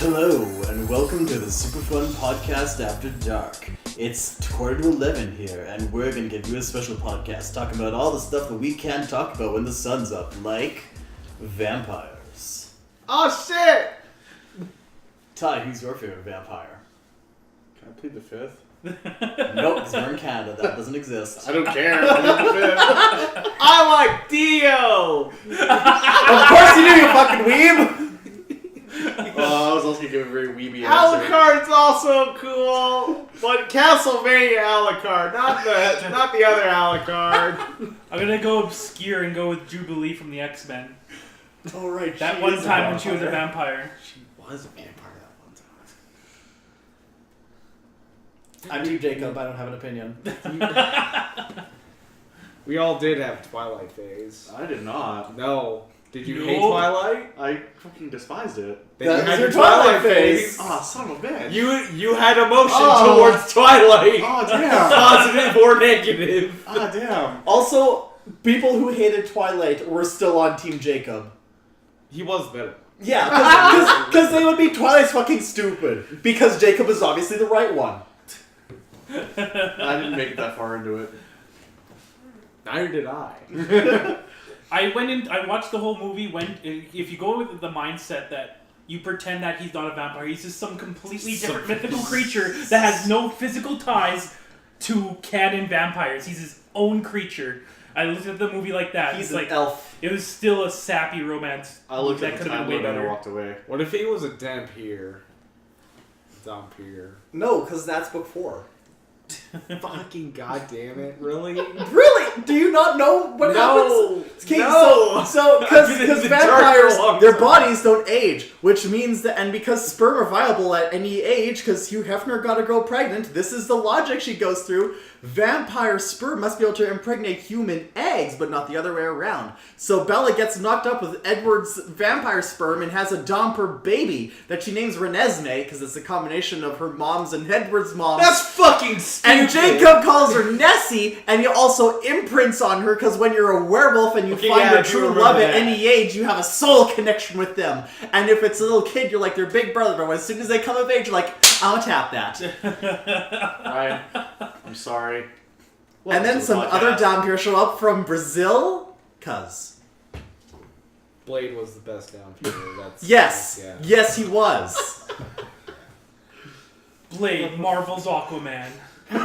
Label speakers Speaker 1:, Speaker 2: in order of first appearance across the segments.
Speaker 1: Hello, and welcome to the Super Fun Podcast After Dark. It's 10:45 here, and we're going to give you a special podcast talking about all the stuff that we can't talk about when the sun's up, like vampires.
Speaker 2: Oh shit!
Speaker 1: Ty, who's your favorite vampire?
Speaker 2: Can I plead the fifth?
Speaker 1: Nope, because we're in Canada. That doesn't exist.
Speaker 2: I don't care. Plead the fifth. I like Dio!
Speaker 1: Of course you do, you fucking weeb!
Speaker 2: Oh, I was also going to give a very weeby answer. Alucard's also cool, but Castlevania Alucard, not the other Alucard.
Speaker 3: I'm gonna go obscure and go with Jubilee from the X-Men.
Speaker 1: Oh right,
Speaker 3: that one time when she was a vampire.
Speaker 2: She was a vampire that one time.
Speaker 1: I'm Team Jacob, I don't have an opinion.
Speaker 4: We all did have Twilight phase.
Speaker 2: I did not.
Speaker 4: No. Did you
Speaker 3: No.
Speaker 4: hate Twilight?
Speaker 2: I fucking despised it.
Speaker 4: Then
Speaker 1: That
Speaker 4: you
Speaker 1: was
Speaker 4: had
Speaker 1: your
Speaker 4: your Twilight
Speaker 1: Twilight
Speaker 4: phase.
Speaker 2: Oh, son of a bitch.
Speaker 4: You had emotion
Speaker 2: Oh.
Speaker 4: towards Twilight.
Speaker 2: Oh, damn.
Speaker 4: Positive or negative.
Speaker 2: Ah, damn.
Speaker 1: Also, people who hated Twilight were still on Team Jacob.
Speaker 4: He was better.
Speaker 1: Yeah, because they would be Twilight's fucking stupid. Because Jacob is obviously the right one.
Speaker 2: I didn't make it that far into it.
Speaker 4: Neither did I.
Speaker 3: I watched the whole movie. If you go with the mindset that you pretend that he's not a vampire, he's just some completely different mythical creature that has no physical ties to canon vampires. He's his own creature. I looked at the movie like that.
Speaker 1: He's
Speaker 3: It's
Speaker 1: an
Speaker 3: like
Speaker 1: elf.
Speaker 3: it was still a sappy romance.
Speaker 2: I looked
Speaker 3: that
Speaker 2: at the
Speaker 3: could have
Speaker 2: time
Speaker 3: been way
Speaker 2: and I
Speaker 3: better.
Speaker 2: walked away.
Speaker 4: What if he was a Dampier? Dampier.
Speaker 1: No, because that's book 4.
Speaker 4: Fucking goddamn it! Really?
Speaker 1: Really? Do you not know what happens? Okay,
Speaker 4: No.
Speaker 1: so
Speaker 4: I've been in
Speaker 1: because
Speaker 4: the dark for a
Speaker 1: vampires,
Speaker 4: long
Speaker 1: their
Speaker 4: time.
Speaker 1: bodies don't age, which means that, and because sperm are viable at any age, because Hugh Hefner got a girl pregnant, this is the logic she goes through. Vampire sperm must be able to impregnate human eggs, but not the other way around. So Bella gets knocked up with Edward's vampire sperm and has a Domper baby that she names Renesmee, because it's a combination of her mom's and Edward's mom's.
Speaker 4: That's fucking stupid.
Speaker 1: And Jacob calls her Nessie, and he also imprints on her, because when you're a werewolf and you
Speaker 4: Okay,
Speaker 1: find
Speaker 4: yeah, I
Speaker 1: your
Speaker 4: do
Speaker 1: true
Speaker 4: remember
Speaker 1: love
Speaker 4: that.
Speaker 1: at any age, you have a soul connection with them. And if it's a little kid, you're like their big brother, but as soon as they come of age, you're like, I'll tap that.
Speaker 2: Ryan, I'm sorry.
Speaker 1: And then some other Dampier show up from Brazil, cuz.
Speaker 4: Blade was the best Dampier.
Speaker 1: Yes.
Speaker 4: Yeah.
Speaker 1: Yes, he was.
Speaker 3: Blade, Marvel's Aquaman.
Speaker 1: What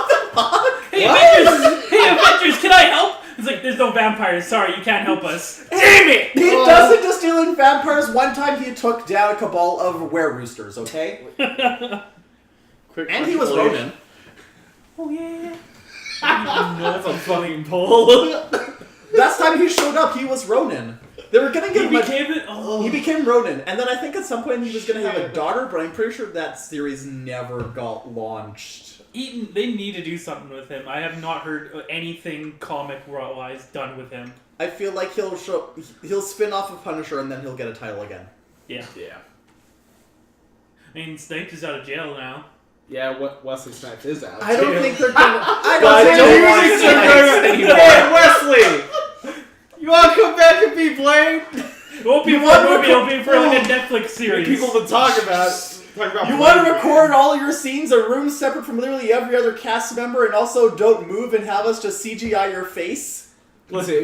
Speaker 1: the fuck?
Speaker 3: Hey Avengers! Hey Avengers! Can I help? It's like there's no vampires. Sorry, you can't help us.
Speaker 1: Damn it! He doesn't just deal in vampires. One time he took down a cabal of were-roosters, okay?
Speaker 2: Quick
Speaker 1: And he was
Speaker 2: explanation.
Speaker 1: Ronin.
Speaker 3: Oh yeah.
Speaker 4: That's a fucking pull.
Speaker 1: Last time he showed up, he was Ronin. They were gonna give him
Speaker 3: He
Speaker 1: became Ronin, and then I think at some point he was gonna have a daughter, but I'm pretty sure that series never got launched.
Speaker 3: They need to do something with him. I have not heard anything comic-wise done with him.
Speaker 1: I feel like he'll spin off of Punisher, and then he'll get a title again.
Speaker 3: Yeah.
Speaker 4: Yeah.
Speaker 3: I mean, Snipes is out of jail now.
Speaker 4: Yeah, Wesley Snipes is out.
Speaker 1: I don't
Speaker 4: too.
Speaker 1: think they're gonna. I
Speaker 4: But
Speaker 1: don't
Speaker 4: don't
Speaker 1: think
Speaker 4: think
Speaker 1: they're
Speaker 4: they're
Speaker 1: gonna.
Speaker 4: Hey, Wesley! You want to come back and be Blade?
Speaker 3: It won't be for
Speaker 1: want
Speaker 3: a movie,
Speaker 1: to
Speaker 3: it'll be for like a Netflix series.
Speaker 4: People to talk about.
Speaker 1: You want to record all your scenes in rooms separate from literally every other cast member, and also don't move and have us just CGI your face?
Speaker 4: Listen,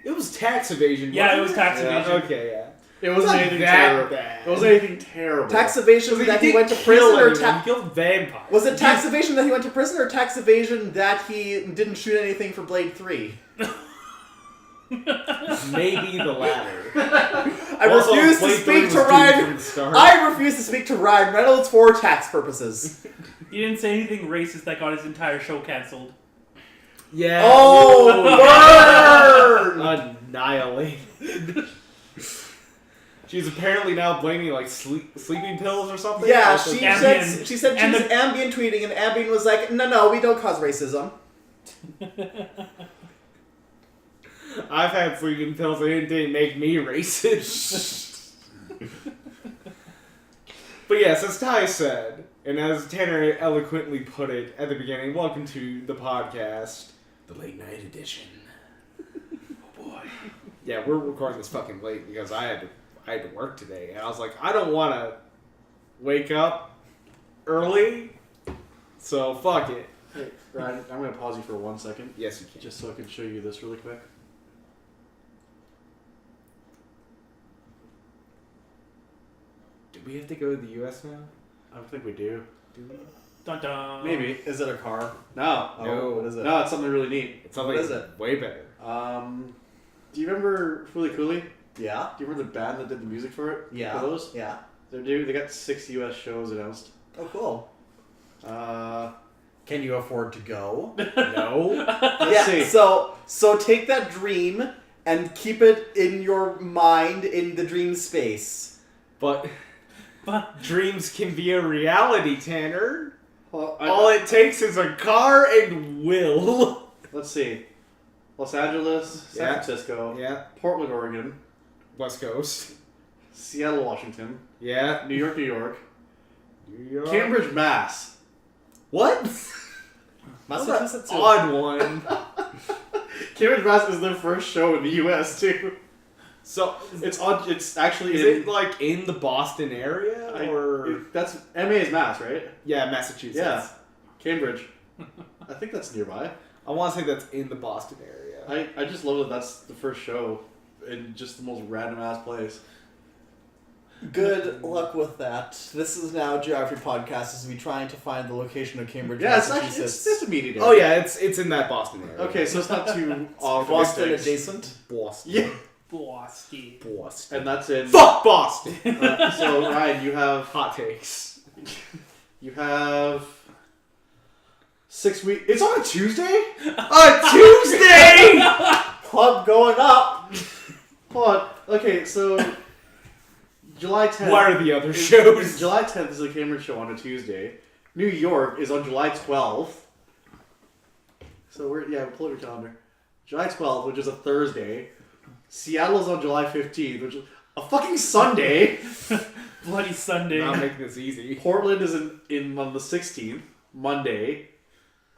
Speaker 4: it was tax evasion.
Speaker 3: Yeah, it
Speaker 4: wasn't
Speaker 3: was tax evasion.
Speaker 4: Okay, yeah.
Speaker 2: It wasn't
Speaker 4: Not
Speaker 2: anything
Speaker 4: that
Speaker 2: terrible.
Speaker 4: bad.
Speaker 2: It wasn't anything terrible.
Speaker 1: Tax evasion that he
Speaker 4: didn't
Speaker 1: went to
Speaker 4: kill
Speaker 1: prison, or
Speaker 4: anyone, he killed vampires.
Speaker 1: was it tax evasion that he went to prison, or tax evasion that he didn't shoot anything for Blade 3?
Speaker 4: Maybe the latter.
Speaker 1: I
Speaker 4: Also,
Speaker 1: refuse to
Speaker 4: Blade 3
Speaker 1: speak
Speaker 4: was
Speaker 1: to
Speaker 4: doomed
Speaker 1: Ryan.
Speaker 4: from the start.
Speaker 1: I refuse to speak to Ryan Reynolds for tax purposes.
Speaker 3: He didn't say anything racist that got his entire show canceled.
Speaker 4: Yeah.
Speaker 1: Oh, word!
Speaker 4: Annihilated. She's apparently now blaming like sleeping pills or something.
Speaker 1: Yeah,
Speaker 4: Also-
Speaker 1: she
Speaker 3: Ambien.
Speaker 1: said she was
Speaker 3: And
Speaker 1: Ambien tweeting, and Ambien was like, no, we don't cause racism.
Speaker 4: I've had sleeping pills and it didn't make me racist. But yes, as Ty said, and as Tanner eloquently put it at the beginning, welcome to the podcast, the late night edition. Oh boy. Yeah, we're recording this fucking late because I I had to work today, and I was like, I don't want to wake up early, so fuck it.
Speaker 2: Hey, Ryan, I'm going to pause you for 1 second.
Speaker 4: Yes, you can.
Speaker 2: Just so I can show you this really quick.
Speaker 4: Do we have to go to the U.S. now?
Speaker 2: I don't think we do.
Speaker 4: Do we?
Speaker 3: Dun dun.
Speaker 2: Maybe.
Speaker 1: Is it a car?
Speaker 2: No.
Speaker 4: No.
Speaker 1: What is it?
Speaker 2: No, it's something really neat.
Speaker 4: It's something
Speaker 1: What is it?
Speaker 4: way better.
Speaker 2: Do you remember Fooly Cooley?
Speaker 1: Yeah.
Speaker 2: Do you remember the band that did the music for it?
Speaker 1: Yeah.
Speaker 2: For those?
Speaker 1: Yeah.
Speaker 2: They got 6 U.S. shows announced.
Speaker 1: Oh, cool.
Speaker 2: Uh,
Speaker 1: Can you afford to go?
Speaker 4: No.
Speaker 2: let's see.
Speaker 1: So take that dream and keep it in your mind in the dream space.
Speaker 4: But
Speaker 3: But
Speaker 4: dreams can be a reality, Tanner.
Speaker 2: Well,
Speaker 4: All it takes is a car and will.
Speaker 2: Let's see. Los Angeles, San
Speaker 4: Yeah.
Speaker 2: Francisco,
Speaker 4: Yeah.
Speaker 2: Portland, Oregon,
Speaker 4: West Coast.
Speaker 2: Seattle, Washington,
Speaker 4: Yeah.
Speaker 2: New York, New York,
Speaker 4: New York.
Speaker 2: Cambridge, Mass.
Speaker 1: What?
Speaker 4: That's
Speaker 1: Massachusetts.
Speaker 4: an odd one.
Speaker 2: Cambridge, Mass is their first show in the U.S. too.
Speaker 4: So,
Speaker 2: It's on. It's actually
Speaker 4: is
Speaker 2: in,
Speaker 4: it like in the Boston area or?
Speaker 2: that's MA is Mass, right?
Speaker 4: Yeah, Massachusetts.
Speaker 2: Yeah. Cambridge. I think that's nearby.
Speaker 4: I want to say that's in the Boston area.
Speaker 2: I just love that that's the first show in just the most random ass place.
Speaker 1: Good luck with that. This is now Geography Podcast as we trying to find the location of Cambridge,
Speaker 2: Yeah, it's actually
Speaker 1: Massachusetts.
Speaker 2: it's immediate.
Speaker 4: Oh yeah, it's in that Boston area.
Speaker 2: Okay, so it's not too off.
Speaker 1: Boston adjacent.
Speaker 4: Boston.
Speaker 2: Yeah,
Speaker 3: Boston.
Speaker 4: Boston.
Speaker 2: and that's in.
Speaker 4: Fuck Boston.
Speaker 2: So Ryan, you have
Speaker 4: Hot takes.
Speaker 2: 6 weeks. It's on a Tuesday.
Speaker 4: A Tuesday.
Speaker 1: Club going up.
Speaker 2: Hold on. Okay, so July 10th.
Speaker 4: What are the other shows?
Speaker 2: July 10th is the Cambridge show on a Tuesday. New York is on July 12th. So we'll pull up your calendar. July 12th, which is a Thursday. Seattle's on July 15th, which is a fucking Sunday.
Speaker 3: Bloody Sunday.
Speaker 4: Not making this easy.
Speaker 2: Portland is in on the 16th, Monday.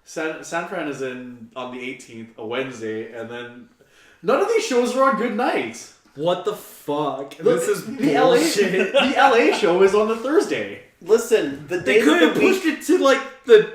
Speaker 2: San Fran is on the 18th, a Wednesday, and then none of these shows are on good nights.
Speaker 4: What the fuck?
Speaker 2: Look,
Speaker 4: This is
Speaker 2: the LA
Speaker 4: bullshit.
Speaker 2: the LA show is on the Thursday.
Speaker 1: Listen, the
Speaker 4: They
Speaker 1: days
Speaker 4: could
Speaker 1: of
Speaker 4: have
Speaker 1: the week,
Speaker 4: pushed it to like the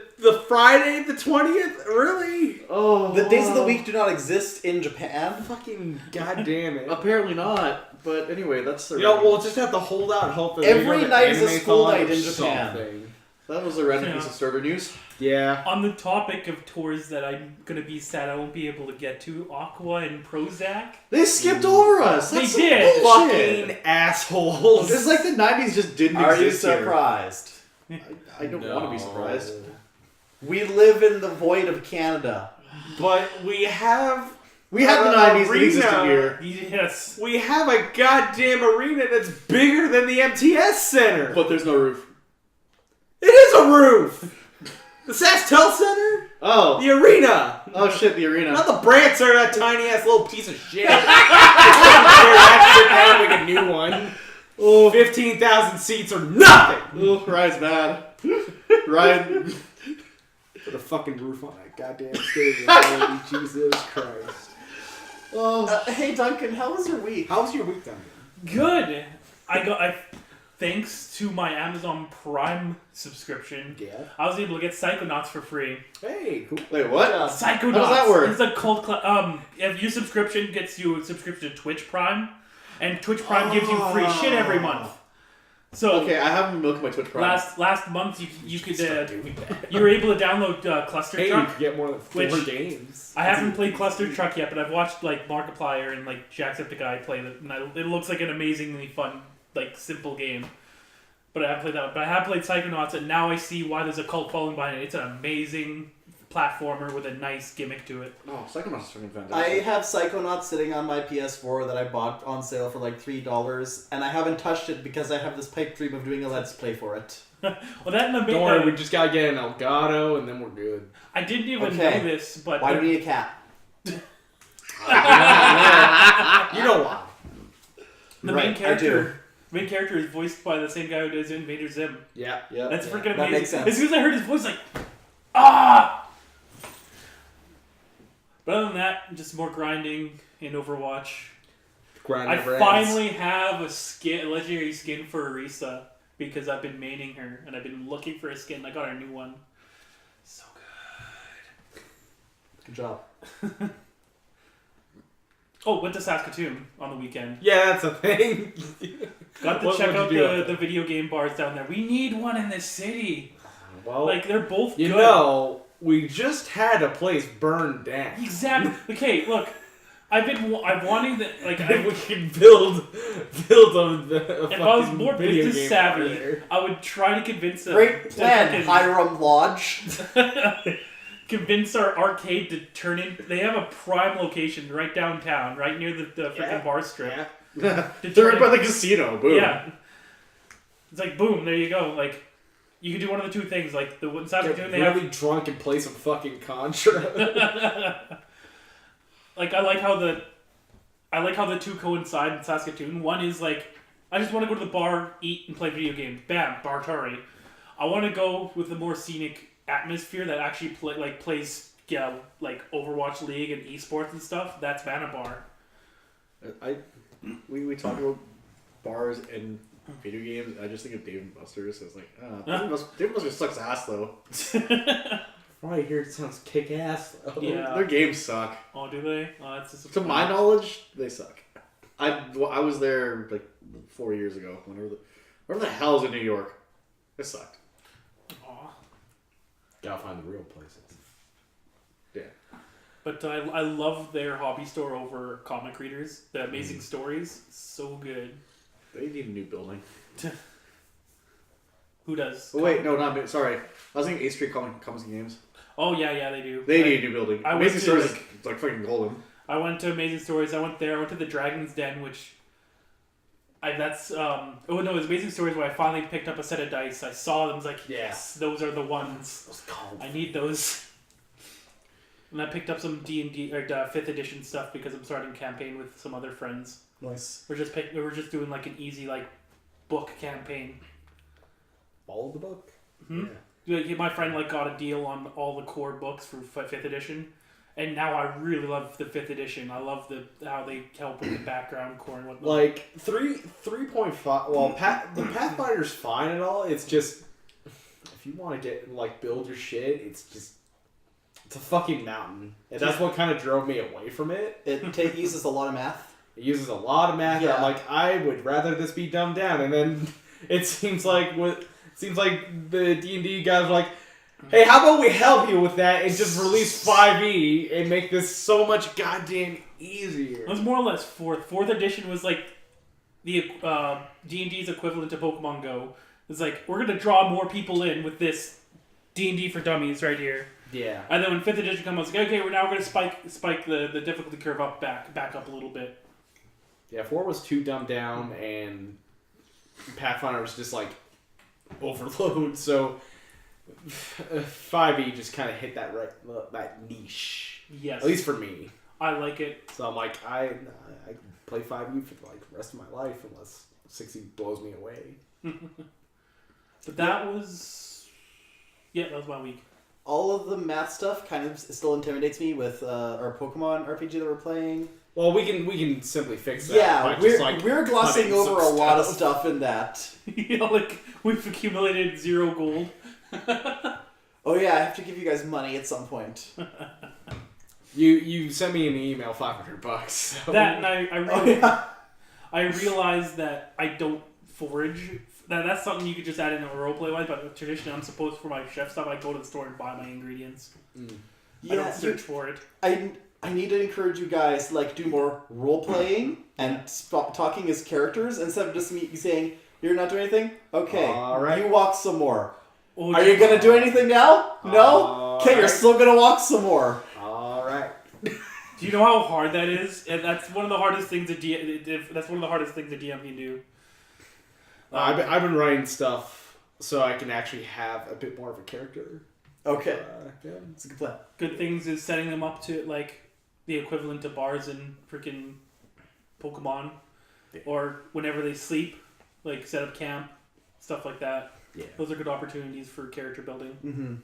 Speaker 4: Friday the 20th. Really?
Speaker 2: Oh,
Speaker 1: the days of the week do not exist in Japan.
Speaker 4: Fucking goddamn it.
Speaker 2: Apparently not. But anyway, that's the
Speaker 4: You know, we'll just have to hold out hope that
Speaker 1: Every
Speaker 4: they go to
Speaker 1: night is a school
Speaker 4: Anime-thon
Speaker 1: night
Speaker 4: or
Speaker 1: in Japan.
Speaker 4: something.
Speaker 2: that was a random
Speaker 3: Yeah.
Speaker 2: piece of server news.
Speaker 4: Yeah.
Speaker 3: On the topic of tours that I'm gonna be sad I won't be able to get to, Aqua and Prozac.
Speaker 2: They skipped over us.
Speaker 3: They
Speaker 2: That's some
Speaker 3: did.
Speaker 2: bullshit.
Speaker 4: Fucking assholes.
Speaker 2: It's like the 90s just didn't
Speaker 1: Are you
Speaker 2: exist here.
Speaker 1: surprised?
Speaker 2: I don't want to be surprised.
Speaker 1: We live in the void of Canada.
Speaker 4: But we have
Speaker 2: We had the
Speaker 4: An
Speaker 2: 90s that
Speaker 4: arena.
Speaker 2: existed here.
Speaker 3: Yes.
Speaker 4: we have a goddamn arena that's bigger than the MTS Center.
Speaker 2: But there's no roof.
Speaker 4: It is a roof. The Sastel Center,
Speaker 2: Oh.
Speaker 4: the arena,
Speaker 2: Oh shit, the arena.
Speaker 4: not the Brant Center, that tiny ass little piece of shit. They're actually make a new one. Oh, 15,000 seats or nothing.
Speaker 2: Oh, Ryan's mad. Ryan.
Speaker 4: Put a fucking roof on that goddamn stadium. Holy Jesus Christ.
Speaker 2: Oh.
Speaker 1: Hey Duncan, how was your week?
Speaker 4: How was your week, Duncan?
Speaker 3: Good. Thanks to my Amazon Prime subscription,
Speaker 4: Yeah.
Speaker 3: I was able to get Psychonauts for free.
Speaker 4: Hey, cool.
Speaker 2: Wait, what?
Speaker 3: Psychonauts.
Speaker 2: How does that work?
Speaker 3: It's a cult. If your subscription gets you a subscription to Twitch Prime, and Twitch Prime gives you free shit every month. So
Speaker 2: Okay, I haven't milked my Twitch Prime.
Speaker 3: last month you could you were able to download Cluster
Speaker 4: Hey, you
Speaker 3: Truck.
Speaker 4: could get more than 4
Speaker 3: Which-
Speaker 4: games.
Speaker 3: I haven't played Cluster Truck yet, but I've watched like Markiplier and like Jacksepticeye play it, and it looks like an amazingly fun, like simple game. But I haven't played that one. But I have played Psychonauts, and now I see why there's a cult following behind it. It's an amazing platformer with a nice gimmick to it.
Speaker 2: Oh, Psychonauts is fucking
Speaker 1: I
Speaker 2: fantastic.
Speaker 1: have Psychonauts sitting on my PS4 that I bought on sale for like $3, and I haven't touched it because I have this pipe dream of doing a Let's Play for it.
Speaker 3: Well, that and the
Speaker 4: Don't worry, we just gotta get an Elgato and then we're good.
Speaker 3: I didn't even
Speaker 1: Okay.
Speaker 3: know this, but
Speaker 1: Why do we need a cat?
Speaker 4: You know why.
Speaker 3: the
Speaker 1: Right,
Speaker 3: main
Speaker 1: I
Speaker 3: character. Main character is voiced by the same guy who does Invader Zim.
Speaker 4: Yeah.
Speaker 2: Yeah.
Speaker 3: That's
Speaker 1: Yeah,
Speaker 3: freaking
Speaker 1: that
Speaker 3: amazing.
Speaker 1: makes sense.
Speaker 3: As soon as I heard his voice, like, ah! But other than that, just more grinding in Overwatch.
Speaker 4: Grind
Speaker 3: I
Speaker 4: never ends.
Speaker 3: finally have a legendary skin for Orisa because I've been maining her and I've been looking for a skin. I got a new one. So good.
Speaker 1: Good job.
Speaker 3: Oh, went to Saskatoon on the weekend.
Speaker 4: Yeah, that's a thing.
Speaker 3: Got to
Speaker 4: What'd
Speaker 3: check
Speaker 4: you
Speaker 3: out
Speaker 4: do up
Speaker 3: the video game bars down there. We need one in this city.
Speaker 4: Well,
Speaker 3: Like, they're both
Speaker 4: you
Speaker 3: good.
Speaker 4: know, we just had a place burned down.
Speaker 3: Exactly. Okay, look. I'm wanting the like.
Speaker 4: If we could build a
Speaker 3: If I was
Speaker 4: fucking
Speaker 3: more
Speaker 4: video
Speaker 3: business
Speaker 4: game
Speaker 3: savvy,
Speaker 4: bar there.
Speaker 3: I would try to convince them.
Speaker 1: Great
Speaker 3: to
Speaker 1: plan,
Speaker 3: fucking-
Speaker 1: Hiram Lodge.
Speaker 3: convince our arcade to turn in. They have a prime location right downtown, right near the freaking bar strip.
Speaker 4: Yeah.
Speaker 2: They're right by the casino. Boom.
Speaker 3: Yeah. It's like boom, there you go. Like you can do one of the two things. Like the in Saskatoon,
Speaker 4: Get
Speaker 3: they have.
Speaker 4: really drunk and play some fucking Contra.
Speaker 3: Like I like how the two coincide in Saskatoon. One is like I just want to go to the bar, eat, and play video games. Bam, Bartari. I want to go with the more scenic atmosphere that actually plays like Overwatch League and esports and stuff. That's Vanabar.
Speaker 2: We talk about bars and video games. I just think of Dave and Buster's. So it's like, Dave and Buster's sucks ass though.
Speaker 4: Right here, it sounds kick ass though.
Speaker 3: Yeah.
Speaker 2: Their games suck.
Speaker 3: Oh, do they? Oh, that's just
Speaker 2: To my knowledge, they suck. I was there like 4 years ago. Wherever the hell's in New York, it sucked.
Speaker 3: Aw.
Speaker 4: Gotta find the real places.
Speaker 2: Yeah.
Speaker 3: But I love their hobby store over comic readers. The Amazing Stories, so good.
Speaker 2: They need a new building.
Speaker 3: Who does?
Speaker 2: Oh wait, no, not me. Sorry. I was thinking 8th Street Comics and Games.
Speaker 3: Oh yeah, they do.
Speaker 2: They need a new building.
Speaker 3: I
Speaker 2: Amazing
Speaker 3: went to,
Speaker 2: Stories
Speaker 3: like-
Speaker 2: is like fucking golden.
Speaker 3: I went to Amazing Stories. I went there. I went to the Dragon's Den, which it was Amazing Stories where I finally picked up a set of dice. I saw them. I was like, yes, those are the ones. I need those. And I picked up some D&D or 5th edition stuff because I'm starting a campaign with some other friends.
Speaker 1: Nice.
Speaker 3: We were just doing like an easy like book campaign.
Speaker 4: Follow the book.
Speaker 3: Hmm? Like, my friend like got a deal on all the core books for 5th edition, and now I really love the 5th edition. I love how they help with the background core and whatnot.
Speaker 4: Like 3.5. Well, the Pathfinder's fine and all. It's just if you want to get like build your shit, it's a fucking mountain, and that's what kind of drove me away from it.
Speaker 1: It uses a lot of math.
Speaker 4: It uses a lot of math.
Speaker 1: Yeah.
Speaker 4: I'm like, I would rather this be dumbed down, and then it seems like the D&D guys are like, hey, how about we help you with that and just release 5e and make this so much goddamn easier.
Speaker 3: It was more or less 4th. 4th edition was like the D&D's equivalent to Pokemon Go. It's like we're gonna draw more people in with this D&D for Dummies right here.
Speaker 4: Yeah.
Speaker 3: And then when 5th edition comes, it's like, okay, we're gonna spike the difficulty curve back up a little bit.
Speaker 4: Yeah, 4 was too dumbed down, and Pathfinder was just like overload. So 5e just kind of hit that niche.
Speaker 3: Yes.
Speaker 4: At least for me.
Speaker 3: I like it.
Speaker 4: So I'm like, I play 5e for like the rest of my life unless 6e blows me away.
Speaker 3: But that was my week.
Speaker 1: All of the math stuff kind of still intimidates me with our Pokemon RPG that we're playing.
Speaker 4: Well, we can simply fix that.
Speaker 1: Yeah,
Speaker 4: by
Speaker 1: we're,
Speaker 4: just, like,
Speaker 1: we're glossing
Speaker 4: cutting
Speaker 1: over a
Speaker 4: some
Speaker 1: lot of stuff in that.
Speaker 3: You know, like we've accumulated 0 gold.
Speaker 1: Oh yeah, I have to give you guys money at some point.
Speaker 4: You sent me an email, $500. So.
Speaker 3: That and
Speaker 1: Oh yeah.
Speaker 3: I realized that I don't forage. That's something you could just add in a roleplay wise, but traditionally I'm supposed for my chef stuff I go to the store and buy my ingredients. I
Speaker 1: Yeah,
Speaker 3: don't search for it.
Speaker 1: I need to encourage you guys do more role playing and talking as characters instead of just me saying you're not doing anything. Okay,
Speaker 4: All right.
Speaker 1: you walk some more.
Speaker 3: Oh,
Speaker 1: Are you gonna do anything now? No. Okay, you're
Speaker 4: right.
Speaker 1: still gonna walk some more.
Speaker 4: All right.
Speaker 3: Do you know how hard that is? And that's one of the hardest things a DM can do.
Speaker 4: I've been writing stuff so I can actually have a bit more of a character.
Speaker 1: Okay,
Speaker 4: Yeah.
Speaker 1: it's a good plan.
Speaker 3: Good things is setting them up to like the equivalent to bars in freaking Pokemon, or whenever they sleep, like set up camp, stuff like that.
Speaker 4: Yeah.
Speaker 3: Those are good opportunities for character building.
Speaker 1: Mm-hmm.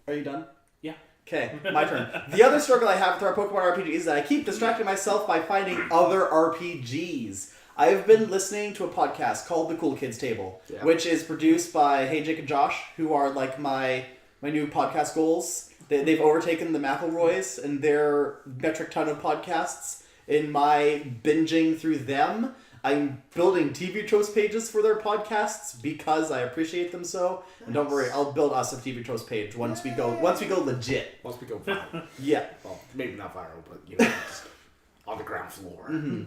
Speaker 1: Are you done?
Speaker 3: Yeah.
Speaker 1: Okay, my turn. The other struggle I have with our Pokemon RPGs is that I keep distracting myself by finding other RPGs. I've been listening to a podcast called The Cool Kids Table, which is produced by Hey Jake and Josh, who are like my new podcast goals. They've overtaken the McElroys and their metric ton of podcasts. In my binging through them, I'm building TV tropes pages for their podcasts because I appreciate them so. Nice. And don't worry, I'll build us a TV tropes page once we go legit.
Speaker 4: Once we go viral.
Speaker 1: Yeah.
Speaker 4: Well, maybe not viral, but just on the ground floor.
Speaker 1: Mm-hmm.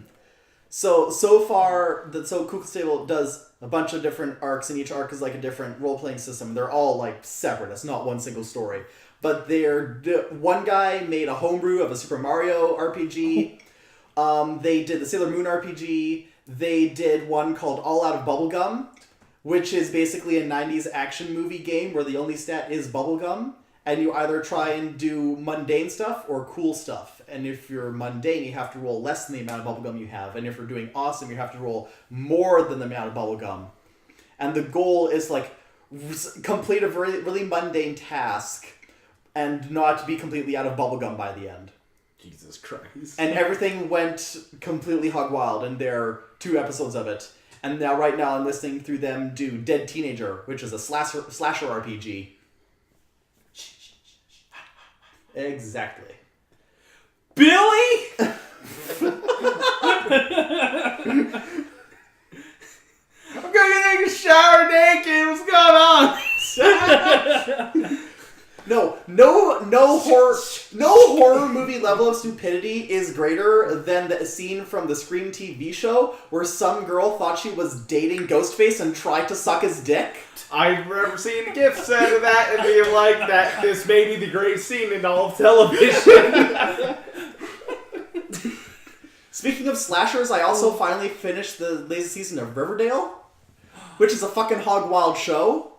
Speaker 1: So far, Cool Kids Table does a bunch of different arcs, and each arc is like a different role playing system. They're all like separate. It's not one single story. But one guy made a homebrew of a Super Mario RPG. They did the Sailor Moon RPG. They did one called All Out of Bubblegum, which is basically a 90s action movie game where the only stat is bubblegum, and you either try and do mundane stuff or cool stuff. And if you're mundane, you have to roll less than the amount of bubblegum you have. And if you're doing awesome, you have to roll more than the amount of bubblegum. And the goal is like complete a really mundane task and not be completely out of bubblegum by the end.
Speaker 4: Jesus Christ.
Speaker 1: And everything went completely hog wild, and there are 2 episodes of it. And right now I'm listening through them do Dead Teenager, which is a slasher RPG. Exactly.
Speaker 4: Billy? I'm gonna take a shower naked. What's going on?
Speaker 1: No horror movie level of stupidity is greater than the scene from the Scream TV show where some girl thought she was dating Ghostface and tried to suck his dick.
Speaker 4: I remember seeing gifs out of that and being like, that this may be the greatest scene in all of television.
Speaker 1: Speaking of slashers, I also finally finished the latest season of Riverdale, which is a fucking hog wild show.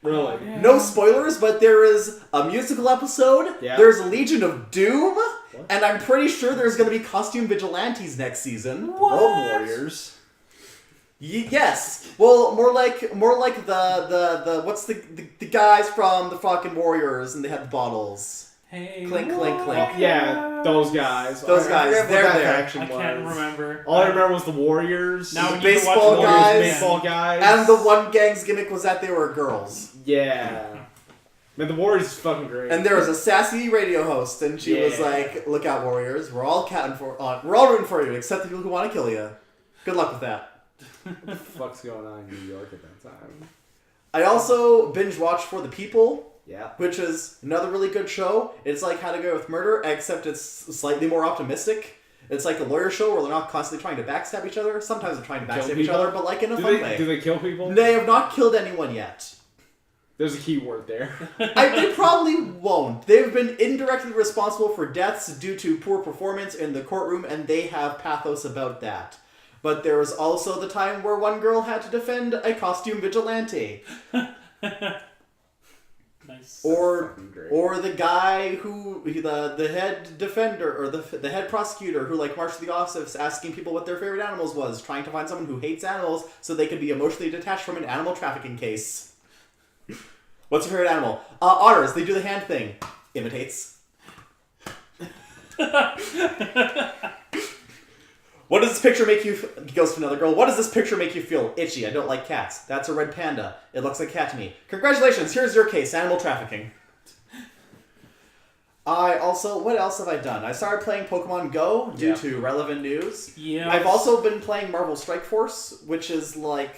Speaker 4: Really?
Speaker 3: Yeah.
Speaker 1: No spoilers, but there is a musical episode, there's a Legion of Doom, and I'm pretty sure there's going to be costume vigilantes next season.
Speaker 3: What?
Speaker 4: Road Warriors.
Speaker 1: Yes. Well, more like the what's the guys from the fucking Warriors, and they had the bottles.
Speaker 3: Hey,
Speaker 1: clink, clink, clink.
Speaker 4: Yeah, those guys.
Speaker 1: Those guys, they're there.
Speaker 3: I can't remember.
Speaker 4: All I remember was the Warriors.
Speaker 3: Now
Speaker 1: the
Speaker 3: we need to watch
Speaker 1: baseball
Speaker 3: the
Speaker 1: guys.
Speaker 3: Warriors
Speaker 4: Baseball guys.
Speaker 1: And the one gang's gimmick was that they were girls.
Speaker 4: Yeah. Man, the Warriors is fucking great.
Speaker 1: And there was a sassy radio host, and she was like, "Look out, Warriors! We're all we're all rooting for you, except the people who want to kill you. Good luck with that."
Speaker 4: What the fuck's going on in New York at that time?
Speaker 1: I also binge watched For the People.
Speaker 4: Yeah.
Speaker 1: Which is another really good show. It's like How to Get Away with Murder, except it's slightly more optimistic. It's like a lawyer show where they're not constantly trying to backstab each other. Sometimes they're trying to backstab each other, but like in a fun way.
Speaker 4: Do they kill people?
Speaker 1: They have not killed anyone yet.
Speaker 4: There's a key word there.
Speaker 1: They probably won't. They've been indirectly responsible for deaths due to poor performance in the courtroom, and they have pathos about that. But there was also the time where one girl had to defend a costume vigilante.
Speaker 3: Nice.
Speaker 1: Or the guy who the head defender or the head prosecutor who like marched to the office asking people what their favorite animals was, trying to find someone who hates animals so they could be emotionally detached from an animal trafficking case. What's your favorite animal? Otters. They do the hand thing. Imitates. What does this picture make you... He goes to another girl. What does this picture make you feel? Itchy. I don't like cats. That's a red panda. It looks like a cat to me. Congratulations. Here's your case. Animal trafficking. I also... What else have I done? I started playing Pokemon Go due to relevant news.
Speaker 3: Yeah.
Speaker 1: I've also been playing Marvel Strike Force, which is like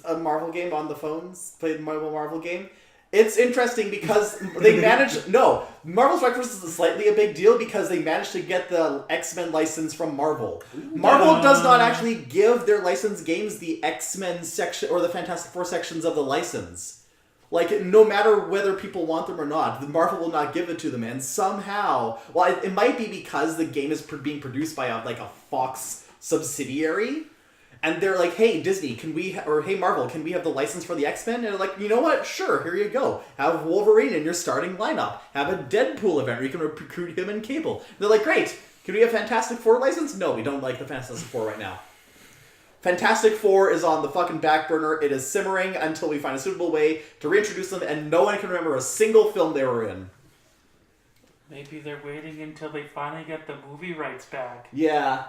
Speaker 1: a Marvel game on the phones. Played the Marvel game. It's interesting because they managed... No, Marvel Strike Force is slightly a big deal because they managed to get the X-Men license from Marvel. Marvel does not actually give their licensed games the X-Men section or the Fantastic Four sections of the license. Like, no matter whether people want them or not, Marvel will not give it to them. And somehow... Well, it might be because the game is being produced by a Fox subsidiary. And they're like, hey, Disney, hey, Marvel, can we have the license for the X-Men? And they're like, you know what? Sure, here you go. Have Wolverine in your starting lineup. Have a Deadpool event where you can recruit him and Cable. And they're like, great. Can we have Fantastic Four license? No, we don't like the Fantastic Four right now. Fantastic Four is on the fucking back burner. It is simmering until we find a suitable way to reintroduce them, and no one can remember a single film they were in.
Speaker 3: Maybe they're waiting until they finally get the movie rights back.
Speaker 1: Yeah.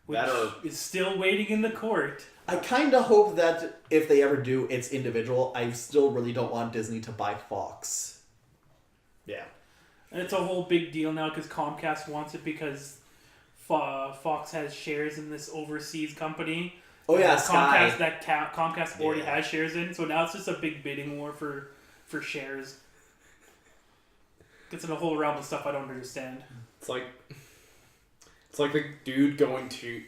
Speaker 3: Which
Speaker 4: Better.
Speaker 3: is still waiting in the court.
Speaker 1: I kind of hope that if they ever do, it's individual. I still really don't want Disney to buy Fox.
Speaker 4: Yeah.
Speaker 3: And it's a whole big deal now because Comcast wants it because Fox has shares in this overseas company.
Speaker 1: Oh yeah, Sky.
Speaker 3: Comcast already has shares in. So now it's just a big bidding war for shares. Gets in a whole realm of stuff I don't understand.
Speaker 4: It's like the dude going to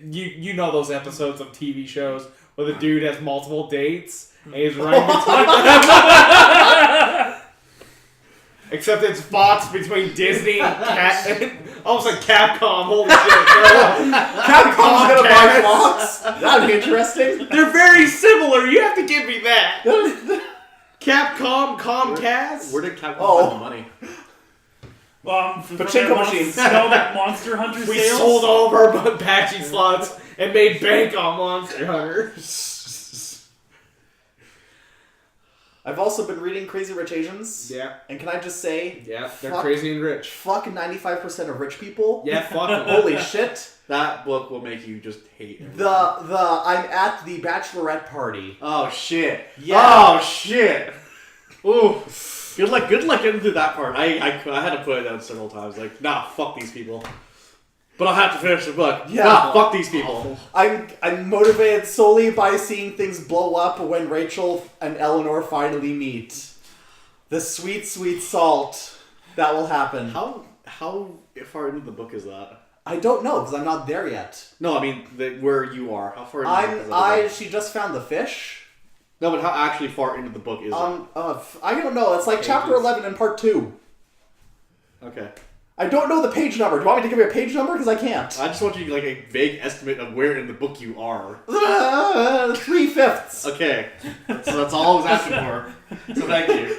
Speaker 4: you know those episodes of TV shows where the dude has multiple dates and he's running between them. Except it's Fox between Disney and almost like Capcom. Holy shit!
Speaker 1: Capcom's gonna buy Fox. That'd be interesting.
Speaker 4: They're very similar. You have to give me that. Capcom, Comcast.
Speaker 2: Where did Capcom find the money?
Speaker 1: Pachinko machines.
Speaker 3: That Monster Hunter
Speaker 4: We
Speaker 3: sales.
Speaker 4: sold all of our Apache slots and made bank on Monster Hunter.
Speaker 1: I've also been reading Crazy Rich Asians.
Speaker 4: Yeah.
Speaker 1: And can I just say,
Speaker 4: Yeah, they're
Speaker 1: fuck-
Speaker 4: crazy and rich.
Speaker 1: fuck 95% of rich people.
Speaker 4: Yeah, fuck them.
Speaker 1: Holy shit.
Speaker 2: That book will make you just hate it.
Speaker 1: I'm at the bachelorette party.
Speaker 2: Oh shit.
Speaker 1: Yeah.
Speaker 2: Oh shit. Ooh. Good luck getting through that part. I had to put it down several times. Like, nah, fuck these people. But I'll have to finish the book.
Speaker 1: Yeah.
Speaker 2: Nah, fuck these people.
Speaker 1: I'm motivated solely by seeing things blow up when Rachel and Eleanor finally meet. The sweet, sweet salt that will happen.
Speaker 2: How far into the book is that?
Speaker 1: I don't know because I'm not there yet.
Speaker 2: No, I mean where you are. How far into the book is that?
Speaker 1: She just found the fish.
Speaker 2: No, but how actually far into the book is it?
Speaker 1: I don't know. It's like chapter 11 and part 2.
Speaker 2: Okay.
Speaker 1: I don't know the page number. Do you want me to give you a page number? Because I can't.
Speaker 2: I just want you to like a vague estimate of where in the book you are.
Speaker 1: 3/5.
Speaker 2: Okay. So that's all I was asking for. So thank you.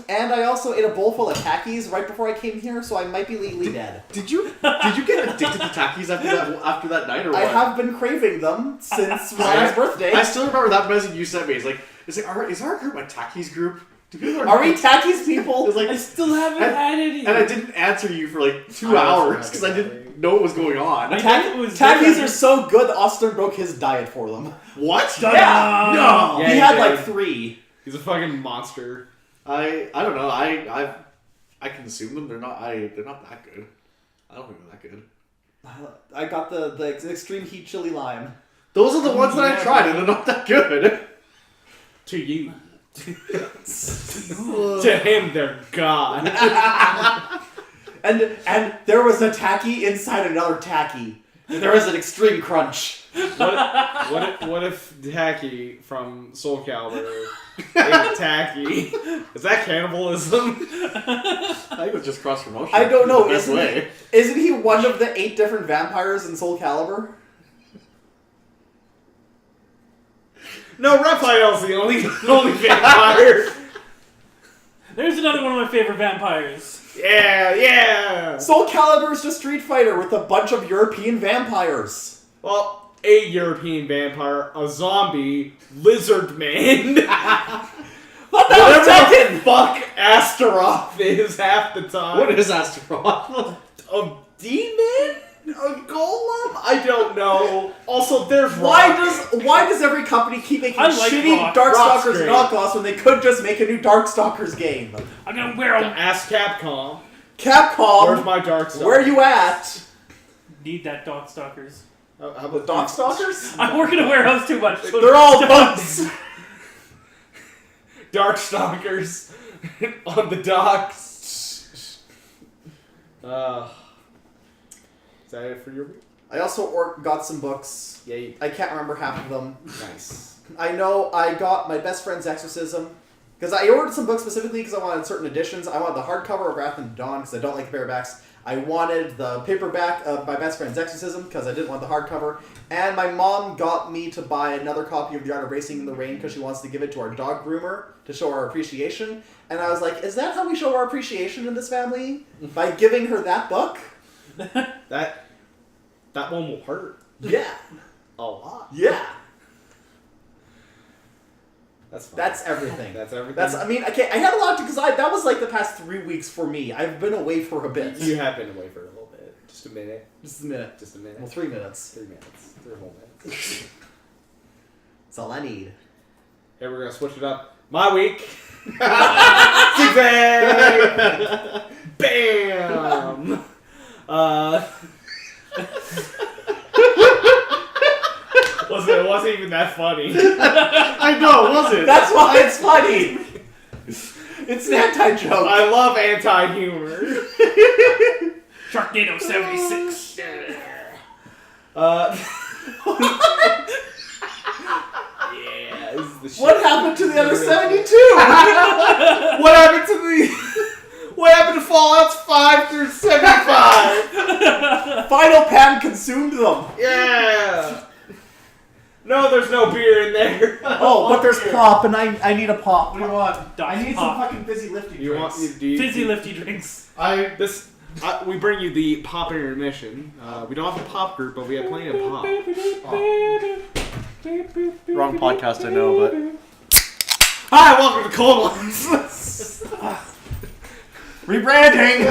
Speaker 1: And I also ate a bowl full of Takis right before I came here, so I might be legally dead.
Speaker 2: Did you get addicted to Takis after that night or what?
Speaker 1: I have been craving them since Ryan's birthday.
Speaker 2: I still remember that message you sent me. It's like, is our group a Takis group?
Speaker 1: Are we Takis people?
Speaker 2: It's like,
Speaker 3: I still haven't had any.
Speaker 2: and I didn't answer you for like 2 hours because I didn't know what was going on.
Speaker 1: Takis are so good that Austin broke his diet for them.
Speaker 2: What?
Speaker 1: Yeah.
Speaker 2: No.
Speaker 4: Yeah,
Speaker 1: he
Speaker 4: he
Speaker 1: had
Speaker 4: did.
Speaker 1: like 3.
Speaker 4: He's a fucking monster.
Speaker 2: I don't know. I consume them. They're not that good. I don't think they're that good.
Speaker 1: I got the extreme heat chili lime.
Speaker 2: Those are the ones that I tried, and they're not that good.
Speaker 4: To you. To him, they're God.
Speaker 1: And there was a tacky inside another tacky. There was an extreme crunch.
Speaker 4: What if Tacky from Soul Calibur ate Tacky? Is that cannibalism?
Speaker 2: I think it was just cross promotion.
Speaker 1: I don't know.
Speaker 2: The best way.
Speaker 1: Isn't he one of the 8 different vampires in Soul Calibur?
Speaker 4: No, Raphael's the only vampire.
Speaker 3: There's another one of my favorite vampires.
Speaker 4: Yeah.
Speaker 1: Soul Calibur's just Street Fighter with a bunch of European vampires.
Speaker 4: Well, a European vampire, a zombie, lizard man.
Speaker 1: What the hell is Duncan?
Speaker 4: Fuck Astaroth is half the time.
Speaker 2: What is Astaroth?
Speaker 4: A demon? A golem? I don't know. Also, there's
Speaker 1: Why
Speaker 4: Rock.
Speaker 1: does every company keep making
Speaker 3: I like
Speaker 1: shitty
Speaker 3: Rock.
Speaker 1: Darkstalkers
Speaker 4: Rock's great.
Speaker 1: knockoffs when they could just make a new Darkstalkers game?
Speaker 3: I'm gonna wear them.
Speaker 4: Ask Capcom.
Speaker 1: Capcom,
Speaker 4: Where's my Darkstalker?
Speaker 1: where you at?
Speaker 3: Need that dog stalkers.
Speaker 4: How
Speaker 1: The
Speaker 4: about
Speaker 1: Darkstalkers?
Speaker 3: I work in a warehouse too much. So
Speaker 1: They're all bugs.
Speaker 4: Darkstalkers on the docks? Is that it for your week?
Speaker 1: I also got some books.
Speaker 4: Yay.
Speaker 1: I can't remember half of them.
Speaker 4: Nice.
Speaker 1: I know I got my best friend's Exorcism. Because I ordered some books specifically because I wanted certain editions. I wanted the hardcover of Wrath and Dawn because I don't like the paperbacks. I wanted the paperback of my best friend's Exorcism because I didn't want the hardcover. And my mom got me to buy another copy of The Art of Racing in the Rain because she wants to give it to our dog groomer to show our appreciation. And I was like, is that how we show our appreciation in this family? By giving her that book?
Speaker 4: That one will hurt.
Speaker 1: Yeah.
Speaker 4: A lot.
Speaker 1: Yeah.
Speaker 4: That's fine.
Speaker 1: That's everything.
Speaker 4: That's everything.
Speaker 1: I mean, okay, I had a lot to, because that was like the past 3 weeks for me. I've been away for a bit.
Speaker 4: You have been away for a little bit. Just a minute.
Speaker 1: Just a minute.
Speaker 4: Just a minute.
Speaker 1: Well, 3 minutes.
Speaker 4: 3 minutes. 3 whole minutes.
Speaker 1: That's all I need.
Speaker 4: Hey, we're gonna switch it up. My week. Bam. It wasn't even that funny.
Speaker 2: I know, it wasn't.
Speaker 1: That's why it's funny. It's an anti-joke.
Speaker 4: I love anti-humor.
Speaker 3: Sharknado 76.
Speaker 4: Yeah, this is the shit.
Speaker 1: What happened to the other 72?
Speaker 4: What happened to the? What happened to Fallout's 5 through 75?
Speaker 1: Final Pan consumed them.
Speaker 4: Yeah. No, there's no beer in there.
Speaker 1: Oh, but there's pop, and I need a pop.
Speaker 2: What do you want?
Speaker 1: I need
Speaker 3: Pop.
Speaker 1: some fucking fizzy lifty
Speaker 4: You want
Speaker 1: drinks.
Speaker 3: Fizzy lifty drinks.
Speaker 4: We bring you the pop intermission. We don't have a pop group, but we have plenty of pop.
Speaker 2: Wrong podcast, I know, but...
Speaker 4: Hi, welcome to Cold Ones.
Speaker 1: Rebranding.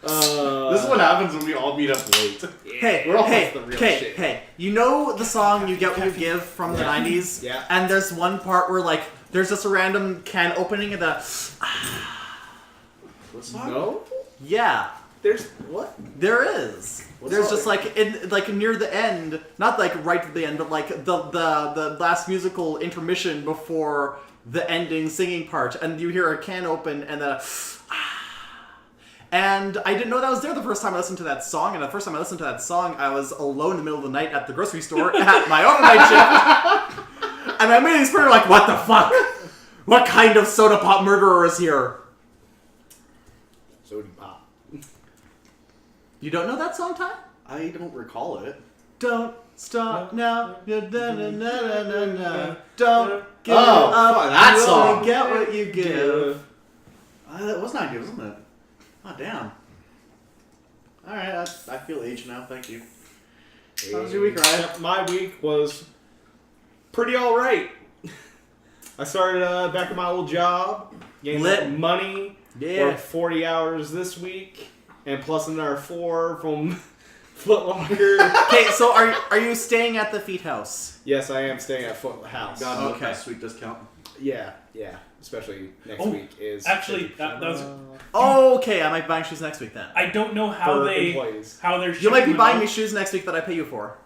Speaker 2: This is what happens when we all meet up late.
Speaker 1: Hey,
Speaker 2: We're all
Speaker 1: hey,
Speaker 2: the real
Speaker 1: hey,
Speaker 2: shit.
Speaker 1: hey. You know the song You Get What You Give from the 90s?
Speaker 4: Yeah.
Speaker 1: And there's one part where, like, there's just a random can opening and the...
Speaker 2: What song?
Speaker 4: No?
Speaker 1: Yeah.
Speaker 4: There's what?
Speaker 1: There is.
Speaker 2: What
Speaker 1: There's
Speaker 2: song?
Speaker 1: just like near the end, not like right at the end, but like the last musical intermission before the ending singing part, and you hear a can open and the and I didn't know that was there the first time I listened to that song, and the first time I listened to that song, I was alone in the middle of the night at the grocery store at my overnight shift, and I made these friends like, what the fuck? What kind of soda pop murderer is here?
Speaker 4: Soda pop.
Speaker 1: You don't know that song, Ty?
Speaker 2: I don't recall it.
Speaker 1: Don't stop now. Don't give
Speaker 2: Oh,
Speaker 1: up.
Speaker 2: fuck, that
Speaker 1: you
Speaker 2: song.
Speaker 1: only get what you give.
Speaker 2: That was not good, wasn't it? Oh, damn. Alright, I feel aged now, thank you. How was your week, Ryan?
Speaker 4: My week was pretty alright. I started back at my old job, getting
Speaker 1: Lit.
Speaker 4: money,
Speaker 1: Yeah.
Speaker 4: worked 40 hours this week, and plus another 4 from Foot Locker.
Speaker 1: Okay, so are you staying at the Feet House?
Speaker 4: Yes, I am staying at Foot House.
Speaker 2: God, no,
Speaker 1: Okay.
Speaker 2: that sweet discount.
Speaker 4: Yeah. Especially next
Speaker 3: Oh,
Speaker 4: week is
Speaker 3: actually, that was.
Speaker 1: Okay, I might be buying shoes next week then.
Speaker 3: I don't know how
Speaker 4: for
Speaker 3: they.
Speaker 4: employees.
Speaker 3: How they're.
Speaker 1: You might be
Speaker 3: shipping
Speaker 1: buying
Speaker 3: them
Speaker 1: me
Speaker 3: out.
Speaker 1: shoes next week that I pay you for.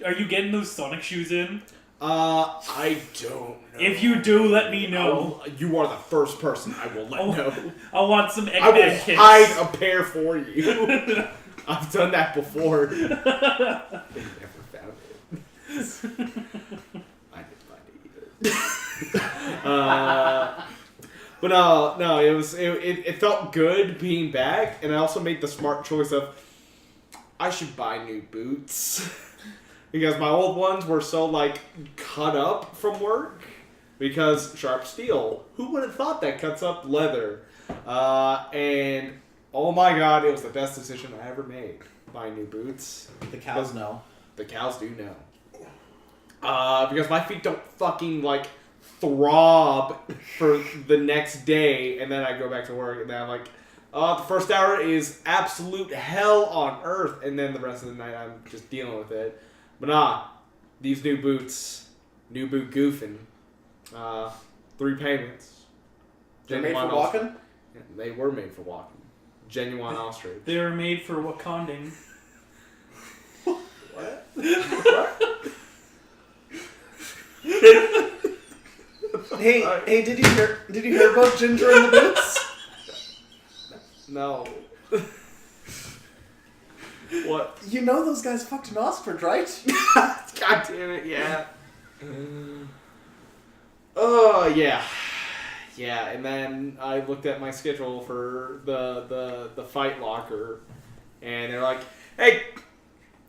Speaker 3: Are you getting those Sonic shoes in?
Speaker 4: I don't know.
Speaker 3: If you do, let me know.
Speaker 4: You are the first person I will let know.
Speaker 3: I want some
Speaker 4: I will
Speaker 3: Eggman kits.
Speaker 4: hide a pair for you. I've done that before. They never found it. I didn't find it either. But no, it felt good being back, and I also made the smart choice of I should buy new boots. Because my old ones were so, like, cut up from work. Because sharp steel. Who would have thought that cuts up leather? And, oh my god, it was the best decision I ever made. Buying new boots.
Speaker 1: The cows know.
Speaker 4: The cows do know. Because my feet don't fucking, like, throb for the next day. And then I go back to work, and then I'm like, the first hour is absolute hell on earth. And then the rest of the night, I'm just dealing with it. But these new boots, new boot goofing, 3 payments.
Speaker 1: They're made for
Speaker 4: Genuine
Speaker 1: walking?
Speaker 4: Yeah, they were made for walking. Genuine ostrich.
Speaker 3: They were made for Wakanding.
Speaker 4: What?
Speaker 1: Hey, did you hear about Ginger and the Boots?
Speaker 4: No. What?
Speaker 1: You know those guys fucked an ostrich, right?
Speaker 4: God damn it, yeah. Oh, yeah. Yeah, and then I looked at my schedule for the Fight Locker, and they're like, hey,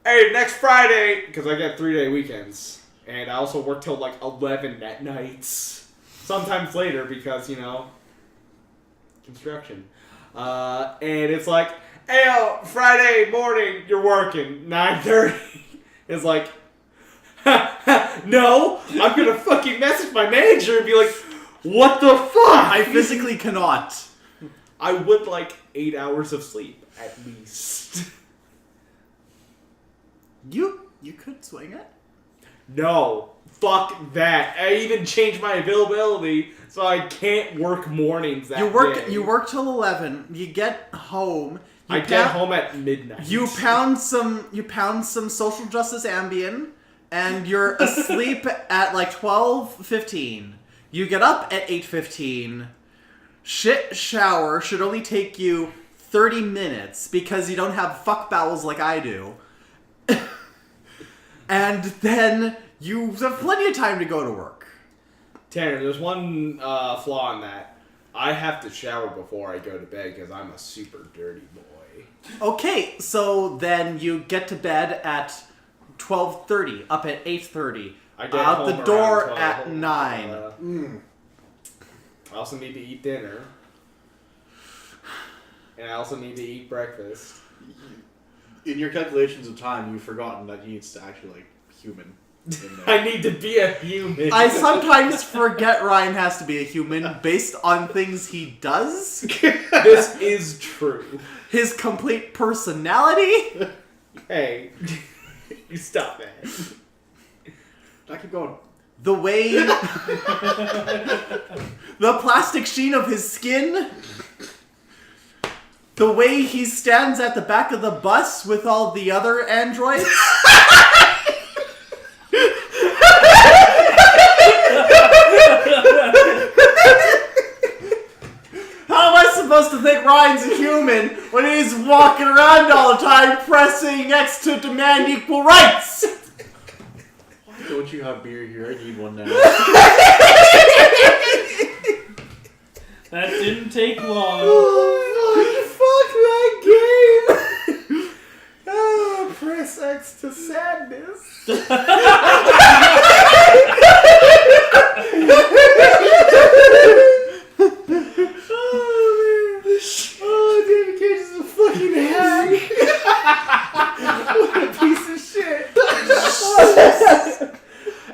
Speaker 4: next Friday, because I get 3-day weekends, and I also work till like 11 at nights, sometimes later because, construction. And it's like, hey, yo, Friday morning, you're working, 9:30. It's like, no, I'm gonna fucking message my manager and be like, what the fuck?
Speaker 1: I physically cannot.
Speaker 4: I would like 8 hours of sleep, at least.
Speaker 1: You could swing it.
Speaker 4: No, fuck that. I even changed my availability so I can't work mornings that day.
Speaker 1: You work till 11. You get home.
Speaker 4: I get home at midnight.
Speaker 1: You pound some social justice Ambien, and you're asleep at like 12:15. You get up at 8:15. Shit shower should only take you 30 minutes because you don't have fuck bowels like I do. And then you have plenty of time to go to work.
Speaker 4: Tanner, there's one flaw in that. I have to shower before I go to bed because I'm a super dirty boy.
Speaker 1: Okay, so then you get to bed at 12:30, up at 8:30.
Speaker 4: I get
Speaker 1: out
Speaker 4: home
Speaker 1: the door
Speaker 4: around 12,
Speaker 1: at 9.
Speaker 4: I also need to eat dinner. And I also need to eat breakfast.
Speaker 2: In your calculations of time, you've forgotten that he needs to actually, like, human in there.
Speaker 4: I need to be a human.
Speaker 1: I sometimes forget Ryan has to be a human based on things he does.
Speaker 4: This is true.
Speaker 1: His complete personality.
Speaker 4: Hey, you stop that.
Speaker 2: I keep going.
Speaker 1: The way... the plastic sheen of his skin. The way he stands at the back of the bus with all the other androids. How am I supposed to think Ryan's a human when he's walking around all the time pressing X to demand equal rights?
Speaker 2: Why don't you have beer here? I need one now.
Speaker 3: That didn't take long.
Speaker 4: Fuck that game! Oh, press X to sadness. Oh, David Cage is a fucking hack. What a piece of shit.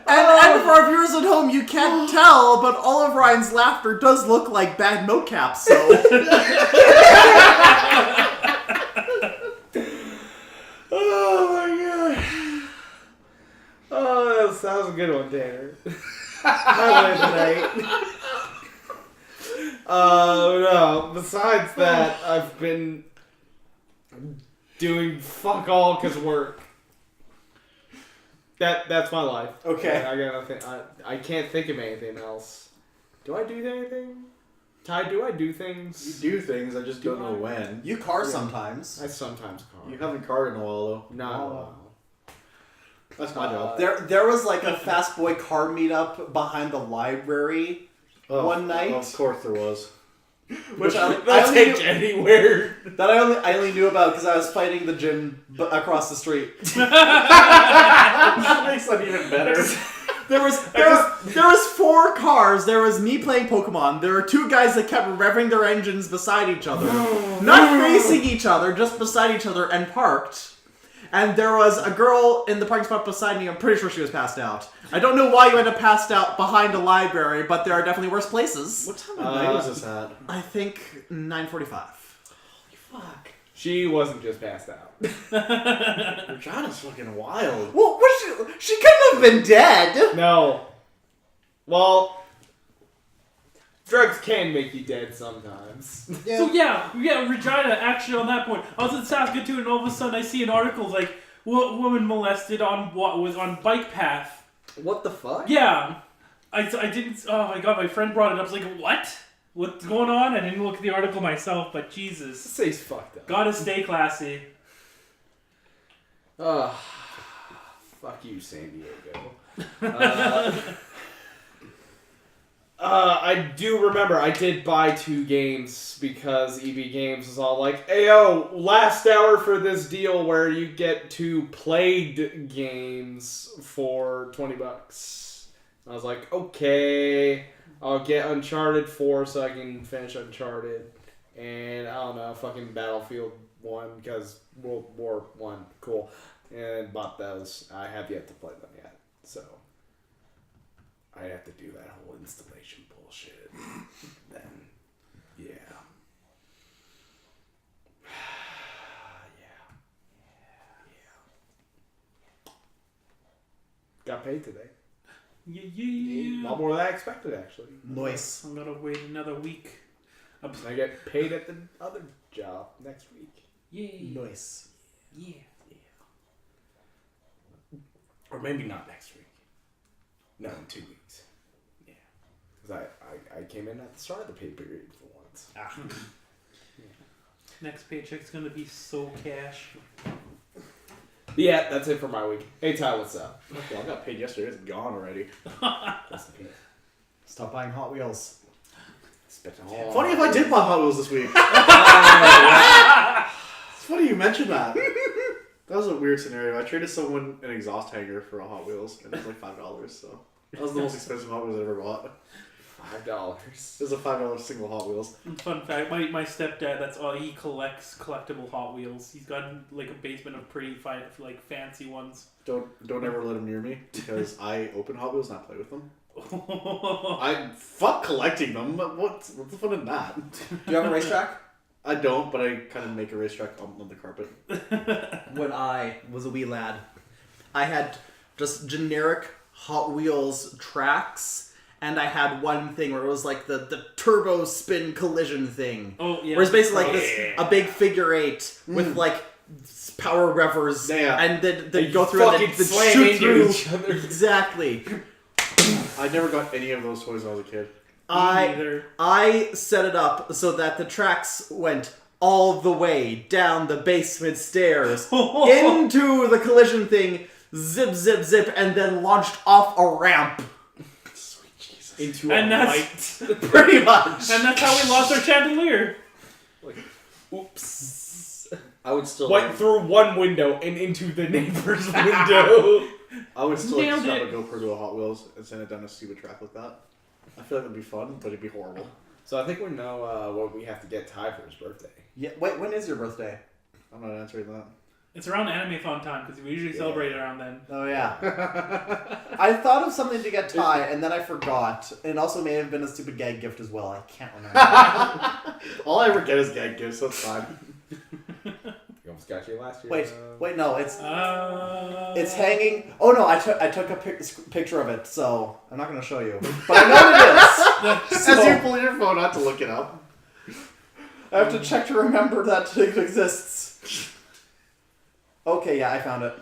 Speaker 1: And for our viewers at home, you can't tell, but all of Ryan's laughter does look like bad mocap, so...
Speaker 4: Oh my god. Oh, that was a good one, Tanner. I win tonight. No. Besides that, I've been doing fuck all because work. That's my life.
Speaker 2: Okay.
Speaker 4: I got nothing. I can't think of anything else. Do I do anything? Ty, do I do things?
Speaker 2: You do things, I just don't know when.
Speaker 1: You car sometimes.
Speaker 4: I sometimes call.
Speaker 2: You haven't carved in a while, though.
Speaker 4: No.
Speaker 2: That's my job.
Speaker 1: There was like a Fast Boy car meetup behind the library one night.
Speaker 2: Of course there was.
Speaker 1: Which I
Speaker 4: They'll
Speaker 1: only
Speaker 4: take
Speaker 1: knew,
Speaker 4: anywhere.
Speaker 1: that I only knew about because I was fighting the gym across the street.
Speaker 2: That makes that even better.
Speaker 1: There was 4 cars. There was me playing Pokemon. There were 2 guys that kept revving their engines beside each other, not facing each other, just beside each other, and parked. And there was a girl in the parking spot beside me. I'm pretty sure she was passed out. I don't know why you end up passed out behind a library, but there are definitely worse places.
Speaker 2: What time of night was this at?
Speaker 1: I think 9:45.
Speaker 2: Fuck.
Speaker 4: She wasn't just passed out.
Speaker 2: Regina's fucking wild.
Speaker 1: Well, she couldn't have been dead.
Speaker 4: No. Well, drugs can make you dead sometimes.
Speaker 3: So yeah, Regina, actually on that point, I was in Saskatoon and all of a sudden I see an article like, woman molested on what was on bike path.
Speaker 1: What the fuck?
Speaker 3: Yeah. I didn't, oh my god, my friend brought it up. I was like, what? What's going on? I didn't look at the article myself, but Jesus.
Speaker 4: This thing's fucked up.
Speaker 3: Gotta stay classy.
Speaker 4: Fuck you, San Diego. I do remember I did buy 2 games because EB Games was all like, "Hey yo, last hour for this deal where you get 2 played games for $20." I was like, okay, I'll get Uncharted 4 so I can finish Uncharted, and I don't know, fucking Battlefield one because World War One, cool, and bought those. I have yet to play them yet, so I have to do that whole installation bullshit. Then, yeah. Got paid today.
Speaker 3: Yeah.
Speaker 4: A lot more than I expected, actually.
Speaker 1: Nice.
Speaker 3: I'm gonna wait another week.
Speaker 4: I get paid at the other job next week.
Speaker 3: Yay.
Speaker 1: Nice.
Speaker 3: Yeah.
Speaker 4: Or maybe not next week. No, in 2 weeks. Yeah. Because I came in at the start of the pay period for once.
Speaker 3: Next paycheck's gonna be so cash.
Speaker 4: Yeah, that's it for my week. Hey, Ty, what's up?
Speaker 2: Okay, I got paid yesterday. It's gone already.
Speaker 1: Stop buying Hot Wheels.
Speaker 2: Funny if I did buy Hot Wheels this week. It's funny you mentioned that. That was a weird scenario. I traded someone an exhaust hanger for a Hot Wheels, and it was like $5. So that was the most expensive Hot Wheels I ever bought.
Speaker 4: $5.
Speaker 2: It was a $5 single Hot Wheels.
Speaker 3: Fun fact: my stepdad, that's all he collects, collectible Hot Wheels. He's got like a basement of pretty like fancy ones.
Speaker 2: Don't ever let them near me because I open Hot Wheels and I play with them. I fuck collecting them. What's the fun in that?
Speaker 1: Do you have a racetrack?
Speaker 2: I don't, but I kind of make a racetrack on the carpet.
Speaker 1: When I was a wee lad, I had just generic Hot Wheels tracks, and I had one thing where it was like the turbo spin collision thing.
Speaker 3: Oh yeah.
Speaker 1: Where it's basically like a big figure eight with like power levers, and then they go through and then shoot through
Speaker 4: each other.
Speaker 1: Exactly.
Speaker 2: I never got any of those toys when I was a kid.
Speaker 1: I set it up so that the tracks went all the way down the basement stairs into the collision thing, zip, zip, zip, and then launched off a ramp.
Speaker 2: Sweet Jesus.
Speaker 4: Into
Speaker 3: And
Speaker 4: a
Speaker 3: that's-
Speaker 4: light.
Speaker 1: Pretty much.
Speaker 3: And that's how we lost our chandelier.
Speaker 4: Oops.
Speaker 2: I would still
Speaker 4: Went through one window and into the neighbor's window.
Speaker 2: I would still like to
Speaker 3: Nailed
Speaker 2: strap a
Speaker 3: it.
Speaker 2: GoPro to a Hot Wheels and send it down a stupid track like that. I feel like it'd be fun, but it'd be horrible.
Speaker 4: So I think we know what we have to get Ty for his birthday.
Speaker 1: Yeah. Wait, when is your birthday?
Speaker 2: I'm not answering that.
Speaker 3: It's around Anime-thon time because we usually celebrate it around then.
Speaker 1: Oh yeah. I thought of something to get Ty, and then I forgot. And it also may have been a stupid gag gift as well. I can't remember.
Speaker 2: All I ever get is gag gifts, so it's fine.
Speaker 4: You almost got you last year.
Speaker 1: Wait, no, it's hanging. Oh no, I took a picture of it, so I'm not gonna show you. But I know what it is.
Speaker 2: As you pull your phone out to look it up.
Speaker 1: I have to check to remember that it exists. Okay, yeah, I found it.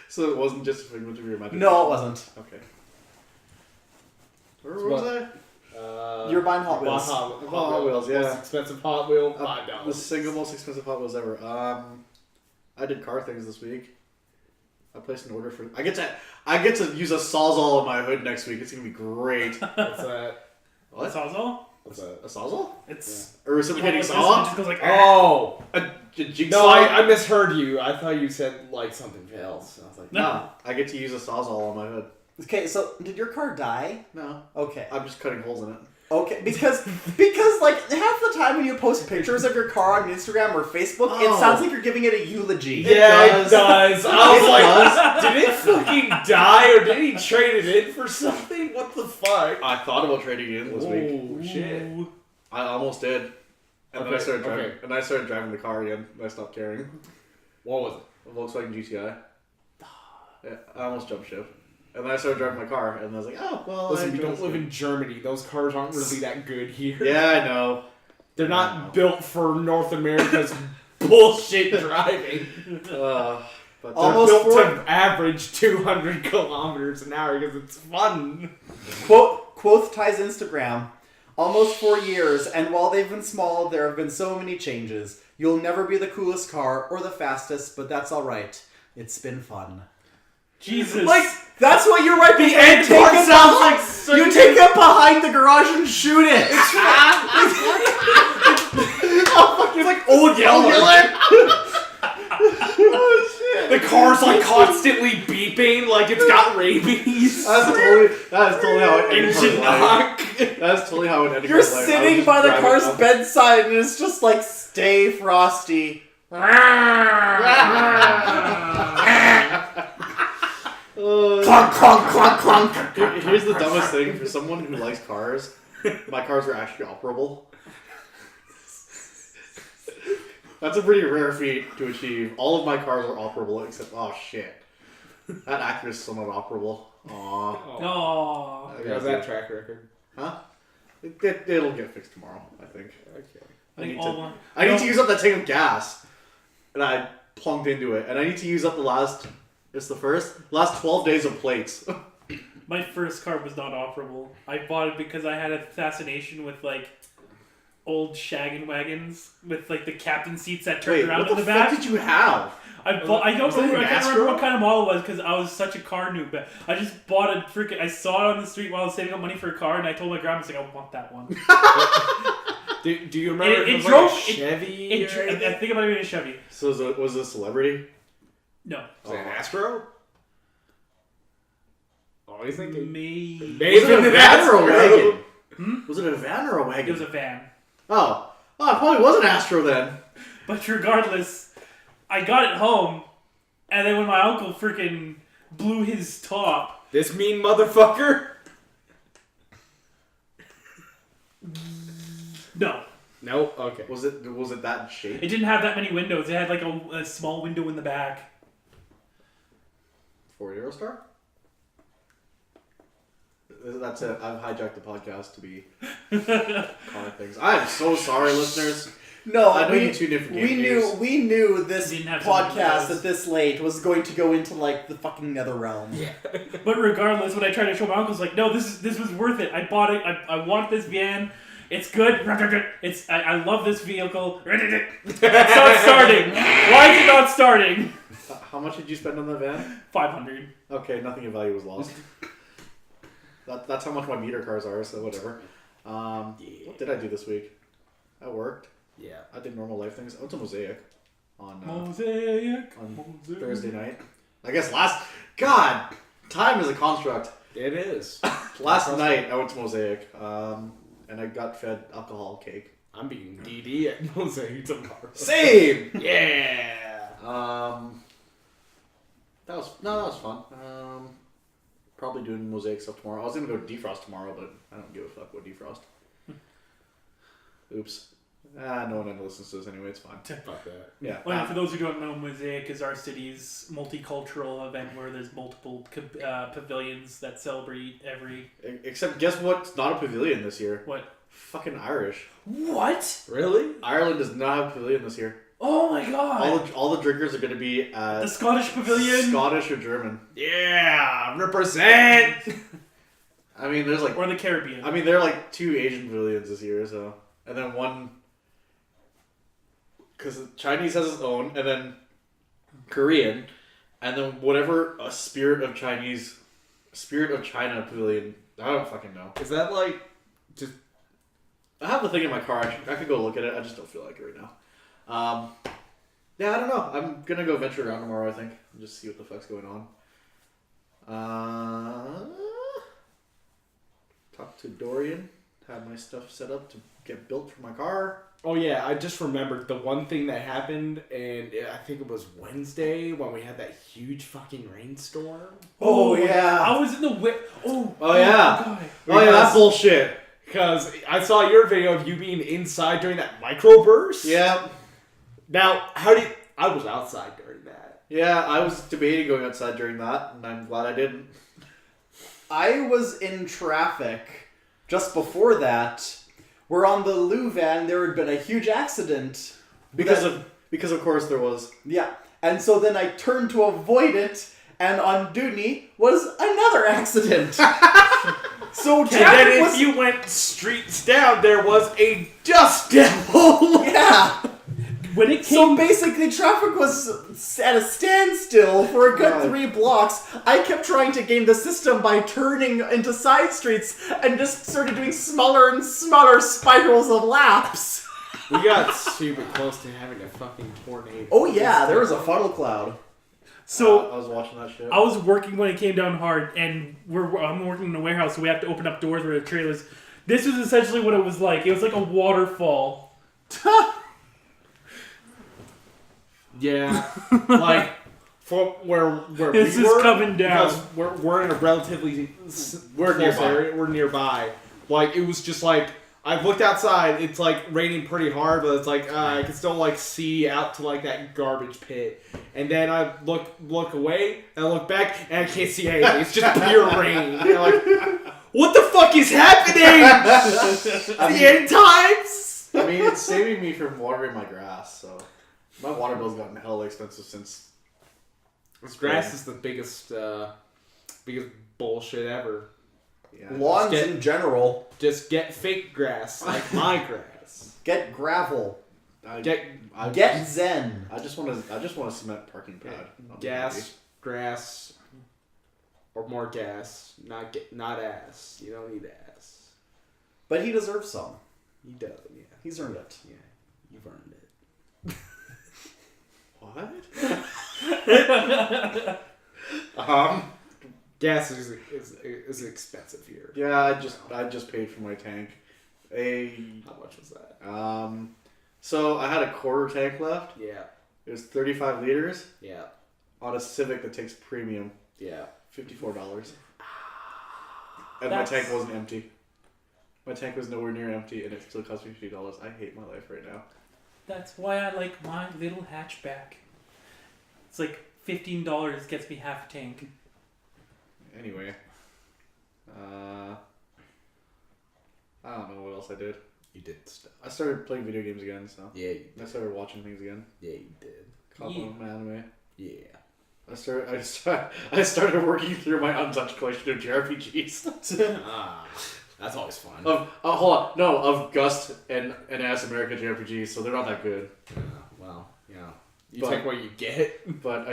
Speaker 2: So it wasn't just a figment of your imagination?
Speaker 1: No, it wasn't.
Speaker 2: Okay. Where was I?
Speaker 1: You're buying Hot Wheels.
Speaker 2: Hot Wheels, yeah.
Speaker 4: Most expensive Hot Wheel, $5.
Speaker 2: The single most expensive Hot Wheels ever. I did car things this week. I placed an order for. I get to use a Sawzall on my hood next week. It's gonna be great.
Speaker 4: What's that?
Speaker 2: What?
Speaker 3: Sawzall?
Speaker 4: What's that?
Speaker 2: A Sawzall?
Speaker 3: It's
Speaker 2: A reciprocating
Speaker 3: It
Speaker 2: saw?
Speaker 3: just goes like,
Speaker 4: Oh!
Speaker 2: A jigsaw?
Speaker 4: No, I misheard you. I thought you said like something else. I was like,
Speaker 2: No, I get to use a Sawzall on my hood.
Speaker 1: Okay, so did your car die?
Speaker 2: No,
Speaker 1: Okay.
Speaker 2: I'm just cutting holes in it.
Speaker 1: Okay, because like half the time when you post pictures of your car on Instagram or Facebook, it
Speaker 2: Oh.
Speaker 1: sounds like you're giving it a eulogy.
Speaker 4: Yeah, it does. I was
Speaker 2: It
Speaker 4: like, did it fucking die or did he trade it in for something? What the fuck?
Speaker 2: I thought about trading it in this week.
Speaker 4: Oh shit!
Speaker 3: ooh.
Speaker 2: I almost did. And then I
Speaker 4: Okay,
Speaker 2: started driving.
Speaker 4: okay.
Speaker 2: And I started driving the car again. And I stopped caring.
Speaker 4: What was it?
Speaker 2: A Volkswagen GTI. Yeah, I almost jumped ship. And then I started driving my car, and I was like, oh, well,
Speaker 4: Listen,
Speaker 2: I
Speaker 4: we don't
Speaker 2: drove
Speaker 4: live
Speaker 2: this
Speaker 4: in Germany. Those cars aren't really that good here.
Speaker 2: good. Yeah, I know.
Speaker 4: They're
Speaker 2: I
Speaker 4: not
Speaker 2: know.
Speaker 4: built for North America's bullshit driving.
Speaker 2: But
Speaker 4: They're
Speaker 1: Almost
Speaker 4: built
Speaker 1: four-
Speaker 4: to average 200 kilometers an hour because it's fun.
Speaker 1: Quoth Ty's Instagram. Almost 4 years, and while they've been small, there have been so many changes. You'll never be the coolest car or the fastest, but that's alright. It's been fun.
Speaker 3: Jesus.
Speaker 1: Like, that's what you're right behind.
Speaker 4: end part sounds like such
Speaker 1: You
Speaker 4: a-
Speaker 1: take it behind the garage and shoot it.
Speaker 4: It's like Old Yeller. The car's like constantly beeping like it's got rabies.
Speaker 2: That's totally how it
Speaker 4: Engine knock.
Speaker 2: That's totally how it ended.
Speaker 1: You're sitting by the car's bedside and it's just like, stay frosty. Clunk, clunk, clunk, clunk.
Speaker 2: Here's the dumbest thing for someone who likes cars. My cars are actually operable. That's a pretty rare feat to achieve. All of my cars are operable except, oh shit, that Acura's still not operable. Aww.
Speaker 3: Oh.
Speaker 4: How's that track record?
Speaker 2: Huh? It'll get fixed tomorrow, I think.
Speaker 4: Okay.
Speaker 3: I think
Speaker 2: I need to use up that tank of gas, and I plunked into it, and I need to use up the last 12 days of plates.
Speaker 3: My first car was not operable. I bought it because I had a fascination with like old shaggin' wagons with like the captain seats that turned around in the back.
Speaker 2: What did you have?
Speaker 3: I can't remember what kind of model it was because I was such a car noob. But I just bought a freaking. I saw it on the street while I was saving up money for a car, and I told my grandma, I was like, I want that one.
Speaker 4: Do you remember
Speaker 3: it
Speaker 4: was
Speaker 3: drove
Speaker 4: like a Chevy?
Speaker 3: I think it might have been a Chevy.
Speaker 2: So was it a celebrity?
Speaker 3: No.
Speaker 4: Was it an Astro? What are you thinking?
Speaker 3: Maybe.
Speaker 2: Was it a van or a wagon?
Speaker 3: Hmm?
Speaker 2: Was it a van or a wagon?
Speaker 3: It was a van.
Speaker 2: Oh, it probably was an Astro then.
Speaker 3: But regardless, I got it home, and then when my uncle freaking blew his top.
Speaker 4: This mean motherfucker?
Speaker 3: No.
Speaker 4: No. Okay.
Speaker 2: Was it that shape?
Speaker 3: It didn't have that many windows. It had like a small window in the back.
Speaker 2: Ford Aerostar? That's it. I've hijacked the podcast to be car things. I'm so sorry, listeners.
Speaker 1: No,
Speaker 2: I know you tuned in for game news.
Speaker 1: we knew this
Speaker 3: Didn't have
Speaker 1: podcast
Speaker 3: some
Speaker 1: at this late was going to go into like the fucking nether realm. Yeah.
Speaker 3: But regardless, when I tried to show my uncle, I was like, no, this was worth it. I bought it. I want this van. It's good. I love this vehicle. It's not starting. Why is it not starting?
Speaker 2: How much did you spend on the van?
Speaker 3: 500.
Speaker 2: Okay, nothing of value was lost. That's how much my meter cars are, so whatever. What did I do this week? I worked.
Speaker 4: Yeah.
Speaker 2: I did normal life things. I went to Mosaic on
Speaker 3: Mosaic.
Speaker 2: Thursday night. I guess God, time is a construct.
Speaker 4: It is.
Speaker 2: Last night I went to Mosaic, and I got fed alcohol cake.
Speaker 4: I'm being DD at Mosaic tomorrow.
Speaker 2: Same.
Speaker 4: Yeah.
Speaker 2: That was fun. Probably doing Mosaic stuff tomorrow. I was gonna go defrost tomorrow, but I don't give a fuck about defrost. Oops. No one listens to this anyway. It's fine.
Speaker 4: Fuck that.
Speaker 2: Yeah.
Speaker 3: Well, for those who don't know, Mosaic is our city's multicultural event where there's multiple pavilions that celebrate every...
Speaker 2: Except, guess what's not a pavilion this year?
Speaker 3: What?
Speaker 2: Fucking Irish.
Speaker 3: What?
Speaker 4: Really?
Speaker 2: Ireland does not have a pavilion this year.
Speaker 3: Oh my god!
Speaker 2: All the drinkers are going to be
Speaker 3: the Scottish pavilion?
Speaker 2: Scottish or German.
Speaker 4: Yeah! Represent!
Speaker 2: I mean, there's like...
Speaker 3: Or the Caribbean.
Speaker 2: I mean, there are like 2 Asian pavilions this year, so... And then one... Because Chinese has its own, and then Korean, and then whatever a Spirit of China pavilion. I don't fucking know.
Speaker 4: Is that like just?
Speaker 2: I have the thing in my car. I could go look at it. I just don't feel like it right now. Yeah, I don't know. I'm gonna go venture around tomorrow, I think, and just see what the fuck's going on. Talk to Dorian. Have my stuff set up to get built for my car.
Speaker 4: Oh yeah, I just remembered the one thing that happened, and I think it was Wednesday when we had that huge fucking rainstorm.
Speaker 1: Oh yeah.
Speaker 3: I was in the
Speaker 2: Oh yeah.
Speaker 3: God.
Speaker 2: Oh yeah, that bullshit.
Speaker 4: Because I saw your video of you being inside during that microburst.
Speaker 2: Yeah.
Speaker 4: Now, I was outside during that.
Speaker 2: Yeah, I was debating going outside during that, and I'm glad I didn't.
Speaker 1: I was in traffic just before that. We're on the Louvain. There had been a huge accident
Speaker 2: Because of course there was.
Speaker 1: Yeah, and so then I turned to avoid it, and on Dudney was another accident. So
Speaker 4: And then
Speaker 1: traffic
Speaker 4: if you went streets down, there was a dust devil.
Speaker 1: yeah.
Speaker 3: When it
Speaker 1: So
Speaker 3: came...
Speaker 1: basically, traffic was at a standstill for a good 3 blocks. I kept trying to game the system by turning into side streets and just started doing smaller and smaller spirals of laps.
Speaker 4: We got super close to having a fucking tornado.
Speaker 1: Oh yeah, there was a funnel cloud.
Speaker 3: So
Speaker 2: I was watching that shit.
Speaker 3: I was working when it came down hard, and I'm working in a warehouse, so we have to open up doors where the trailers. This was essentially what it was like. It was like a waterfall.
Speaker 4: Yeah, like from where
Speaker 3: This
Speaker 4: we
Speaker 3: is
Speaker 4: were,
Speaker 3: coming down.
Speaker 4: because we're in a relatively
Speaker 2: We're
Speaker 4: close
Speaker 2: nearby.
Speaker 4: area. We're nearby. Like it was just like I looked outside. It's like raining pretty hard, but it's like I can still like see out to like that garbage pit. And then I look away and I look back and I can't see anything. It's just pure rain. And I'm like, what the fuck is happening? The end times.
Speaker 2: I mean, it's saving me from watering my grass, so my water bill's gotten hella expensive since.
Speaker 4: Grass is the biggest bullshit ever.
Speaker 2: Yeah.
Speaker 1: Lawns
Speaker 4: Just get-
Speaker 1: in general.
Speaker 4: Just get fake grass, like my grass.
Speaker 1: Get gravel.
Speaker 4: Get
Speaker 1: Get zen.
Speaker 2: I just want a cement parking pad.
Speaker 4: gas, grass, or more gas. Not ass. You don't need ass.
Speaker 1: But he deserves some.
Speaker 4: He does. Yeah.
Speaker 1: He's earned it.
Speaker 4: Yeah. You've earned it.
Speaker 2: What?
Speaker 4: Gas is expensive here.
Speaker 2: Yeah, I just paid for my tank.
Speaker 4: How much was that?
Speaker 2: So I had a quarter tank left.
Speaker 4: Yeah.
Speaker 2: It was 35 liters
Speaker 4: Yeah.
Speaker 2: on a Civic that takes premium.
Speaker 4: Yeah.
Speaker 2: $54. And
Speaker 3: That's-
Speaker 2: my tank wasn't empty. My tank was nowhere near empty, and it still cost me $50. I hate my life right now.
Speaker 3: That's why I like my little hatchback. It's like $15 gets me half a tank.
Speaker 2: Anyway, I don't know what else I did.
Speaker 4: You did stuff.
Speaker 2: I started playing video games again, so
Speaker 4: Yeah.
Speaker 2: I started watching things again.
Speaker 4: Yeah, you did.
Speaker 2: Caught
Speaker 3: Yeah.
Speaker 2: up on my anime.
Speaker 4: Yeah.
Speaker 2: I started working through my untouched collection of JRPGs.
Speaker 4: That's always fun.
Speaker 2: Hold on, no, of Gust and As America JRPGs, so they're not that good.
Speaker 4: Well, yeah. You
Speaker 2: But-
Speaker 4: take what you get.
Speaker 2: But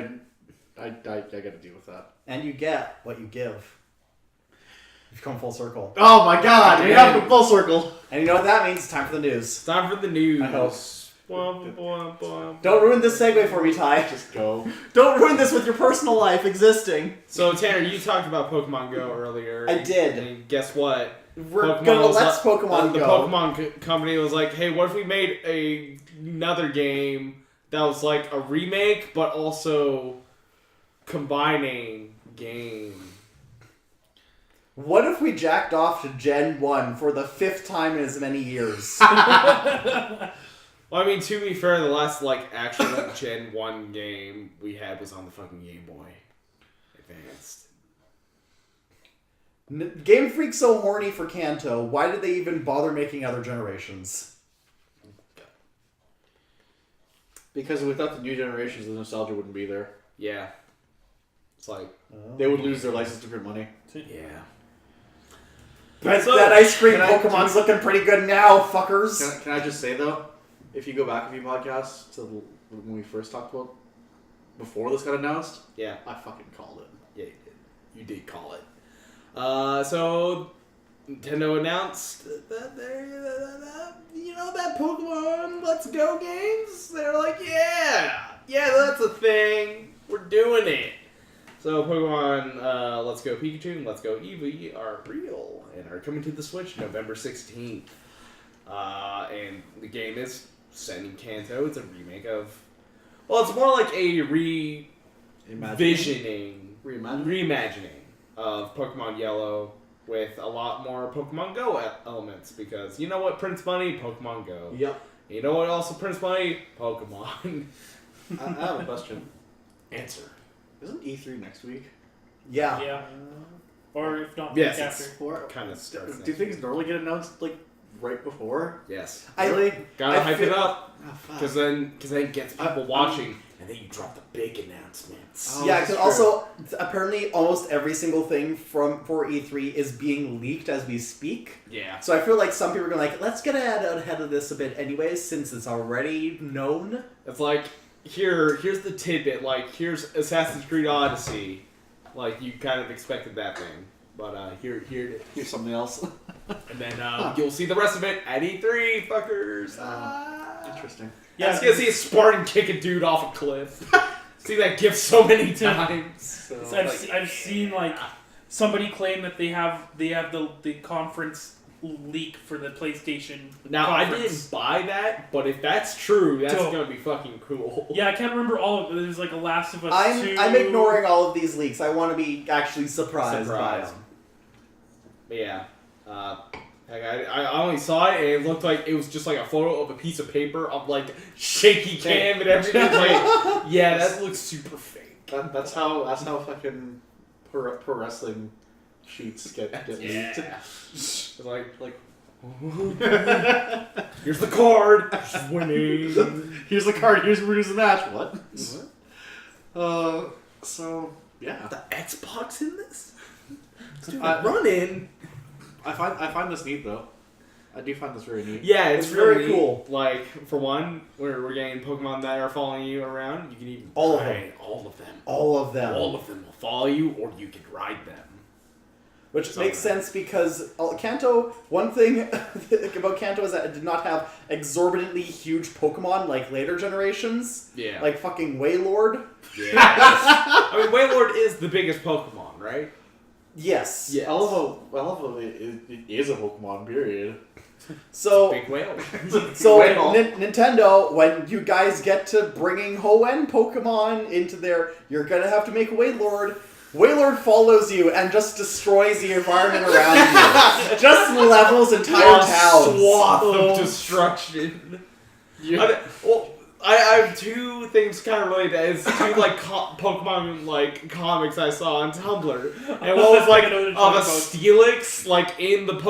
Speaker 2: I got to deal with that.
Speaker 1: And you get what you give. You've come full circle.
Speaker 2: Oh my God! We have a full circle.
Speaker 1: And you know what that means? It's time for the news.
Speaker 4: It's time for the news.
Speaker 1: I hope.
Speaker 4: Don't
Speaker 1: Don't ruin this segue for me, Ty.
Speaker 2: Just go.
Speaker 1: Don't ruin this with your personal life existing.
Speaker 4: So Tanner, you talked about Pokemon Go earlier.
Speaker 1: I did.
Speaker 4: And guess what?
Speaker 1: We're gonna let's Pokemon
Speaker 4: the
Speaker 1: Go.
Speaker 4: Pokemon company was like, "Hey, what if we made another game that was like a remake, but also combining game?"
Speaker 1: What if we jacked off to Gen 1 for the 5th time in as many years?
Speaker 4: Well, I mean, to be fair, the last like actual Gen 1 game we had was on the fucking Game Boy Advanced.
Speaker 1: Game Freak's so horny for Kanto, why did they even bother making other generations?
Speaker 2: Because without the new generations, the nostalgia wouldn't be there.
Speaker 4: Yeah. It's like,
Speaker 2: They would lose their license to print money.
Speaker 4: yeah.
Speaker 1: But
Speaker 4: So,
Speaker 1: that ice cream
Speaker 2: can I-
Speaker 1: Pokemon's looking pretty good now, fuckers.
Speaker 2: Can I just say though, if you go back a few podcasts to when we first talked about before this got announced,
Speaker 4: Yeah.
Speaker 2: I fucking called it.
Speaker 4: Yeah, you did. You did call it. So Nintendo announced that they're, that Pokemon Let's Go games. They're like, yeah, that's a thing. We're doing it. So Pokemon Let's Go Pikachu and Let's Go Eevee are real and are coming to the Switch November 16th. And the game is set in Kanto. It's a remake of... Well, it's more like a reimagining of Pokemon Yellow with a lot more Pokemon Go elements, because you know what prints money? Pokemon Go.
Speaker 1: Yep.
Speaker 4: You know what also prints money? Pokemon.
Speaker 2: I have a question.
Speaker 4: Answer.
Speaker 2: Isn't E3 next week?
Speaker 1: Yeah.
Speaker 3: Yeah. Or if not,
Speaker 4: Yes,
Speaker 3: week
Speaker 4: it's
Speaker 3: after.
Speaker 4: kind of starts.
Speaker 2: Do things normally get announced like right before?
Speaker 4: Yes.
Speaker 2: Really?
Speaker 4: Gotta
Speaker 1: I
Speaker 4: hype
Speaker 1: feel-
Speaker 4: it up,
Speaker 2: Oh, fuck.
Speaker 4: because then it gets people watching, and then you drop the big announcements.
Speaker 2: Oh,
Speaker 1: Yeah,
Speaker 2: that's
Speaker 1: because also apparently almost every single thing for E3 is being leaked as we speak.
Speaker 4: Yeah.
Speaker 1: So I feel like some people are going like, let's get ahead of this a bit anyways, since it's already known.
Speaker 4: It's like, here's the tidbit, like, here's Assassin's Creed Odyssey. Like, you kind of expected that thing. But, here it is.
Speaker 2: Here's something else.
Speaker 4: And then, you'll see the rest of it at E3, fuckers.
Speaker 2: Interesting.
Speaker 4: Yeah, I was gonna see a Spartan kick a dude off a cliff. See that gif so many times.
Speaker 2: So,
Speaker 3: So I've seen like somebody claim that they have the conference leak for the PlayStation.
Speaker 4: Now, I
Speaker 3: conference.
Speaker 4: didn't buy that, but if that's true, that's
Speaker 3: Dope.
Speaker 4: gonna be fucking cool.
Speaker 3: Yeah, I can't remember all of it. There's like a Last of Us 2.
Speaker 1: I'm ignoring all of these leaks. I want to be actually surprised by them.
Speaker 4: But yeah. Like I only saw it, and it looked like it was just like a photo of a piece of paper of like shaky cam and everything. Like, yeah, that looks super fake.
Speaker 2: That's how fucking pro wrestling sheets get leaked.
Speaker 4: It's like here's the card. She's winning.
Speaker 2: Here's the card. Here's the match. What? So yeah,
Speaker 4: The Xbox in this? Dude,
Speaker 2: I-
Speaker 4: running.
Speaker 2: I find this neat though. I do find this very neat.
Speaker 4: Yeah, it's
Speaker 1: It's very
Speaker 4: really
Speaker 1: cool.
Speaker 4: Like, for one, we're getting Pokemon that are following you around. You can even
Speaker 1: All of
Speaker 4: ride all of them.
Speaker 1: All of them.
Speaker 4: All of them will follow you, or you can ride them.
Speaker 1: Which
Speaker 4: So
Speaker 1: makes
Speaker 4: nice.
Speaker 1: sense because Kanto, one thing about Kanto is that it did not have exorbitantly huge Pokemon like later generations.
Speaker 4: Yeah.
Speaker 1: Like fucking Wailord.
Speaker 4: Yeah. I mean, Wailord is the biggest Pokemon, right?
Speaker 1: Yes.
Speaker 4: Yeah.
Speaker 2: Elvo it is a Pokemon, period.
Speaker 1: So,
Speaker 4: Big whale.
Speaker 1: so
Speaker 2: Whale.
Speaker 1: Nintendo, when you guys get to bringing Hoenn Pokemon into there, you're gonna have to make Wailord. Wailord follows you and just destroys the environment around you. Just levels entire towns.
Speaker 4: Swath of destruction. I have two things kind of related. It's two like Pokemon like comics I saw on Tumblr, and one was like
Speaker 3: I know what you're
Speaker 4: of a
Speaker 3: talking about.
Speaker 4: Steelix like in the the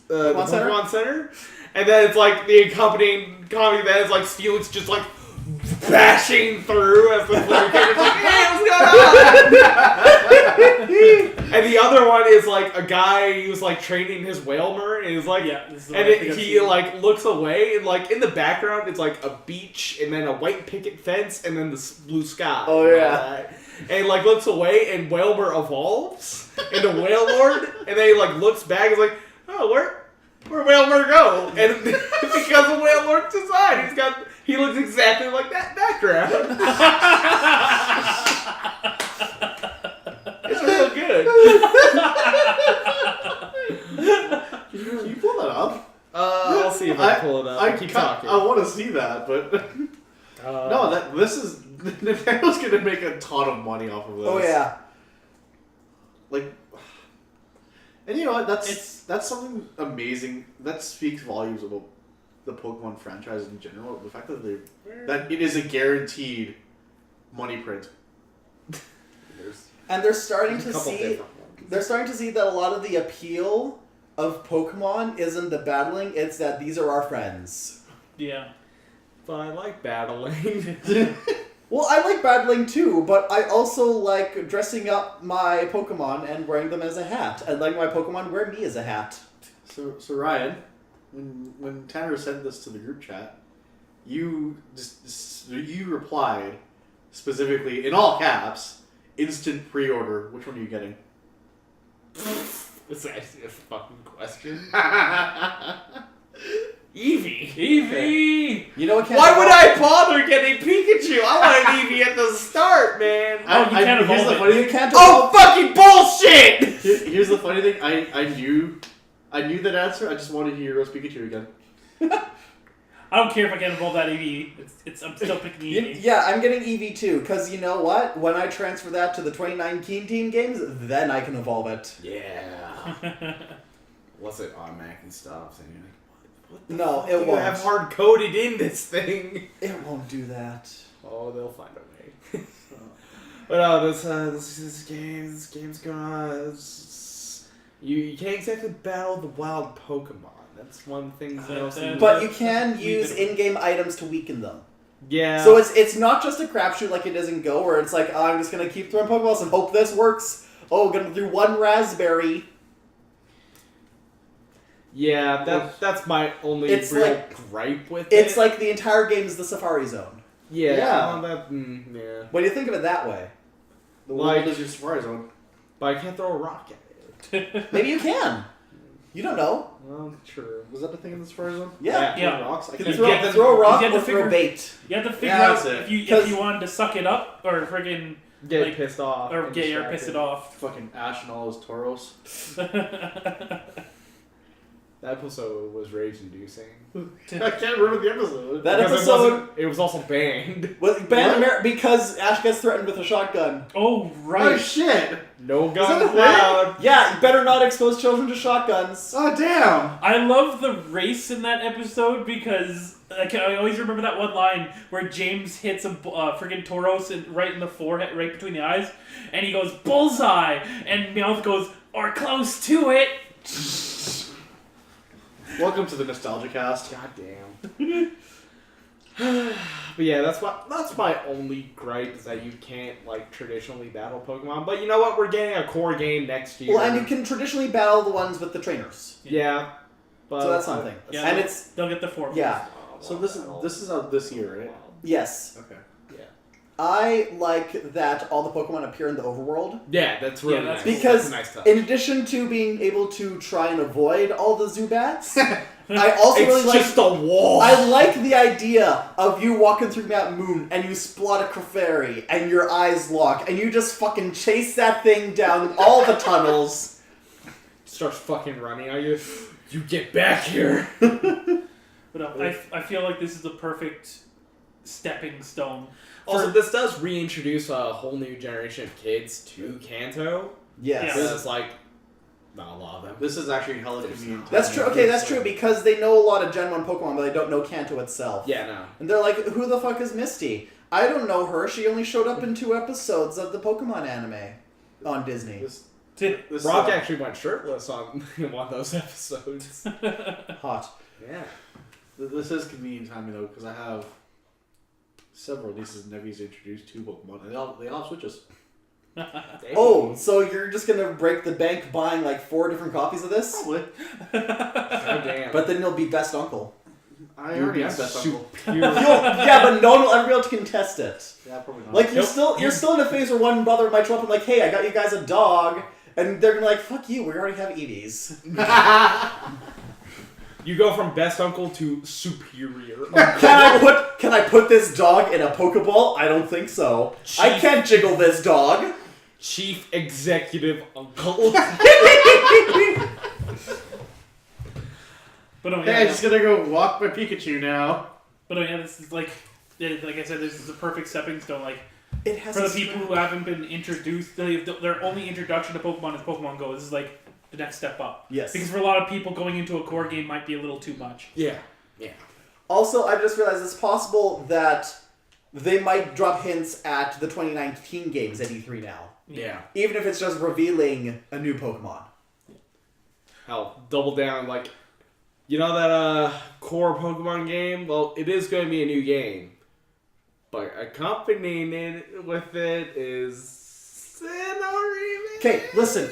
Speaker 4: Pokemon Center, and then it's like the accompanying comic that is like Steelix just like bashing through as the player character's like, hey, what's going on? And the other one is like a guy who's like training his Wailmer, and he's like,
Speaker 3: Yeah, this is the
Speaker 4: and
Speaker 3: one I think I've
Speaker 4: he
Speaker 3: seen.
Speaker 4: like looks away, and like in the background it's like a beach, and then a white picket fence, and then the blue sky.
Speaker 1: Oh,
Speaker 4: and all
Speaker 1: yeah.
Speaker 4: that. And he like looks away, and Wailmer evolves into Wailord, and then he like looks back, and is like, oh, where'd Wailmer go? And because of Wailord's design, he looks exactly like that background. It's real good.
Speaker 2: Can you pull that up?
Speaker 4: I'll see if I can pull it up. Keep talking.
Speaker 2: I want to see that, but no, this is Nintendo's gonna make a ton of money off of this.
Speaker 1: Oh yeah.
Speaker 2: Like, and you know what? That's something amazing. That speaks volumes about the Pokemon franchise in general. The fact that it is a guaranteed money print.
Speaker 1: And they're starting to
Speaker 4: Couple
Speaker 1: see
Speaker 4: different ones.
Speaker 1: they're starting to see that a lot of the appeal of Pokemon isn't the battling, it's that these are our friends.
Speaker 3: Yeah.
Speaker 4: But I like battling.
Speaker 1: Well, I like battling too, but I also like dressing up my Pokemon and wearing them as a hat. And letting my Pokemon wear me as a hat.
Speaker 2: So Ryan, when Tanner sent this to the group chat, you replied specifically in all caps, instant pre-order. Which one are you getting?
Speaker 4: It's actually a fucking question.
Speaker 3: Eevee!
Speaker 1: You know what?
Speaker 4: Why would I bother getting Pikachu? I want an Eevee at the start, man.
Speaker 3: Oh, you can't
Speaker 2: here's
Speaker 3: evolve
Speaker 2: the
Speaker 3: it.
Speaker 2: funny
Speaker 1: You
Speaker 2: thing.
Speaker 1: can't
Speaker 4: Oh, fucking bullshit!
Speaker 2: Here's the funny thing. I knew that answer. I just wanted to hear Rose Pikachu again.
Speaker 3: I don't care if I can evolve that Eevee. I'm still picking Eevee.
Speaker 1: Yeah, I'm getting Eevee too, because you know what? When I transfer that to the 2019 team games, then I can evolve it.
Speaker 4: Yeah. What's it automatically stops and you're like, what the
Speaker 1: No,
Speaker 4: fuck
Speaker 1: it
Speaker 4: do you
Speaker 1: won't.
Speaker 4: have hard coded in this thing?
Speaker 1: It won't do that.
Speaker 4: Oh, they'll find a way. But no, this game's going on. You can't exactly battle the wild Pokemon. That's one thing that I've seen.
Speaker 1: But you can use in-game items to weaken them.
Speaker 4: Yeah.
Speaker 1: So it's not just a crapshoot like it is in Go, where it's like, oh, I'm just gonna keep throwing Pokeballs and hope this works. Oh, gonna do one Raspberry.
Speaker 4: Yeah, that's my only
Speaker 1: It's
Speaker 4: real
Speaker 1: like-
Speaker 4: gripe with it.
Speaker 1: It's like the entire game is the Safari Zone.
Speaker 4: yeah,
Speaker 2: Yeah.
Speaker 4: yeah.
Speaker 1: When you think of it that way.
Speaker 2: The
Speaker 4: Like-
Speaker 2: world is your Safari Zone.
Speaker 4: But I can't throw a rock at it.
Speaker 1: Maybe you can. You don't know.
Speaker 4: Well, true.
Speaker 2: Was that the thing in the Safari Zone?
Speaker 1: Yeah.
Speaker 3: Yeah.
Speaker 2: Rocks? I
Speaker 1: You can
Speaker 2: can't
Speaker 1: throw,
Speaker 3: get them-
Speaker 1: throw a rock
Speaker 3: you
Speaker 1: or
Speaker 3: have to
Speaker 1: throw
Speaker 3: figure-
Speaker 1: bait.
Speaker 3: You have to figure
Speaker 2: Yeah,
Speaker 3: out
Speaker 2: that's it.
Speaker 3: if you
Speaker 1: 'Cause-
Speaker 3: wanted to suck it up or friggin'
Speaker 4: Get
Speaker 3: Like,
Speaker 4: pissed off.
Speaker 3: or
Speaker 4: and
Speaker 3: get your
Speaker 4: distracted.
Speaker 3: pissed off.
Speaker 2: Fucking Ash and all his toros.
Speaker 4: That episode was rage-inducing.
Speaker 2: I can't remember the episode.
Speaker 1: That
Speaker 4: Because
Speaker 1: episode
Speaker 4: it was also banned.
Speaker 1: was banned because Ash gets threatened with a shotgun.
Speaker 3: Oh
Speaker 2: Oh
Speaker 3: right.
Speaker 2: shit!
Speaker 4: No
Speaker 2: that
Speaker 4: guns
Speaker 2: the thing?
Speaker 4: allowed.
Speaker 1: Yeah, you better not expose children to shotguns.
Speaker 2: Oh damn!
Speaker 3: I love the race in that episode because I always remember that one line where James hits a friggin' Tauros right in the forehead, right between the eyes, and he goes bullseye, and Meowth goes or close to it.
Speaker 2: Welcome to the Nostalgia Cast.
Speaker 4: God damn. But yeah, that's my only gripe is that you can't like traditionally battle Pokemon. But you know what? We're getting a core game next year.
Speaker 1: Well, and you can traditionally battle the ones with the trainers.
Speaker 4: Yeah. But
Speaker 1: So that's something.
Speaker 3: Yeah,
Speaker 1: And it's
Speaker 3: they'll get the 4.
Speaker 1: yeah.
Speaker 2: So this is out this year, right?
Speaker 1: Yes.
Speaker 2: Okay.
Speaker 1: I like that all the Pokemon appear in the overworld.
Speaker 4: Yeah, that's really
Speaker 3: that's
Speaker 4: nice.
Speaker 1: Because
Speaker 4: that's a nice touch.
Speaker 1: in addition to being able to try and avoid all the Zubats, I also
Speaker 4: it's
Speaker 1: really like
Speaker 4: just a wall.
Speaker 1: I like the idea of you walking through Mount Moon and you spot a Clefairy and your eyes lock and you just fucking chase that thing down all the tunnels.
Speaker 4: Starts fucking running at you. You get back here.
Speaker 3: But I feel like this is the perfect stepping stone.
Speaker 4: Also, this does reintroduce a whole new generation of kids to Kanto.
Speaker 1: Yes.
Speaker 3: Yeah.
Speaker 4: This is like not a lot of them.
Speaker 2: This is actually hella convenient.
Speaker 1: That's true. Okay, that's true because they know a lot of Gen 1 Pokemon, but they don't know Kanto itself.
Speaker 4: Yeah, no.
Speaker 1: And they're like, who the fuck is Misty? I don't know her. She only showed up in 2 episodes of the Pokemon anime on Disney.
Speaker 2: This
Speaker 4: Brock actually went shirtless on one of those episodes.
Speaker 1: Hot.
Speaker 4: Yeah.
Speaker 2: This is convenient timing though, because I have several nieces and nephews introduced to Pokemon, and they all have Switches.
Speaker 1: Oh, so you're just gonna break the bank buying like 4 different copies of this?
Speaker 2: Probably.
Speaker 4: Oh, damn.
Speaker 1: But then you'll be best uncle.
Speaker 2: I already have Best Uncle.
Speaker 1: Yeah, but no one will ever be able to contest it.
Speaker 2: Yeah, probably not.
Speaker 1: Like you're
Speaker 4: Nope.
Speaker 1: still in a phase where one brother might show up and like, hey, I got you guys a dog, and they're gonna be like, fuck you, we already have Eevees.
Speaker 4: You go from best uncle to superior.
Speaker 1: Can I put this dog in a Pokeball? I don't think so. I
Speaker 4: Chief-
Speaker 1: can't jiggle this dog.
Speaker 4: Chief executive uncle.
Speaker 3: But oh
Speaker 2: Hey,
Speaker 3: yeah,
Speaker 2: I'm just gonna go walk my Pikachu now.
Speaker 3: but oh yeah, this is like I said, this is a perfect stepping stone. Like
Speaker 1: It has
Speaker 3: for the
Speaker 1: a
Speaker 3: people who haven't been introduced, their only introduction to Pokemon is Pokemon Go. This is like the next step up.
Speaker 1: Yes.
Speaker 3: Because for a lot of people, going into a core game might be a little too much.
Speaker 4: Yeah.
Speaker 1: Also, I just realized it's possible that they might drop hints at the 2019 games at E3 now.
Speaker 4: Yeah.
Speaker 1: Even if it's just revealing a new Pokemon.
Speaker 4: Hell, double down. Like, you know that core Pokemon game? Well, it is going to be a new game. But accompanying it with it is Sinnoh.
Speaker 1: Okay, listen.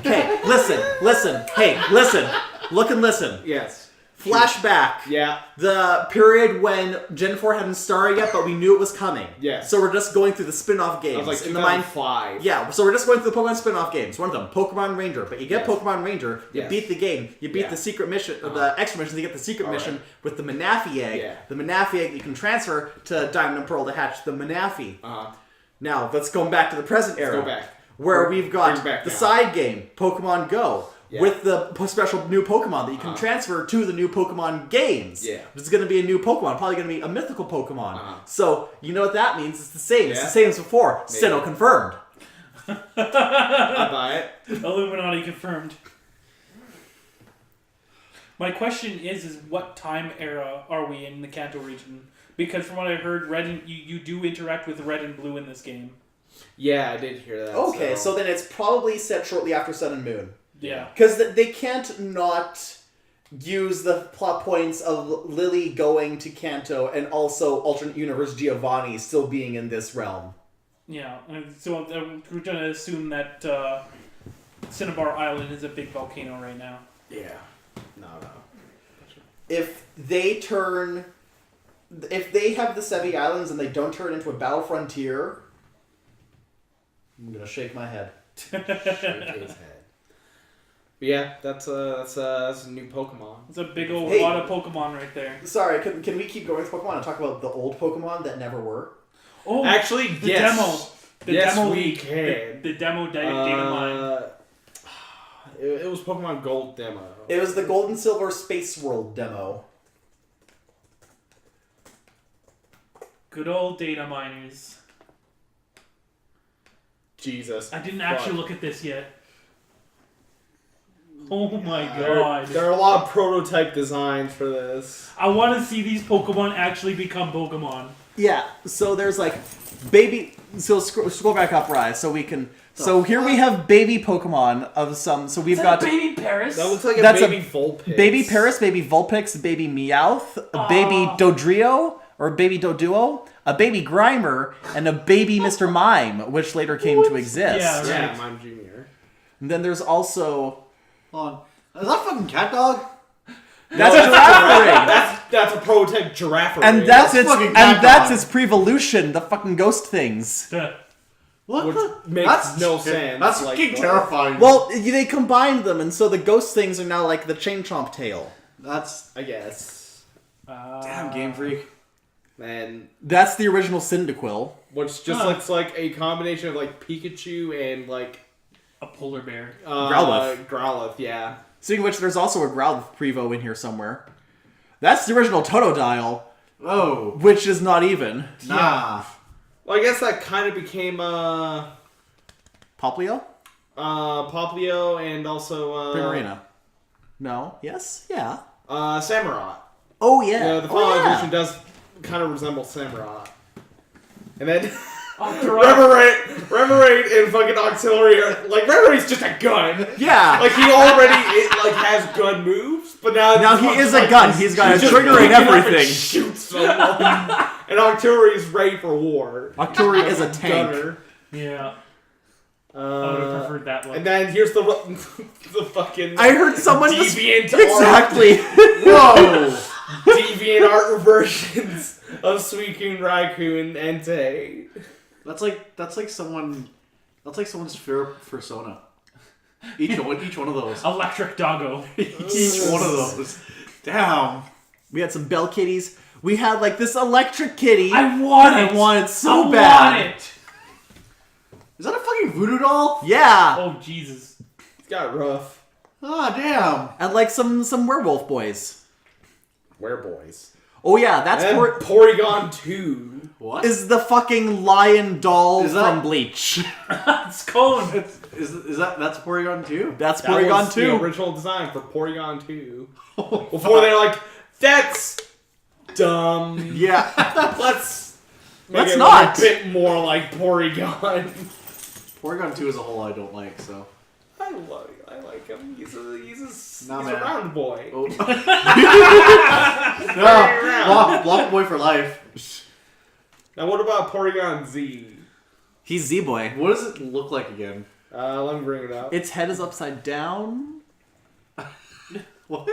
Speaker 1: Hey, listen. Hey, listen. Look and listen.
Speaker 4: Yes.
Speaker 1: Flashback.
Speaker 4: Yeah.
Speaker 1: The period when Gen 4 hadn't started yet, but we knew it was coming.
Speaker 4: Yes.
Speaker 1: So we're just going through the spin-off
Speaker 4: That
Speaker 1: games.
Speaker 4: was like
Speaker 1: in the mind.
Speaker 4: 2005.
Speaker 1: Yeah, so we're just going through the Pokemon spin-off games. One of them, Pokemon Ranger. But you get
Speaker 4: Yes.
Speaker 1: Pokemon Ranger, you
Speaker 4: Yes.
Speaker 1: beat the game, you beat
Speaker 4: Yeah.
Speaker 1: the secret mission,
Speaker 4: Uh-huh.
Speaker 1: the extra missions, you get the secret
Speaker 4: All
Speaker 1: mission
Speaker 4: right.
Speaker 1: with the Manaphy egg.
Speaker 4: Yeah.
Speaker 1: The Manaphy egg you can transfer to Diamond and Pearl to hatch the Manaphy.
Speaker 4: Uh-huh.
Speaker 1: Now, let's go back to the present era.
Speaker 4: go back.
Speaker 1: Where we've got
Speaker 4: Bring back
Speaker 1: the
Speaker 4: now.
Speaker 1: side game, Pokemon Go.
Speaker 4: Yeah.
Speaker 1: With the special new Pokemon that you can
Speaker 4: Uh-huh.
Speaker 1: transfer to the new Pokemon games.
Speaker 4: Yeah.
Speaker 1: It's going to be a new Pokemon, probably going to be a mythical Pokemon.
Speaker 4: Uh-huh.
Speaker 1: So, you know what that means? It's the same. It's
Speaker 4: Yeah.
Speaker 1: the same as before.
Speaker 4: Maybe.
Speaker 1: Sinnoh confirmed.
Speaker 4: I buy it.
Speaker 3: Illuminati confirmed. My question is what time era are we in the Kanto region? Because from what I heard, you do interact with red and blue in this game.
Speaker 4: Yeah, I did hear that.
Speaker 1: Okay, so then it's probably set shortly after Sun and Moon.
Speaker 3: Yeah.
Speaker 1: Because they can't not use the plot points of Lily going to Kanto and also alternate universe Giovanni still being in this realm.
Speaker 3: Yeah. So we're going to assume that Cinnabar Island is a big volcano right now.
Speaker 4: Yeah. No.
Speaker 1: If they have the Sevi Islands and they don't turn into a battle frontier, I'm gonna shake my head.
Speaker 4: Shake his head. But yeah, that's a new Pokemon.
Speaker 3: It's a big old
Speaker 1: Hey.
Speaker 3: lot of Pokemon right there.
Speaker 1: Sorry, can we keep going with Pokemon and talk about the old Pokemon that never were?
Speaker 3: Oh,
Speaker 4: Actually,
Speaker 3: the
Speaker 4: yes.
Speaker 3: demo. The
Speaker 4: Yes,
Speaker 3: demo
Speaker 4: we
Speaker 3: leak.
Speaker 4: can.
Speaker 3: The demo data mine.
Speaker 4: It was Pokemon Gold demo.
Speaker 1: It was the Gold and Silver Space World demo.
Speaker 3: Good old data miners.
Speaker 4: Jesus.
Speaker 3: I didn't
Speaker 4: fuck.
Speaker 3: actually look at this yet. Oh my god.
Speaker 4: There are a lot of prototype designs for this.
Speaker 3: I want to see these Pokemon actually become Pokemon.
Speaker 1: Yeah, so there's like baby. So scroll back up, Rise, so we can. So here we have baby Pokemon of some. So we've
Speaker 3: Is
Speaker 1: got
Speaker 3: that Baby Paris?
Speaker 4: That looks like a
Speaker 1: That's a
Speaker 4: baby Vulpix.
Speaker 1: baby Paris, baby Vulpix, baby Meowth, a baby Dodrio or baby Doduo, a baby Grimer, and a baby Mr. Mime, which later came to exist.
Speaker 3: Yeah, right.
Speaker 4: Yeah, Mime Jr.
Speaker 1: And then there's also
Speaker 2: Hold on. Is that fucking cat dog?
Speaker 1: that's a Giraffe
Speaker 4: That's a prototype giraffe.
Speaker 1: and that's
Speaker 2: That's
Speaker 1: its
Speaker 2: fucking
Speaker 1: and
Speaker 2: cat
Speaker 1: that's
Speaker 2: dog.
Speaker 1: its prevolution, the fucking ghost things.
Speaker 2: What
Speaker 4: Which
Speaker 2: the?
Speaker 4: makes
Speaker 2: That's
Speaker 4: no sense.
Speaker 2: That's
Speaker 4: Like,
Speaker 2: fucking
Speaker 4: what?
Speaker 2: terrifying.
Speaker 1: Well, they combined them, and so the ghost things are now like the Chain Chomp tail.
Speaker 2: that's
Speaker 4: I guess.
Speaker 2: damn Game Freak.
Speaker 4: Man,
Speaker 1: That's the original Cyndaquil.
Speaker 4: which just looks like a combination of like Pikachu and like
Speaker 3: A polar bear.
Speaker 1: Growlithe.
Speaker 4: Growlithe, yeah.
Speaker 1: Speaking of which, there's also a Growlithe Prevo in here somewhere. That's the original Totodile,
Speaker 2: Oh,
Speaker 1: which is not even.
Speaker 2: nah.
Speaker 4: Well, I guess that kind of became
Speaker 1: Poplio?
Speaker 4: Poplio and also
Speaker 1: Primarina. No? Yes? Yeah.
Speaker 4: Samurott.
Speaker 1: Oh, yeah.
Speaker 4: The final
Speaker 1: oh, yeah.
Speaker 4: evolution does kind of resemble Samurott. And then
Speaker 3: Octorok.
Speaker 4: Remoraid and fucking Auxiliary are like Remoraid's just a gun.
Speaker 1: Yeah.
Speaker 4: Like he already has gun moves, but now
Speaker 1: he is a
Speaker 4: like,
Speaker 1: gun. He's got a
Speaker 4: just
Speaker 1: trigger and
Speaker 4: picking up
Speaker 1: everything.
Speaker 4: Shoots someone. And Octillery is ready for war.
Speaker 1: Octuri is a tank.
Speaker 4: Gunner.
Speaker 3: Yeah. I would have preferred that one.
Speaker 4: And then here's the the fucking
Speaker 1: I heard someone just...
Speaker 4: deviant
Speaker 1: Exactly.
Speaker 2: Whoa.
Speaker 4: deviant art versions of Suicune, Raikou, and Entei.
Speaker 2: That's like someone's fair persona. Each one of those.
Speaker 3: Electric Doggo.
Speaker 2: Each one of those. Damn.
Speaker 1: We had some Bell Kitties. We had, like, this electric kitty.
Speaker 3: I want it.
Speaker 1: I want it so
Speaker 3: I
Speaker 1: bad.
Speaker 3: want it.
Speaker 2: Is that a fucking voodoo doll?
Speaker 1: Yeah.
Speaker 3: Oh Jesus.
Speaker 4: It's got rough.
Speaker 2: Ah, damn.
Speaker 1: And, like, some werewolf boys.
Speaker 4: Wereboys.
Speaker 1: Oh, yeah, that's...
Speaker 4: And Porygon 2.
Speaker 2: What?
Speaker 1: is the fucking lion doll
Speaker 2: Is that-
Speaker 1: from Bleach.
Speaker 3: It's Cone.
Speaker 2: Is that's Porygon 2?
Speaker 1: That's
Speaker 4: That
Speaker 1: Porygon
Speaker 4: was
Speaker 1: 2.
Speaker 4: the original design for Porygon 2. Before they're like, that's dumb.
Speaker 1: Yeah.
Speaker 4: Let's make
Speaker 1: Let's
Speaker 4: it
Speaker 1: not.
Speaker 4: a bit more like Porygon.
Speaker 2: Porygon 2 as a whole I don't like, so.
Speaker 4: I like him. He's a
Speaker 2: Nah, man.
Speaker 4: round boy.
Speaker 2: Oh.
Speaker 4: Very round.
Speaker 2: Block boy for life.
Speaker 4: Now what about Porygon Z?
Speaker 1: He's Z-Boy.
Speaker 2: What does it look like again?
Speaker 4: Let me bring it up.
Speaker 1: Its head is upside down.
Speaker 2: What?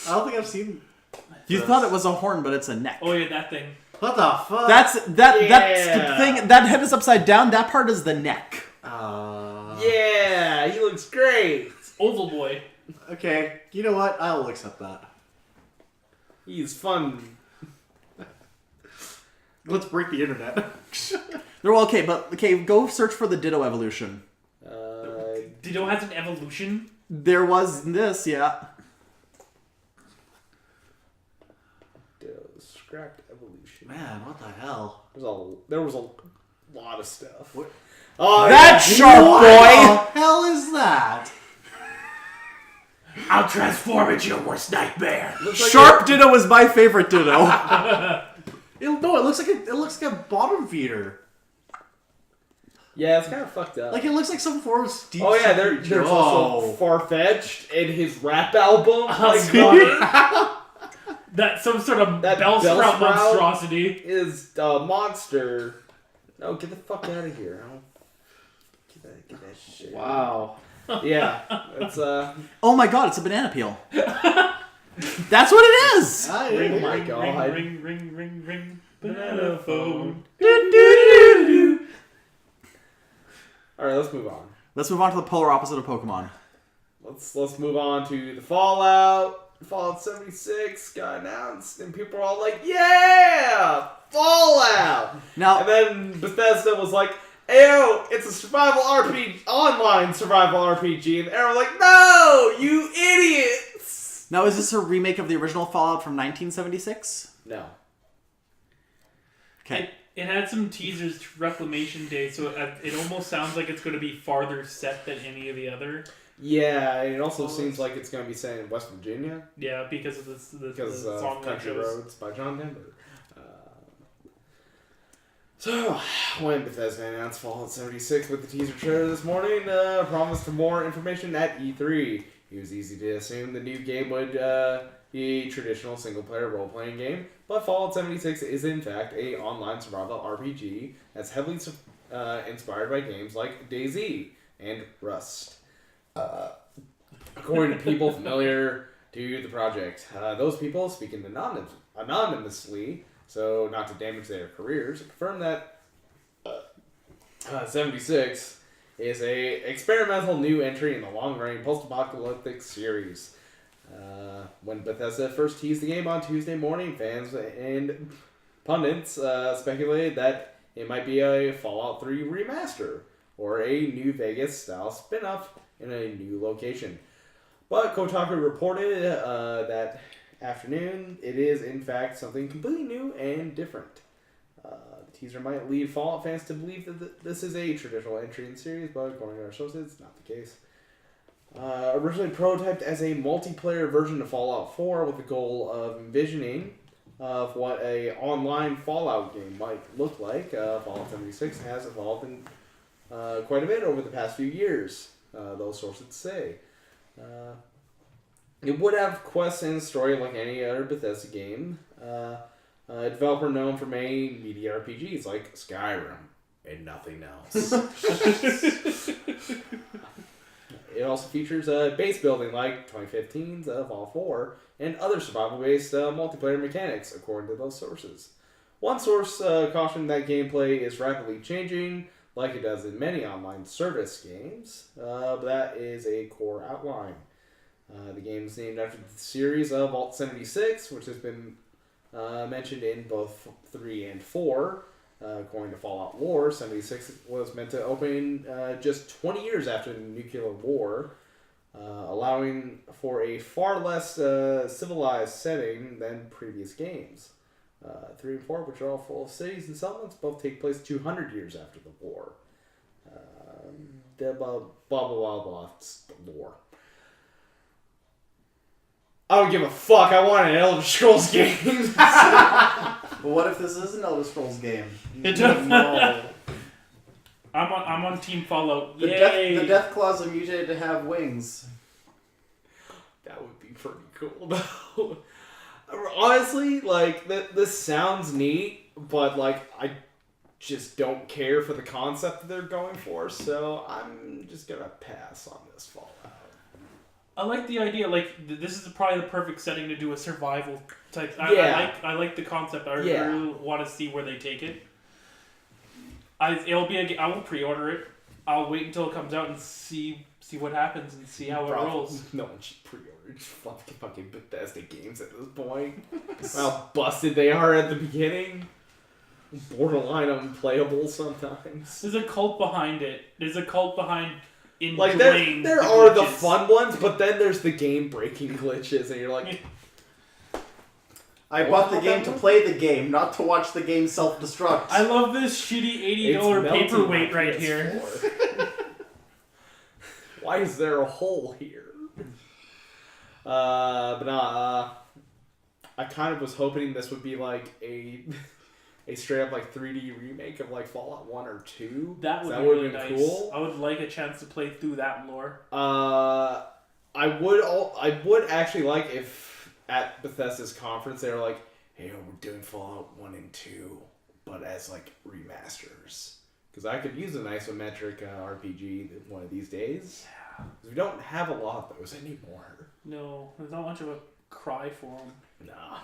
Speaker 2: I don't think I've seen.
Speaker 1: You
Speaker 2: this.
Speaker 1: thought it was a horn, but it's a neck.
Speaker 3: Oh yeah, that thing.
Speaker 2: What the fuck?
Speaker 1: That's the
Speaker 4: Yeah.
Speaker 1: thing. That head is upside down. That part is the neck.
Speaker 4: Yeah, he looks great.
Speaker 3: Oval Boy.
Speaker 2: Okay, you know what? I'll accept that.
Speaker 4: He's fun.
Speaker 2: Let's break the internet.
Speaker 1: They're all okay, but go search for the Ditto evolution.
Speaker 3: Ditto has an evolution.
Speaker 1: There was this, yeah.
Speaker 4: Scrapped evolution.
Speaker 2: Man, what the hell?
Speaker 4: There was a lot of stuff.
Speaker 2: What?
Speaker 4: Oh,
Speaker 1: That sharp
Speaker 2: What
Speaker 1: boy!
Speaker 2: the hell is that?
Speaker 3: I'll transform into your worst nightmare.
Speaker 1: Sharp Ditto is my favorite Ditto.
Speaker 2: It looks like a bottom feeder.
Speaker 4: Yeah, it's kind of fucked up.
Speaker 2: Like it looks like some form of steep.
Speaker 4: Oh yeah, there's also Farfetch'd in his rap album. Like, cover
Speaker 3: That's some sort of
Speaker 4: That
Speaker 3: Bellsprout
Speaker 4: Bellsprout?
Speaker 3: monstrosity.
Speaker 4: is monster. No, get the fuck out of here! I don't get that shit.
Speaker 2: Wow.
Speaker 4: Yeah, it's
Speaker 1: Oh my god, it's a banana peel. That's what it is!
Speaker 4: Oh my god.
Speaker 3: Ring, ring, ring, ring. Banana phone.
Speaker 4: All right, let's move on.
Speaker 1: Let's move on to the polar opposite of Pokemon.
Speaker 4: Let's move on to the Fallout. Fallout 76 got announced, and people are all like, "Yeah, Fallout!"
Speaker 1: Now,
Speaker 4: And then Bethesda was like, Ayo, it's a survival RPG, online survival RPG. And they're like, no, you idiots!
Speaker 1: Now, is this a remake of the original Fallout from 1976?
Speaker 4: No.
Speaker 1: Okay.
Speaker 3: It had some teasers to Reclamation Day, so it almost sounds like it's going to be farther set than any of the other.
Speaker 4: Yeah, it also seems like it's going to be set in West Virginia.
Speaker 3: Yeah, because of the song that
Speaker 4: Country
Speaker 3: shows.
Speaker 4: Roads by John Denver. So, when Bethesda announced Fallout 76 with the teaser trailer this morning, promised for more information at E3. It was easy to assume the new game would be a traditional single-player role-playing game, but Fallout 76 is in fact a online survival RPG that's heavily inspired by games like DayZ and Rust. According to people familiar to the project, those people speaking anonymously, so not to damage their careers, confirm that 76 is a experimental new entry in the long-running post-apocalyptic series. When Bethesda first teased the game on Tuesday morning, fans and pundits speculated that it might be a Fallout 3 remaster or a New Vegas-style spin-off in a new location. But Kotaku reported that afternoon it is in fact something completely new and different. The teaser might lead Fallout fans to believe that this is a traditional entry in the series, but according to our sources, it's not the case. Originally prototyped as a multiplayer version of Fallout 4 with the goal of envisioning of what a online Fallout game might look like, Fallout 76 has evolved in quite a bit over the past few years, those sources say. It would have quests and story like any other Bethesda game. A developer known for many media RPGs like Skyrim and nothing else. It also features base building like 2015's Fallout 4 and other survival-based multiplayer mechanics, according to those sources. One source cautioned that gameplay is rapidly changing, like it does in many online service games, but that is a core outline. The game is named after the series of Vault 76, which has been mentioned in both 3 and 4. According to Fallout lore, 76 was meant to open just 20 years after the nuclear war, allowing for a far less civilized setting than previous games. 3 and 4, which are all full of cities and settlements, both take place 200 years after the war. Blah, blah, blah, blah, blah. It's the lore. I don't give a fuck. I want an Elder Scrolls game.
Speaker 1: But what if this is an Elder Scrolls game?
Speaker 3: No. I'm on Team Fallout.
Speaker 1: The
Speaker 3: Yay!
Speaker 1: death claws are mutated to have wings.
Speaker 4: That would be pretty cool, though. Honestly, like, this sounds neat, but, like, I just don't care for the concept that they're going for, so I'm just gonna pass on this Fallout.
Speaker 3: I like the idea. Like, this is probably the perfect setting to do a survival type. I like the concept. I really want to see where they take it. I will pre-order it. I'll wait until it comes out and see what happens and see how it rolls.
Speaker 4: No one should pre-order fucking Bethesda games at this point. How busted they are at the beginning. Borderline unplayable sometimes.
Speaker 3: There's a cult behind it. There's a cult behind
Speaker 4: like
Speaker 3: enjoying
Speaker 4: there are the fun ones, but then there's the game-breaking glitches, and you're like...
Speaker 1: I bought the game to play the game, not to watch the game self-destruct.
Speaker 3: I love this shitty $80 paperweight right here.
Speaker 4: Why is there a hole here? But I kind of was hoping this would be like a straight up like 3D remake of like Fallout 1 or 2.
Speaker 3: That would be
Speaker 4: would've
Speaker 3: really
Speaker 4: been
Speaker 3: nice.
Speaker 4: cool.
Speaker 3: I would like a chance to play through that lore.
Speaker 4: I would actually like if at Bethesda's conference they were like, hey, we're doing Fallout 1 and 2, but as like remasters. Because I could use an isometric RPG one of these days. Yeah. We don't have a lot of those anymore.
Speaker 3: No, there's not much of a cry for them.
Speaker 4: Nah.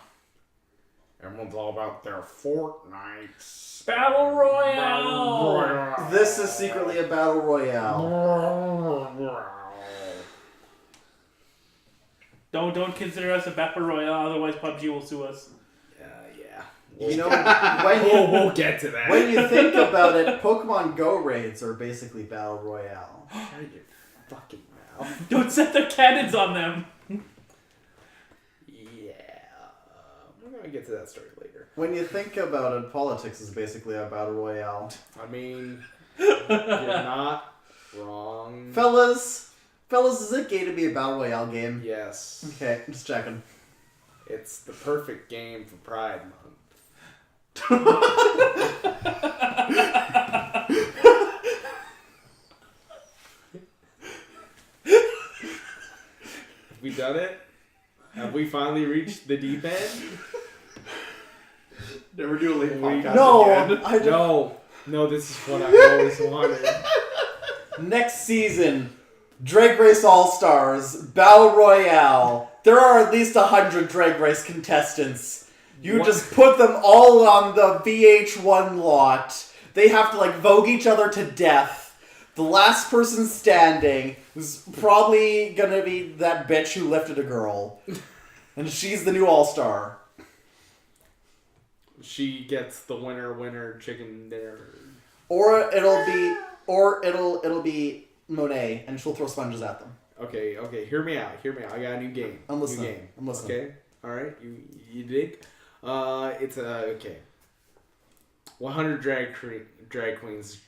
Speaker 4: Everyone's all about their Fortnites.
Speaker 3: Battle Royale!
Speaker 1: This is secretly a battle royale.
Speaker 3: Don't consider us a battle royale, otherwise PUBG will sue us.
Speaker 4: Yeah.
Speaker 1: You know, when
Speaker 4: we'll get to that.
Speaker 1: when you think about it, Pokemon Go raids are basically battle royale.
Speaker 4: Shut your fucking mouth.
Speaker 3: Don't set the cannons on them.
Speaker 4: Yeah. We're going to get to that story later.
Speaker 1: When you think about it, politics is basically a battle royale.
Speaker 4: I mean, you're not wrong.
Speaker 1: Fellas, is it gay to be a battle royale game?
Speaker 4: Yes.
Speaker 1: Okay, I'm just checking.
Speaker 4: It's the perfect game for Pride Month. Have we done it? Have we finally reached the deep end?
Speaker 2: Never do a late podcast
Speaker 1: No,
Speaker 2: again.
Speaker 4: No, this is what I've always wanted.
Speaker 1: Next season, Drag Race All-Stars, Battle Royale. There are at least 100 Drag Race contestants. You
Speaker 4: What?
Speaker 1: just put them all on the VH1 lot. They have to, vogue each other to death. The last person standing is probably gonna be that bitch who lifted a girl. And she's the new All-Star.
Speaker 4: She gets the winner chicken dinner.
Speaker 1: Or it'll be Monet, and she'll throw sponges at them.
Speaker 4: Okay, hear me out. I got a new game.
Speaker 1: I'm listening.
Speaker 4: New game.
Speaker 1: I'm listening.
Speaker 4: Okay, all right. You dig? It's okay. 100 drag queens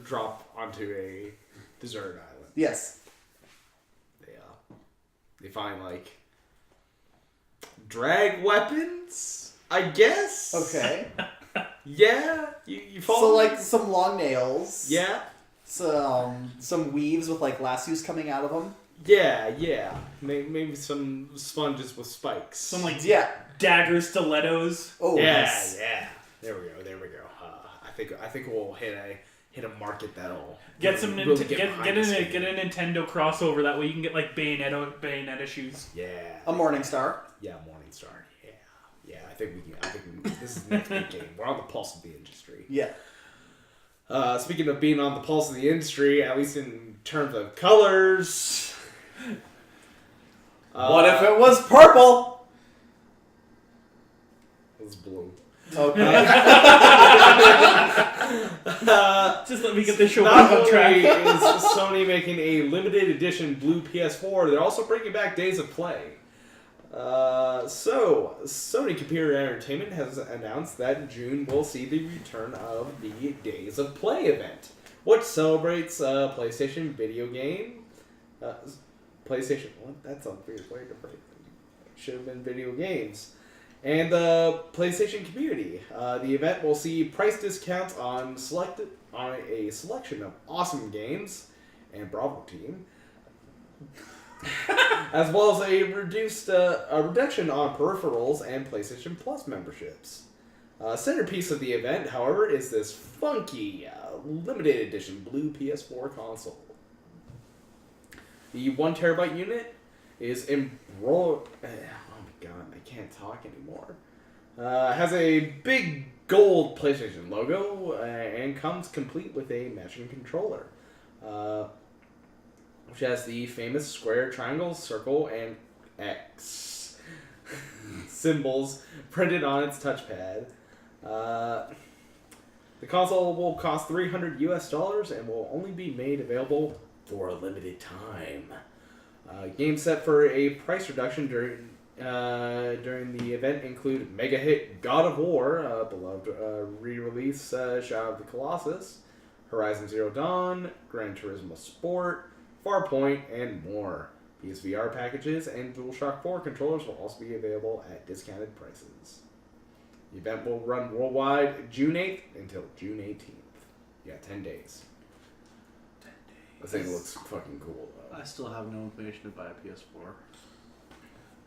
Speaker 4: drop onto a desert island.
Speaker 1: Yes.
Speaker 4: They find drag weapons, I guess.
Speaker 1: Okay.
Speaker 4: Yeah, you follow.
Speaker 1: So some long nails.
Speaker 4: Yeah.
Speaker 1: Some weaves with lassos coming out of them.
Speaker 4: Yeah. Maybe some sponges with spikes.
Speaker 3: Some
Speaker 1: Yeah.
Speaker 3: stilettos.
Speaker 1: Oh
Speaker 4: Yeah,
Speaker 1: yes.
Speaker 4: yeah. There we go. I think we'll hit a market that'll
Speaker 3: Get some
Speaker 4: really
Speaker 3: get a Nintendo crossover. That way you can get Bayonetta shoes.
Speaker 4: Yeah.
Speaker 1: A Morning Star.
Speaker 4: Yeah, Morningstar. Yeah. I think we can. This is the next big game. We're on the pulse of the industry.
Speaker 1: Yeah.
Speaker 4: Speaking of being on the pulse of the industry, at least in terms of colors.
Speaker 1: What if it was purple?
Speaker 4: It was blue.
Speaker 1: Okay.
Speaker 3: Just let me get this show
Speaker 4: Not
Speaker 3: back on track.
Speaker 4: only is Sony making a limited edition blue PS4, they're also bringing back Days of Play. So, Sony Computer Entertainment has announced that in June we'll see the return of the Days of Play event, which celebrates PlayStation video game. PlayStation, what? That's a weird way to put it. Should have been video games. And the PlayStation community. The event will see price discounts on a selection of awesome games and Bravo Team, as well as a reduction on peripherals and PlayStation Plus memberships. Centerpiece of the event, however, is this funky limited edition blue PS4 console. The 1 terabyte unit is embroidered. Oh my god, I can't talk anymore. Has a big gold PlayStation logo and comes complete with a matching controller, which has the famous square, triangle, circle, and X symbols printed on its touchpad. The console will cost $300 US and will only be made available for a limited time. Games set for a price reduction during the event include mega hit God of War, beloved re-release Shadow of the Colossus, Horizon Zero Dawn, Gran Turismo Sport, Farpoint, and more. PSVR packages and DualShock 4 controllers will also be available at discounted prices. The event will run worldwide June 8th until June 18th. Yeah, 10 days. 10 days. I think it looks fucking cool, though.
Speaker 2: I still have no information to buy a PS4.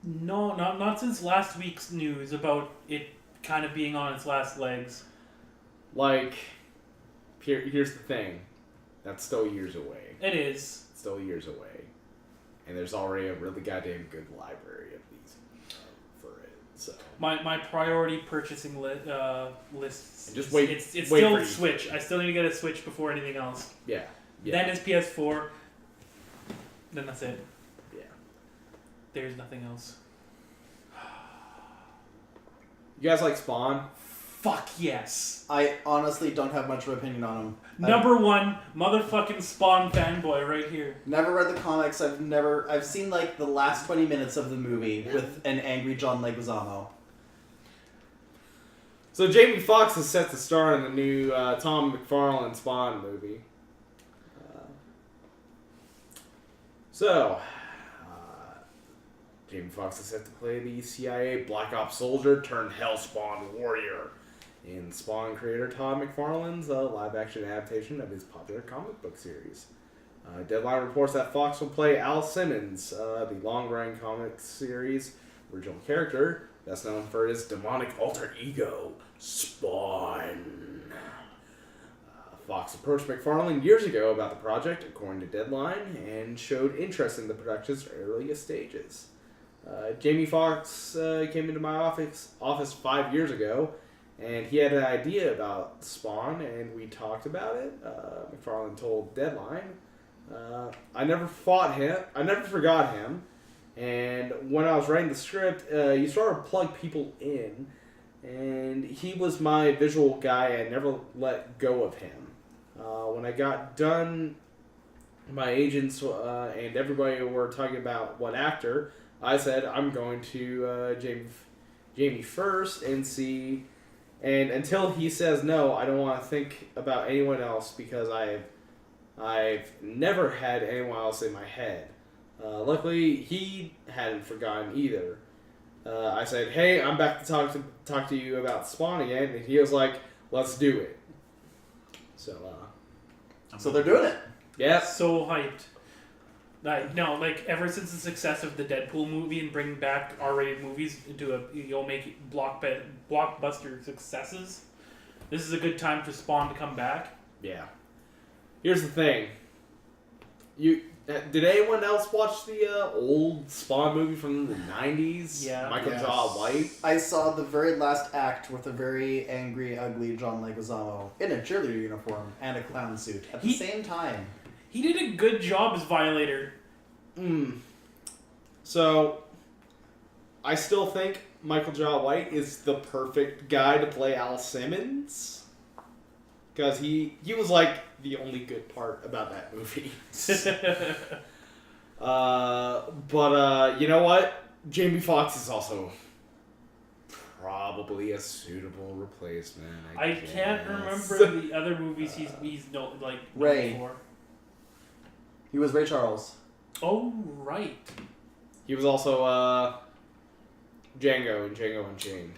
Speaker 3: No, not since last week's news about it kind of being on its last legs.
Speaker 4: Here's the thing. That's still years away.
Speaker 3: It is.
Speaker 4: It's still years away. And there's already a really goddamn good library of these for it. So
Speaker 3: My priority purchasing list.
Speaker 4: And just wait.
Speaker 3: It's
Speaker 4: wait
Speaker 3: still
Speaker 4: for
Speaker 3: Switch. I still need to get a Switch before anything else.
Speaker 4: Yeah.
Speaker 3: Then it's PS4. Then that's it.
Speaker 4: Yeah.
Speaker 3: There's nothing else.
Speaker 4: You guys like Spawn?
Speaker 3: Fuck yes.
Speaker 1: I honestly don't have much of an opinion on him.
Speaker 3: Number one, motherfucking Spawn fanboy right here.
Speaker 1: Never read the comics. I've seen like the last 20 minutes of the movie with an angry John Leguizamo.
Speaker 4: So Jamie Foxx is set to star in the new Tom McFarlane Spawn movie. Jamie Foxx is set to play the CIA Black Ops soldier turned Hellspawn warrior in Spawn creator Todd McFarlane's live-action adaptation of his popular comic book series. Deadline reports that Fox will play Al Simmons, the long-running comic series original character that's known for his demonic alter ego, Spawn. Fox approached McFarlane years ago about the project, according to Deadline, and showed interest in the production's earliest stages. Jamie Foxx came into my office 5 years ago, and he had an idea about Spawn, and we talked about it. McFarlane told Deadline, I never forgot him, and when I was writing the script, you sort of plug people in, and he was my visual guy. I never let go of him. When I got done, my agents and everybody were talking about what actor, I said I'm going to Jamie first and see, and until he says no, I don't want to think about anyone else because I've never had anyone else in my head. Luckily, he hadn't forgotten either. I said, "Hey, I'm back to talk to you about Spawn again," and he was like, "Let's do it."
Speaker 1: So they're doing it.
Speaker 4: Yeah.
Speaker 3: So hyped. Ever since the success of the Deadpool movie and bringing back R-rated movies into you'll make blockbuster successes, this is a good time for Spawn to come back.
Speaker 4: Yeah. Here's the thing. Did anyone else watch the old Spawn movie from the 90s?
Speaker 3: Yeah.
Speaker 4: Michael Jai White?
Speaker 1: I saw the very last act with a very angry, ugly John Leguizamo in a cheerleader uniform and a clown suit at the same time.
Speaker 3: He did a good job as Violator.
Speaker 4: So, I still think Michael Jai White is the perfect guy to play Al Simmons. Because he was like the only good part about that movie. But you know what? Jamie Foxx is also probably a suitable replacement.
Speaker 3: I can't remember the other movies he's
Speaker 1: Ray.
Speaker 3: for.
Speaker 1: He was Ray Charles.
Speaker 3: Oh right.
Speaker 4: He was also Django in Django Unchained.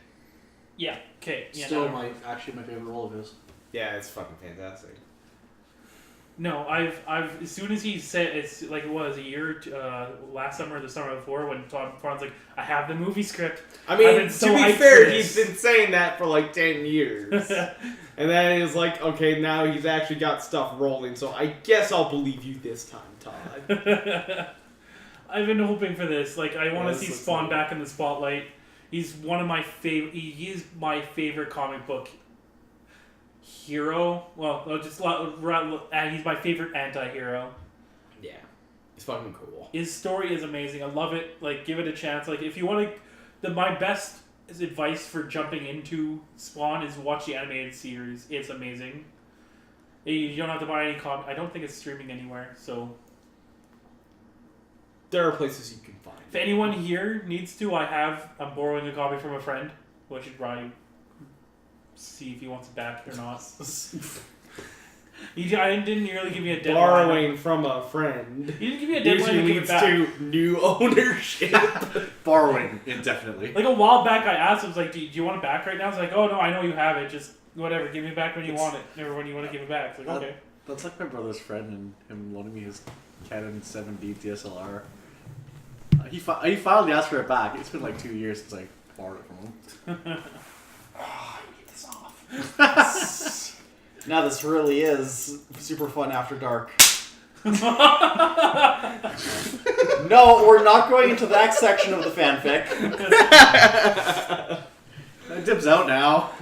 Speaker 3: Yeah. Okay. Yeah,
Speaker 2: Still,
Speaker 3: no.
Speaker 2: my favorite role of his.
Speaker 4: Yeah, it's fucking fantastic.
Speaker 3: No, I've as soon as he said it's like it was a year last summer or the summer before when Todd McFarlane's like I have the movie script.
Speaker 4: I mean,
Speaker 3: I've been so
Speaker 4: to be
Speaker 3: hyped
Speaker 4: fair,
Speaker 3: for
Speaker 4: he's
Speaker 3: this.
Speaker 4: been saying that for like 10 years. And then it's like, okay, now he's actually got stuff rolling, so I guess I'll believe you this time, Todd.
Speaker 3: I've been hoping for this. Like I want to see
Speaker 4: this looks
Speaker 3: Spawn
Speaker 4: like-
Speaker 3: back in the spotlight. He's one of my favorite. He is my favorite comic book hero. Well, he's my favorite anti-hero.
Speaker 4: Yeah. It's fucking cool.
Speaker 3: His story is amazing. I love it. Like, give it a chance. Like, if you want to, my best advice for jumping into Spawn is watch the animated series. It's amazing. You don't have to buy any comic. I don't think it's streaming anywhere. So,
Speaker 4: There are places you can find
Speaker 3: if anyone here needs to, I'm borrowing a copy from a friend. Who I should probably see if he wants it back or not. I didn't really give me a deadline.
Speaker 4: Borrowing from a friend
Speaker 3: He didn't give me a deadline to
Speaker 4: usually
Speaker 3: give it
Speaker 4: leads
Speaker 3: back.
Speaker 4: to new ownership.
Speaker 2: Borrowing indefinitely.
Speaker 3: Like a while back, I asked him, I was like, do you want it back right now? I was like, oh no, I know you have it. Just whatever, give me it back when you want it. Never when you want to give it back. It's like, okay.
Speaker 2: That's like my brother's friend and him loaning me his Canon 7D DSLR. He finally asked for it back. It's been like 2 years since I borrowed it from him.
Speaker 1: I need this off. Now this really is super fun after dark. No, we're not going into that section of the fanfic.
Speaker 2: That dibs out now.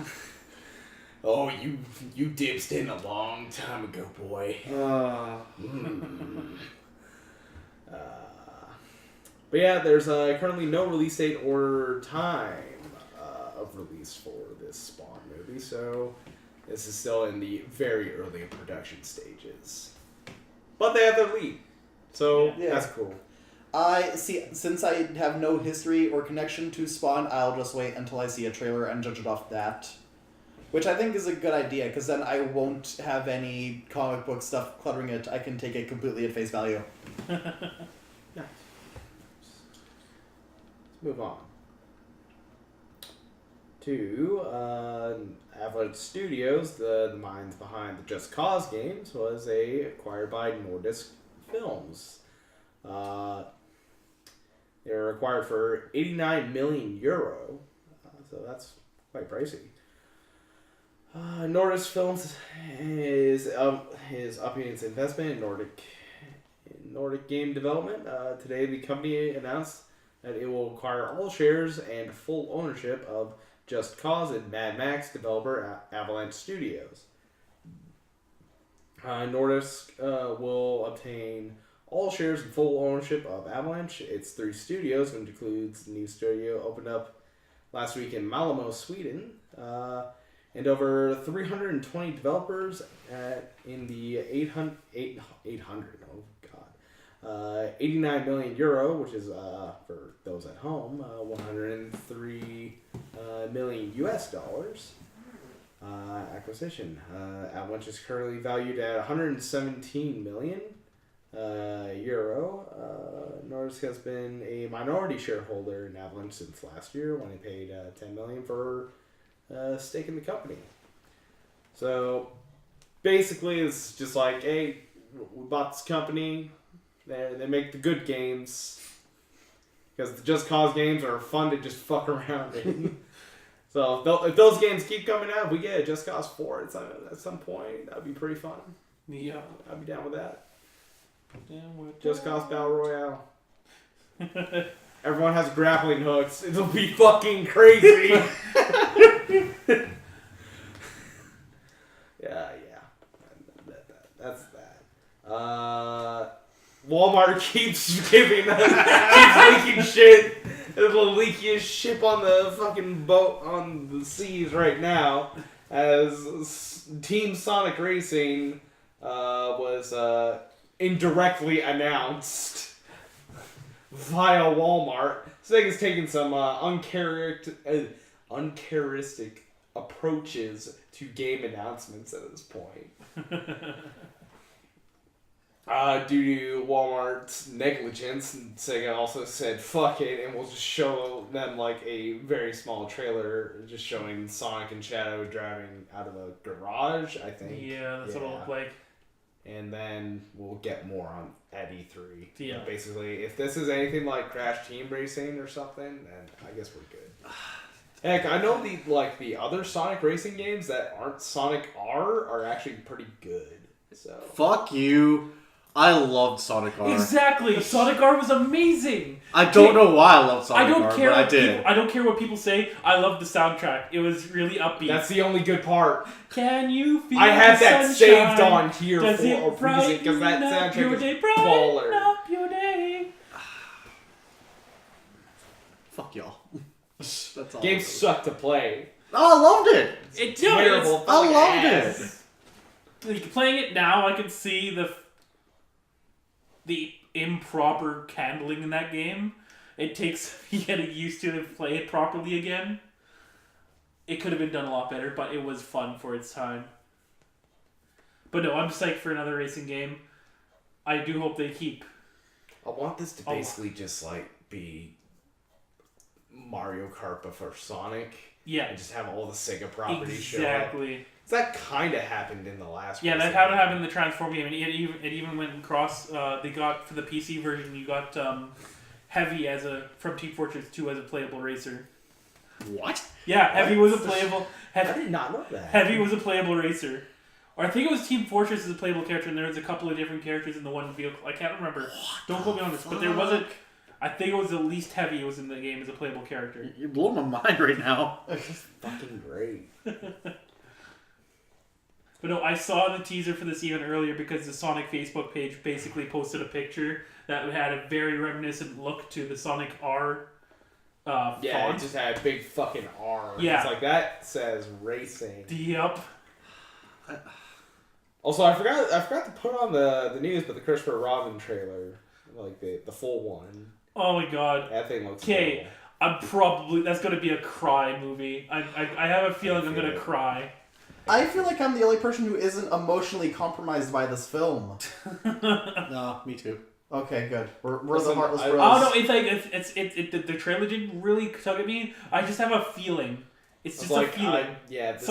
Speaker 4: Oh, you dipsed in a long time ago, boy. But yeah, there's currently no release date or time of released for this Spawn movie, so this is still in the very early production stages. But they have their lead, so
Speaker 1: Yeah.
Speaker 4: that's cool.
Speaker 1: Since I have no history or connection to Spawn, I'll just wait until I see a trailer and judge it off that. Which I think is a good idea, because then I won't have any comic book stuff cluttering it. I can take it completely at face value.
Speaker 4: Nice. Let's move on to Avalanche Studios. The minds behind the Just Cause games was acquired by Nordisk Films. They were acquired for 89 million euro, so that's quite pricey. Nordisk Films is upping its investment in Nordic game development. Today, the company announced that it will acquire all shares and full ownership of Just Cause and Mad Max developer Avalanche Studios. Nordisk will obtain all shares and full ownership of Avalanche. Its 3 studios, which includes the new studio opened up last week in Malmö, Sweden, and over 320 developers in the 89 million euro, which is for those at home, 103 million US dollars acquisition. Avalanche is currently valued at 117 million euro. Nordisk has been a minority shareholder in Avalanche since last year when they paid 10 million for stake in the company. So basically, it's just like, hey, we bought this company. They make the good games because the Just Cause games are fun to just fuck around in. So if those games keep coming out, we get a Just Cause 4 at some point. That'd be pretty fun.
Speaker 3: Yeah.
Speaker 4: I'd be down with that.
Speaker 3: Damn,
Speaker 4: Just Cause Battle Royale. Everyone has grappling hooks. It'll be fucking crazy. Yeah. That's that. Walmart keeps leaking shit. There's a leakiest ship on the fucking boat on the seas right now, as Team Sonic Racing was indirectly announced via Walmart. So they has taken some uncharacteristic approaches to game announcements at this point. Due to Walmart's negligence, Sega also said, fuck it, and we'll just show them like a very small trailer just showing Sonic and Shadow driving out of a garage, I think.
Speaker 3: Yeah, that's what it'll look like.
Speaker 4: And then we'll get more on at E3.
Speaker 3: Yeah.
Speaker 4: But basically, if this is anything like Crash Team Racing or something, then I guess we're good. Heck, I know the other Sonic Racing games that aren't Sonic R are actually pretty good. So
Speaker 2: Fuck you. I loved Sonic R.
Speaker 3: Exactly. Sonic R was amazing.
Speaker 2: I don't know why I love Sonic R,
Speaker 3: care
Speaker 2: but I
Speaker 3: what
Speaker 2: did.
Speaker 3: people, I don't care what people say. I love the soundtrack. It was really upbeat.
Speaker 4: that's the only good part.
Speaker 3: Can you feel
Speaker 4: I have
Speaker 3: the
Speaker 4: that
Speaker 3: sunshine?
Speaker 4: saved on here
Speaker 3: Does
Speaker 4: for
Speaker 3: it
Speaker 4: a reason, because that
Speaker 3: brighten up your day?
Speaker 4: soundtrack is baller.
Speaker 3: Brighten up your day.
Speaker 2: Fuck y'all. That's all.
Speaker 4: Games suck to play.
Speaker 2: Oh, I loved it.
Speaker 3: It's
Speaker 4: Terrible.
Speaker 2: I
Speaker 4: fucking
Speaker 2: loved
Speaker 4: ass.
Speaker 2: it.
Speaker 3: Like, playing it now, I can see the improper handling in that game. It takes getting used to play it properly again. It could have been done a lot better, but it was fun for its time. But no, I'm psyched for another racing game. I do hope they keep.
Speaker 4: I want this to basically just like be Mario Kart but for Sonic.
Speaker 3: Yeah,
Speaker 4: And just have all the Sega properties show up.
Speaker 3: exactly.
Speaker 4: That kind of happened in the last
Speaker 3: Yeah, that
Speaker 4: racing
Speaker 3: had to
Speaker 4: game.
Speaker 3: happen in the Transform game, and it even went across. They got for the PC version, you got Heavy from Team Fortress 2 as a playable racer.
Speaker 2: What?
Speaker 3: Yeah, Heavy was a playable.
Speaker 4: I did not know that.
Speaker 3: Heavy was a playable racer. Or I think it was Team Fortress as a playable character, and there was a couple of different characters in the one vehicle. I can't remember. Don't quote me on this, but there wasn't. I think it was at least Heavy was in the game as a playable character.
Speaker 2: You're blowing my mind right now.
Speaker 4: Fucking great.
Speaker 3: But no, I saw the teaser for this even earlier because the Sonic Facebook page basically posted a picture that had a very reminiscent look to the Sonic R
Speaker 4: Yeah,
Speaker 3: font.
Speaker 4: it just had a big fucking R.
Speaker 3: Yeah.
Speaker 4: It's like, that says racing.
Speaker 3: Yep.
Speaker 4: Also, I forgot to put on the news, but the Christopher Robin trailer, like the full one.
Speaker 3: Oh my god.
Speaker 4: That thing looks
Speaker 3: Okay, that's gonna be a cry movie. I have a feeling I'm gonna cry.
Speaker 1: I feel like I'm the only person who isn't emotionally compromised by this film.
Speaker 2: No, me too.
Speaker 1: Okay, good. We're the
Speaker 4: Listen,
Speaker 1: heartless
Speaker 4: I-
Speaker 1: bros.
Speaker 3: Oh no, it's like the trailer didn't really tug at me. I just have a feeling. It's just a feeling.
Speaker 4: This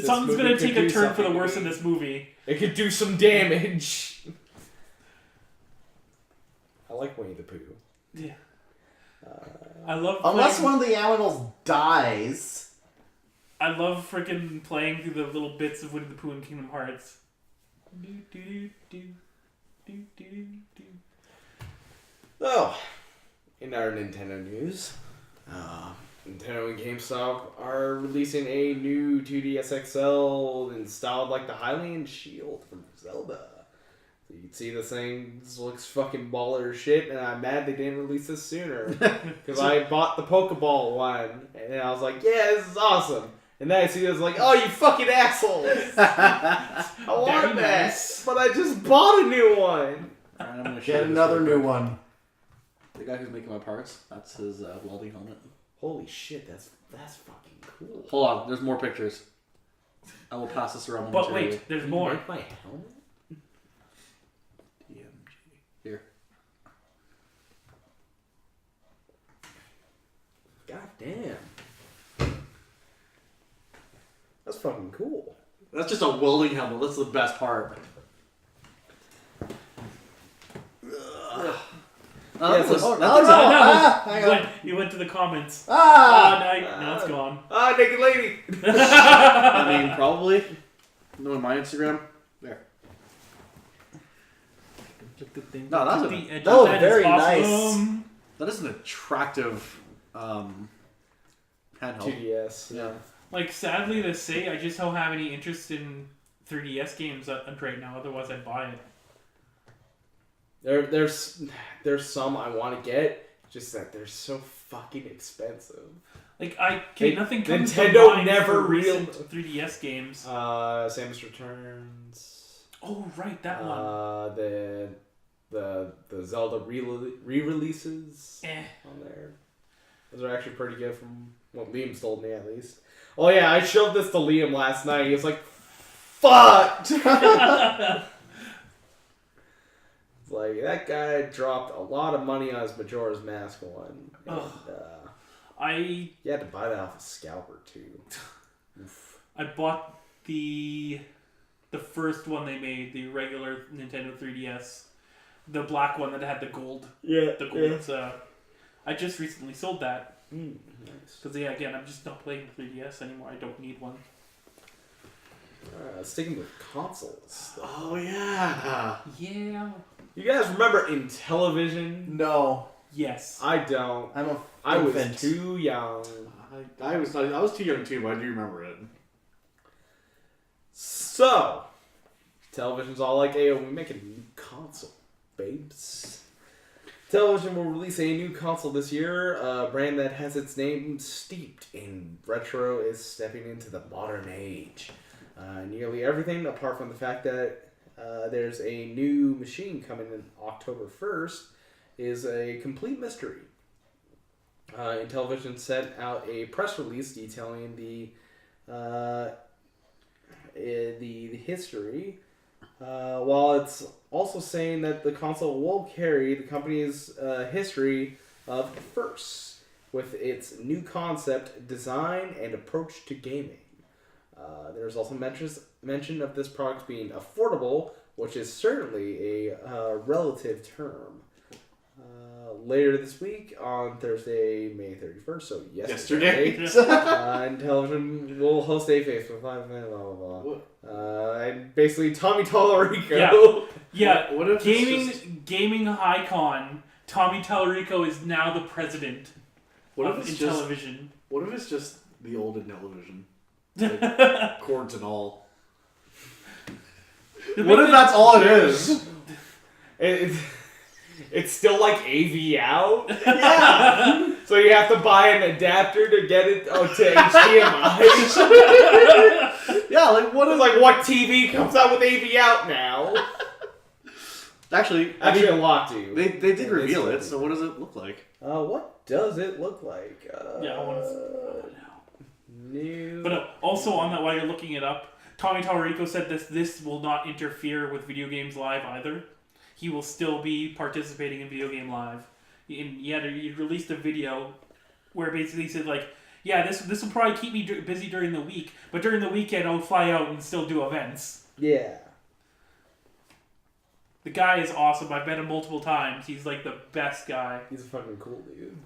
Speaker 3: Something's
Speaker 4: movie
Speaker 3: gonna
Speaker 4: could
Speaker 3: take a
Speaker 4: do
Speaker 3: turn for the
Speaker 4: something to
Speaker 3: worse in
Speaker 4: me.
Speaker 3: this movie.
Speaker 4: It could do some damage. I like Winnie the Pooh.
Speaker 3: Yeah. I love
Speaker 1: Unless
Speaker 3: playing,
Speaker 1: one of the animals dies.
Speaker 3: I love freaking playing through the little bits of Winnie the Pooh and Kingdom Hearts. Do, do, do, do, do, do.
Speaker 4: Oh, in our Nintendo news, Nintendo and GameStop are releasing a new 2DS XL installed like the Hylian Shield from Zelda. So you can see this thing looks fucking baller as shit, and I'm mad they didn't release this sooner. Because I bought the Pokeball one, and I was like, yeah, this is awesome. And then I see this like, oh, you fucking assholes! I
Speaker 3: Very
Speaker 4: want that,
Speaker 3: nice.
Speaker 4: but I just bought a new one.
Speaker 2: Alright, I'm gonna show
Speaker 1: Get
Speaker 2: you this
Speaker 1: another
Speaker 2: real
Speaker 1: new
Speaker 2: quick.
Speaker 1: one.
Speaker 2: The guy who's making my parts, that's his welding helmet.
Speaker 4: Holy shit, that's fucking cool.
Speaker 2: Hold on, there's more pictures. I will pass this around
Speaker 3: But
Speaker 2: momentarily.
Speaker 3: wait, there's
Speaker 4: You
Speaker 3: more.
Speaker 4: make my helmet?
Speaker 2: DMG. Here.
Speaker 4: God damn. That's fucking cool.
Speaker 2: That's just a welding helmet. That's the best part.
Speaker 4: Yes,
Speaker 1: Oh,
Speaker 2: that
Speaker 1: no,
Speaker 2: thing's
Speaker 1: no.
Speaker 2: a-
Speaker 1: Ah, hang on.
Speaker 3: You went to the comments.
Speaker 1: Ah!
Speaker 3: Now it's gone.
Speaker 4: Ah, naked lady!
Speaker 2: I mean, probably. Knowing my Instagram. There. No, that's
Speaker 3: The edge
Speaker 1: Oh,
Speaker 3: of that is
Speaker 1: very
Speaker 3: awesome.
Speaker 2: That is an attractive handheld.
Speaker 4: 2DS.
Speaker 2: Yeah.
Speaker 3: Like, sadly to say, I just don't have any interest in 3DS games right now. Otherwise, I'd buy it.
Speaker 4: There's some I want to get, just that they're so fucking expensive.
Speaker 3: Like,
Speaker 4: Hey,
Speaker 3: nothing comes to
Speaker 4: Nintendo
Speaker 3: mind
Speaker 4: never
Speaker 3: for
Speaker 4: real-
Speaker 3: recent 3DS games.
Speaker 4: Samus Returns.
Speaker 3: Oh, right, that one.
Speaker 4: The Zelda re-releases
Speaker 3: Eh.
Speaker 4: on there. Those are actually pretty good from what Liam's told me, at least. Oh yeah, I showed this to Liam last night. He was like, "Fuck!" It's like, that guy dropped a lot of money on his Majora's Mask one. And,
Speaker 3: I
Speaker 4: you had to buy that off a scalper too.
Speaker 3: I bought the first one they made, the regular Nintendo 3DS, the black one that had the gold.
Speaker 4: Yeah,
Speaker 3: The gold. I just recently sold that
Speaker 4: Nice.
Speaker 3: because again, I'm just not playing the 3DS anymore. I don't need one.
Speaker 4: Sticking with consoles.
Speaker 2: Oh yeah.
Speaker 3: Yeah.
Speaker 4: You guys remember Intellivision?
Speaker 1: No.
Speaker 3: Yes.
Speaker 4: I don't.
Speaker 1: I'm a
Speaker 4: I was
Speaker 1: infant.
Speaker 4: too young.
Speaker 2: I was too young too, but I do remember it.
Speaker 4: So, television's all like, "Hey, we make a new console, babes." Television will release a new console this year, a brand that has its name steeped in retro is stepping into the modern age. Nearly everything, apart from the fact that there's a new machine coming in October 1st, is a complete mystery. Intellivision sent out a press release detailing the history, while it's also saying that the console will carry the company's history of firsts with its new concept, design, and approach to gaming. There's also mention of this product being affordable, which is certainly a relative term. Later this week, on Thursday, May 31st, so yesterday. Intellivision will host a Facebook Live event, blah, blah, blah. And basically, Tommy Tallarico.
Speaker 3: Yeah. Yeah.
Speaker 2: What if it's
Speaker 3: gaming icon Tommy Tallarico is now the president
Speaker 2: What
Speaker 3: of
Speaker 2: if it's just
Speaker 3: Intellivision.
Speaker 2: What if it's just the old Intellivision? Like, cords and all. What if that's all it is?
Speaker 4: it's still like AV out.
Speaker 2: Yeah.
Speaker 4: So you have to buy an adapter to get it to HDMI.
Speaker 2: Yeah, like what is
Speaker 4: What TV comes out with AV out now?
Speaker 2: Actually,
Speaker 4: Actually, a lot do.
Speaker 2: they did
Speaker 4: Yeah,
Speaker 2: reveal
Speaker 4: they
Speaker 2: it. So what does it look like?
Speaker 4: What does it look like?
Speaker 3: Yeah, I want to.
Speaker 4: New.
Speaker 3: But also on that, while you're looking it up, Tommy Tallarico said this will not interfere with Video Games Live either. He will still be participating in Video Game Live. He released a video where basically he said like, yeah, this will probably keep me busy during the week, but during the weekend I'll fly out and still do events.
Speaker 4: Yeah.
Speaker 3: The guy is awesome. I've met him multiple times. He's like the best guy.
Speaker 4: He's a fucking cool dude.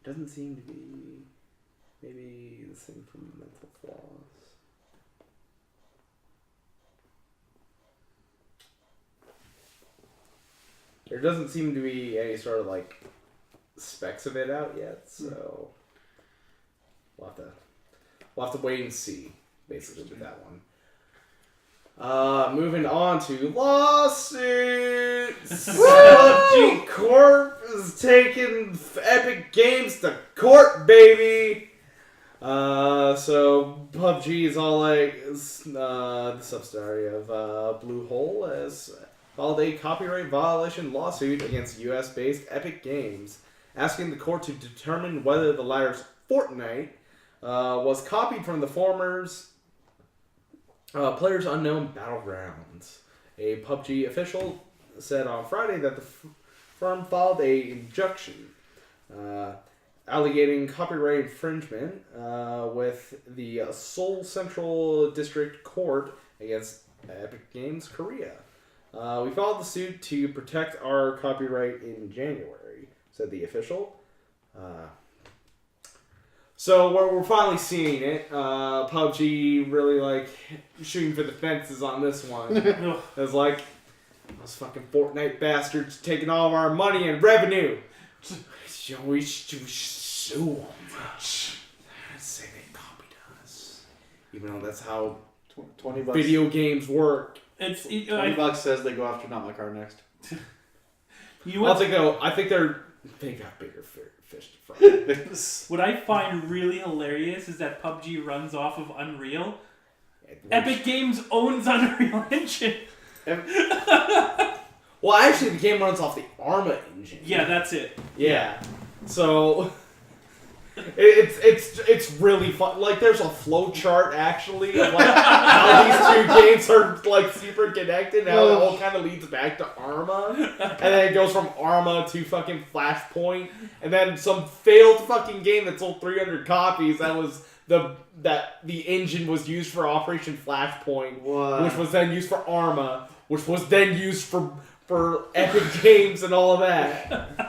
Speaker 4: Doesn't seem to be maybe the same from Mental Flaws. There doesn't seem to be any sort of like specs of it out yet, so we'll have to wait and see, basically, with that one. Moving on to lawsuits. PUBG Corp is taking Epic Games to court, baby. So PUBG is all like the subsidiary of Bluehole has filed a copyright violation lawsuit against U.S.-based Epic Games, asking the court to determine whether the latter's Fortnite was copied from the former's Players Unknown Battlegrounds. A PUBG official said on Friday that the firm filed a injunction alleging copyright infringement with the Seoul Central District Court against Epic Games Korea. We filed the suit to protect our copyright in January, said the official. So we're finally seeing it. PUBG really like shooting for the fences on this one. It's like those fucking Fortnite bastards taking all of our money and revenue. We should sue them. Say they copied us, even though that's how
Speaker 2: $20.
Speaker 4: video games work.
Speaker 3: It's
Speaker 2: $20 says they go after Not My Car next.
Speaker 3: You know
Speaker 4: I think they got bigger fish to fry.
Speaker 3: what I find really hilarious is that PUBG runs off of Unreal. Epic Games owns Unreal Engine.
Speaker 4: Well, actually, the game runs off the Arma engine.
Speaker 3: Yeah, that's it.
Speaker 4: Yeah. So it's really fun. Like, there's a flow chart actually of like how these two games are like super connected. And how it all kind of leads back to Arma, and then it goes from Arma to fucking Flashpoint, and then some failed fucking game that sold 300 copies. That was the engine was used for Operation Flashpoint, which was then used for Arma, which was then used for Epic Games and all of that.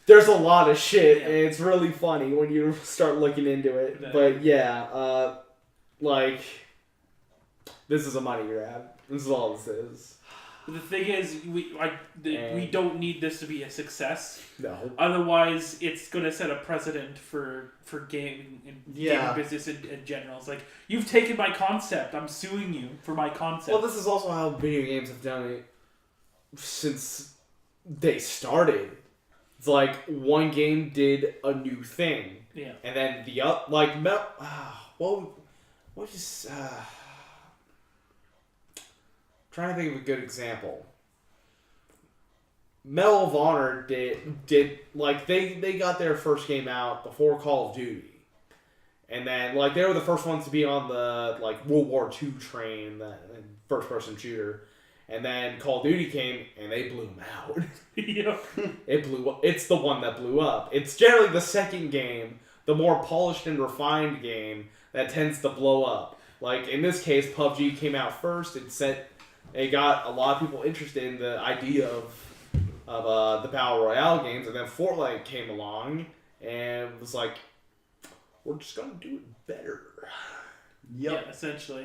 Speaker 4: There's a lot of shit, and it's really funny when you start looking into it. But yeah, like, this is a money grab. This is all this is.
Speaker 3: The thing is, we don't need this to be a success.
Speaker 4: No.
Speaker 3: Otherwise, it's going to set a precedent for gaming and gaming business in general. It's like, you've taken my concept. I'm suing you for my concept.
Speaker 4: Well, this is also how video games have done it since they started. It's like one game did a new thing.
Speaker 3: Yeah.
Speaker 4: And then the other, like, trying to think of a good example. Medal of Honor did like they got their first game out before Call of Duty, and then like they were the first ones to be on the like World War II train, that first person shooter, and then Call of Duty came and they blew them out.
Speaker 3: Yeah.
Speaker 4: It blew up. It's the one that blew up. It's generally the second game, the more polished and refined game, that tends to blow up. Like in this case, PUBG came out first. It got a lot of people interested in the idea of the Battle Royale games, and then Fortnite came along and was like, we're just going to do it better.
Speaker 3: Yep. Yeah, essentially.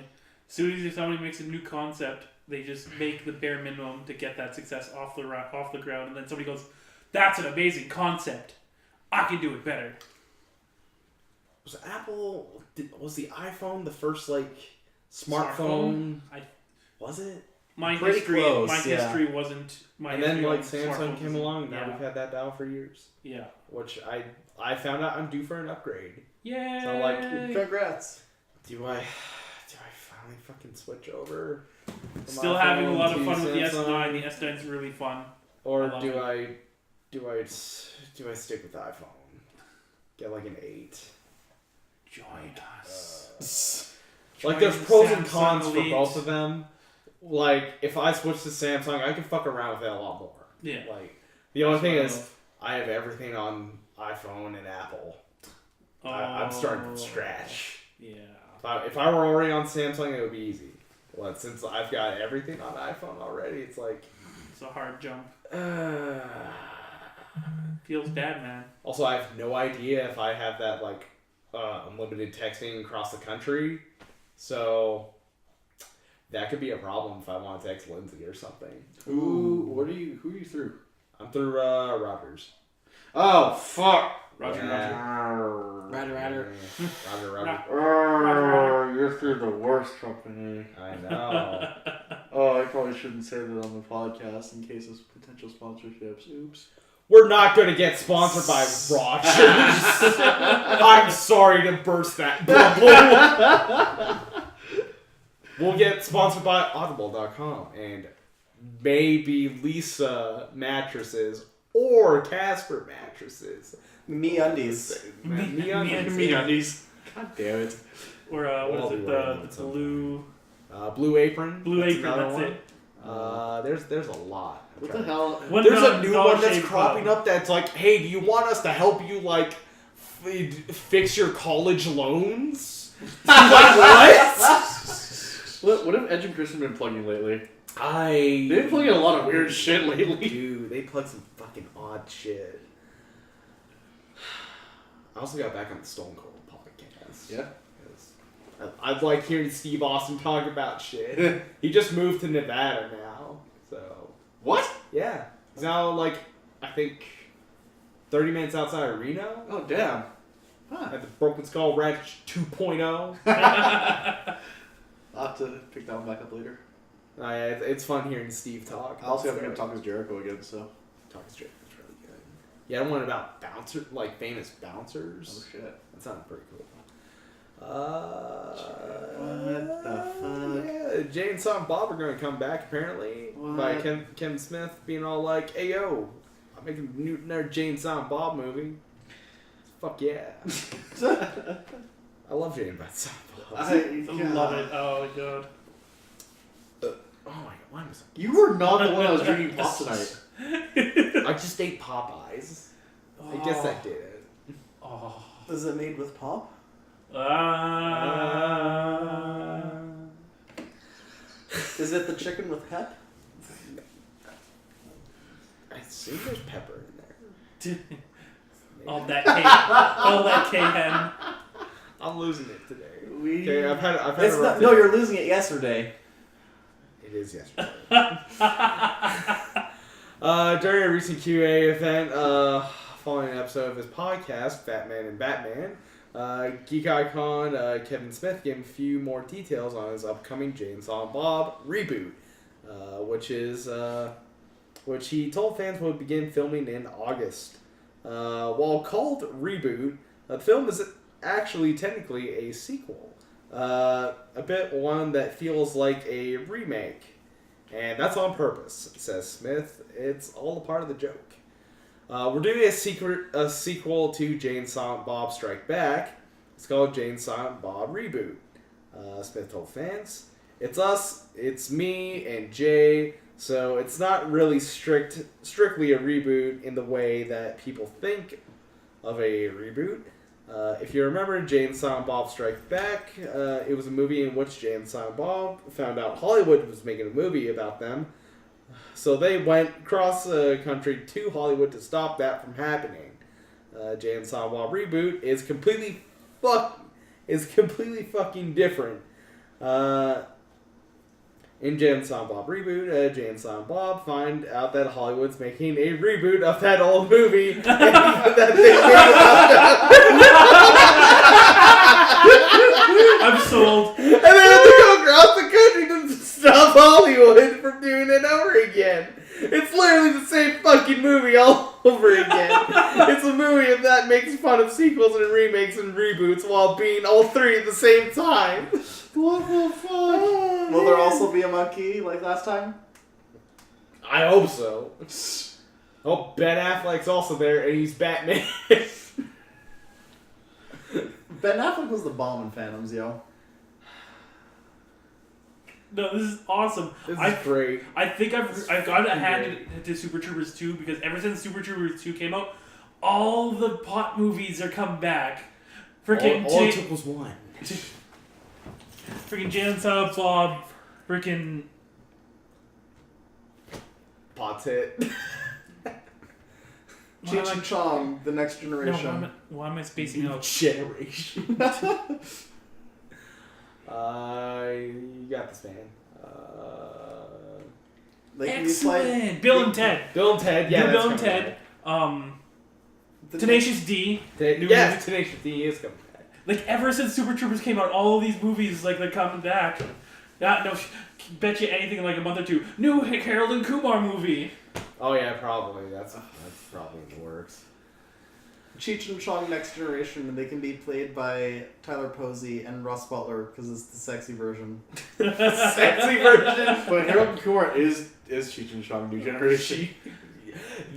Speaker 3: As soon as somebody makes a new concept, they just make the bare minimum to get that success off the ground, and then somebody goes, that's an amazing concept. I can do it better.
Speaker 4: Was the iPhone the first, like, smartphone?
Speaker 3: I
Speaker 4: Was it?
Speaker 3: My
Speaker 4: Pretty
Speaker 3: history,
Speaker 4: close,
Speaker 3: my
Speaker 4: yeah.
Speaker 3: history wasn't my.
Speaker 4: And then
Speaker 3: history
Speaker 4: like
Speaker 3: on
Speaker 4: Samsung
Speaker 3: smartphones
Speaker 4: came
Speaker 3: isn't-
Speaker 4: along. Now
Speaker 3: yeah.
Speaker 4: we've had that dial for years.
Speaker 3: Yeah.
Speaker 4: Which I found out I'm due for an upgrade.
Speaker 3: Yay!
Speaker 4: So like,
Speaker 1: Congrats.
Speaker 4: do I finally fucking switch over? from
Speaker 3: Still having a
Speaker 4: iPhone
Speaker 3: lot of
Speaker 4: to
Speaker 3: fun with the
Speaker 4: Samsung?
Speaker 3: S9. The S9 is really fun.
Speaker 4: Or
Speaker 3: I love
Speaker 4: do
Speaker 3: it.
Speaker 4: I stick with the iPhone? Get like an 8.
Speaker 3: Join us.
Speaker 4: Like
Speaker 3: Join
Speaker 4: there's
Speaker 3: the
Speaker 4: pros and
Speaker 3: Samsung
Speaker 4: cons for
Speaker 3: elite.
Speaker 4: both of them. Like if I switch to Samsung, I can fuck around with it a lot more.
Speaker 3: Yeah.
Speaker 4: Like the only thing
Speaker 3: That's
Speaker 4: is
Speaker 3: what
Speaker 4: I have everything on iPhone and Apple.
Speaker 3: I love.
Speaker 4: I'm starting from scratch.
Speaker 3: Yeah.
Speaker 4: If I were already on Samsung, it would be easy. But since I've got everything on iPhone already, it's like.
Speaker 3: It's a hard jump. Feels bad, man.
Speaker 4: Also, I have no idea if I have that like unlimited texting across the country, so that could be a problem if I want to text Lindsay or something.
Speaker 2: Who are you through?
Speaker 4: I'm through Rogers.
Speaker 2: Oh fuck!
Speaker 3: Roger,
Speaker 1: Ratter.
Speaker 2: Oh, you're through the worst company.
Speaker 4: I know.
Speaker 2: Oh, I probably shouldn't say that on the podcast in case of potential sponsorships. Oops.
Speaker 4: We're not going to get sponsored by Rogers. I'm sorry to burst that bubble. We'll get sponsored by Audible.com and maybe Lisa mattresses or Casper mattresses.
Speaker 1: Me undies.
Speaker 2: MeUndies. God damn it.
Speaker 3: Or what
Speaker 4: I'll
Speaker 3: is
Speaker 4: be
Speaker 3: it?
Speaker 4: working on
Speaker 3: The
Speaker 4: it sometime.
Speaker 3: blue.
Speaker 4: Blue Apron.
Speaker 3: Blue
Speaker 4: That's
Speaker 3: Apron.
Speaker 4: another
Speaker 3: That's
Speaker 4: one.
Speaker 3: it.
Speaker 4: There's a lot. I'm
Speaker 2: What
Speaker 4: trying
Speaker 2: the
Speaker 4: to-
Speaker 2: hell?
Speaker 3: One
Speaker 4: There's
Speaker 3: Dollar-
Speaker 4: a new
Speaker 3: Dollar
Speaker 4: one that's
Speaker 3: Shave
Speaker 4: cropping
Speaker 3: Club.
Speaker 4: up that's like, hey, do you want us to help you like fix your college loans? Like what?
Speaker 2: What have Edge and Kristen been plugging lately?
Speaker 4: They've
Speaker 2: They've been plugging a lot of weird shit lately.
Speaker 4: Dude, they plug some fucking odd shit. I also got back on the Stone Cold podcast.
Speaker 2: Yeah.
Speaker 4: I like hearing Steve Austin talk about shit. He just moved to Nevada now, so
Speaker 2: What?
Speaker 4: yeah, he's now like I think 30 minutes outside of Reno
Speaker 2: Oh damn. Huh.
Speaker 4: at the Broken Skull Ranch 2.0.
Speaker 2: I'll have to pick that one back up later.
Speaker 4: It's fun hearing Steve talk.
Speaker 2: I also have to talk as Jericho again, so.
Speaker 4: Talk straight. That's really good. Yeah, I one about bouncer, like famous bouncers.
Speaker 2: Oh shit.
Speaker 4: That sounded pretty cool.
Speaker 2: What the fuck?
Speaker 4: Yeah, Jay and Silent Bob are going to come back apparently by
Speaker 2: What?
Speaker 4: Kevin Smith being all like, "Hey yo, I'm making another Jay and Silent Bob movie." Fuck yeah! I love Jay and Silent Bob.
Speaker 3: I love it. Oh my god.
Speaker 4: Oh my god, why was
Speaker 2: You were not the one that was drinking pop tonight.
Speaker 4: I just ate Popeyes. I guess I did it.
Speaker 3: Oh.
Speaker 1: Is it made with pop? Is it the chicken with pep?
Speaker 4: I assume there's pepper in there.
Speaker 3: All that K. All that K-hen.
Speaker 4: I'm losing it today.
Speaker 2: We.
Speaker 4: Okay, I've had
Speaker 1: It's
Speaker 4: a rough
Speaker 1: not,
Speaker 4: day.
Speaker 1: no, you're losing it yesterday.
Speaker 4: It is yesterday. During a recent QA event, following an episode of his podcast, Fat Man and Batman, Geek Icon Kevin Smith gave a few more details on his upcoming Jay and Silent Bob reboot, which he told fans would begin filming in August. While called reboot, the film is actually technically a sequel. A bit one that feels like a remake. And that's on purpose, says Smith. It's all a part of the joke. We're doing a sequel to Jay and Silent Bob Strike Back. It's called Jay and Silent Bob Reboot. Smith told fans. It's us, it's me, and Jay. So it's not really strictly a reboot in the way that people think of a reboot. If you remember Jay and Silent Bob Strike Back, it was a movie in which Jay and Silent Bob found out Hollywood was making a movie about them. So they went across the country to Hollywood to stop that from happening. Jay and Silent Bob Reboot is completely fucking different. In Jay and Silent Bob Reboot, Jay and Silent Bob find out that Hollywood's making a reboot of that old movie that they made about them.
Speaker 3: I'm sold.
Speaker 4: And they have to go across the country to stop Hollywood Hollywood for doing it over again. It's literally the same fucking movie all over again. It's a movie that makes fun of sequels and remakes and reboots while being all three at the same time. What the fuck?
Speaker 1: Will there also be a monkey like last time?
Speaker 4: I hope so. Oh, Ben Affleck's also there, and he's Batman.
Speaker 1: Ben Affleck was the bomb in Phantoms, yo.
Speaker 3: No, this is awesome.
Speaker 4: This is great.
Speaker 3: I think I've got to hand it to Super Troopers 2 because ever since Super Troopers 2 came out, all the pot movies are coming back. Freaking
Speaker 4: all it took was one.
Speaker 3: Freaking Jay and Silent Bob. Freaking
Speaker 4: Pot's hit.
Speaker 1: Cheech and Chong, The Next Generation.
Speaker 3: No, why am I spacing out?
Speaker 4: Generation. You got this, man.
Speaker 1: They can be played.
Speaker 3: Excellent! Bill and Ted.
Speaker 4: Bill and Ted, yeah.
Speaker 3: Bill and Ted. Tenacious D.
Speaker 4: Yes, Tenacious D is coming back.
Speaker 3: Like, ever since Super Troopers came out, all of these movies, like, they're coming back. No, bet you anything in like a month or two. New Harold and Kumar movie.
Speaker 4: Oh yeah, probably. That's probably in the works.
Speaker 1: Cheech and Chong Next Generation, and they can be played by Tyler Posey and Russ Butler because it's the sexy version.
Speaker 4: Sexy version.
Speaker 2: But Harold and Kumar is Cheech and Chong New Generation.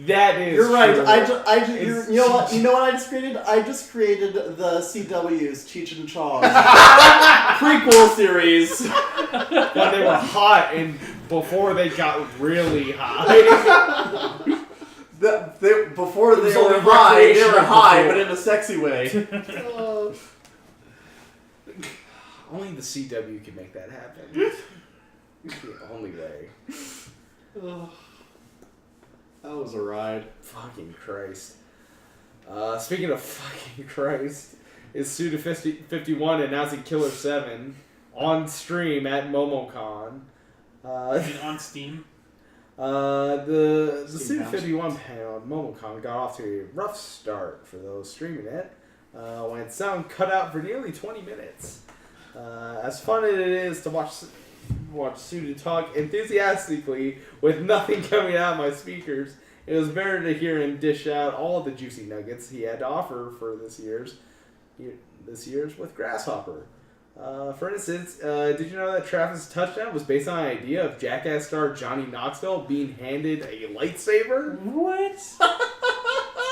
Speaker 4: That is.
Speaker 1: You're right.
Speaker 4: True.
Speaker 1: You know what? You know what I just created? I just created the CW's Cheech and Chong prequel series.
Speaker 4: When they were hot and before they got really high.
Speaker 1: Before they
Speaker 4: was
Speaker 1: were
Speaker 4: only
Speaker 1: high, they were
Speaker 4: recreational
Speaker 1: high,
Speaker 4: before.
Speaker 1: but in a sexy way.
Speaker 4: Only the CW can make that happen. It's the only way.
Speaker 2: That was a ride.
Speaker 4: Fucking Christ. Speaking of fucking Christ, is Suda51 announcing Killer 7 on stream at MomoCon.
Speaker 3: On Steam.
Speaker 4: The
Speaker 1: Steam
Speaker 4: Suda51 panel at MomoCon got off to a rough start for those streaming it, when sound cut out for nearly 20 minutes. As fun as it is to watch Suda talk enthusiastically with nothing coming out of my speakers, it was better to hear him dish out all the juicy nuggets he had to offer for this year's with Grasshopper. For instance, did you know that Travis' touchdown was based on an idea of Jackass star Johnny Knoxville being handed a lightsaber?
Speaker 3: What?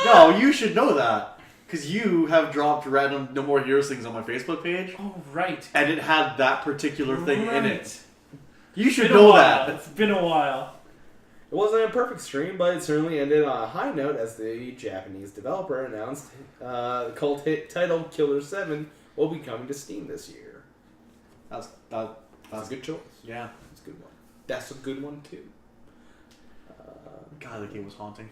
Speaker 2: No, you should know that. Because you have dropped random No More Heroes things on my Facebook page.
Speaker 3: Oh, right.
Speaker 2: And it had that particular thing in it.
Speaker 3: Right.
Speaker 2: You should
Speaker 3: Been a
Speaker 2: know
Speaker 3: while.
Speaker 2: that.
Speaker 3: It's been a while.
Speaker 4: It wasn't a perfect stream, but it certainly ended on a high note as the Japanese developer announced the cult hit title Killer 7 will be coming to Steam this year.
Speaker 2: That's
Speaker 4: a good choice.
Speaker 2: Yeah.
Speaker 4: That's a good one. That's a good one, too.
Speaker 2: God, the game was haunting.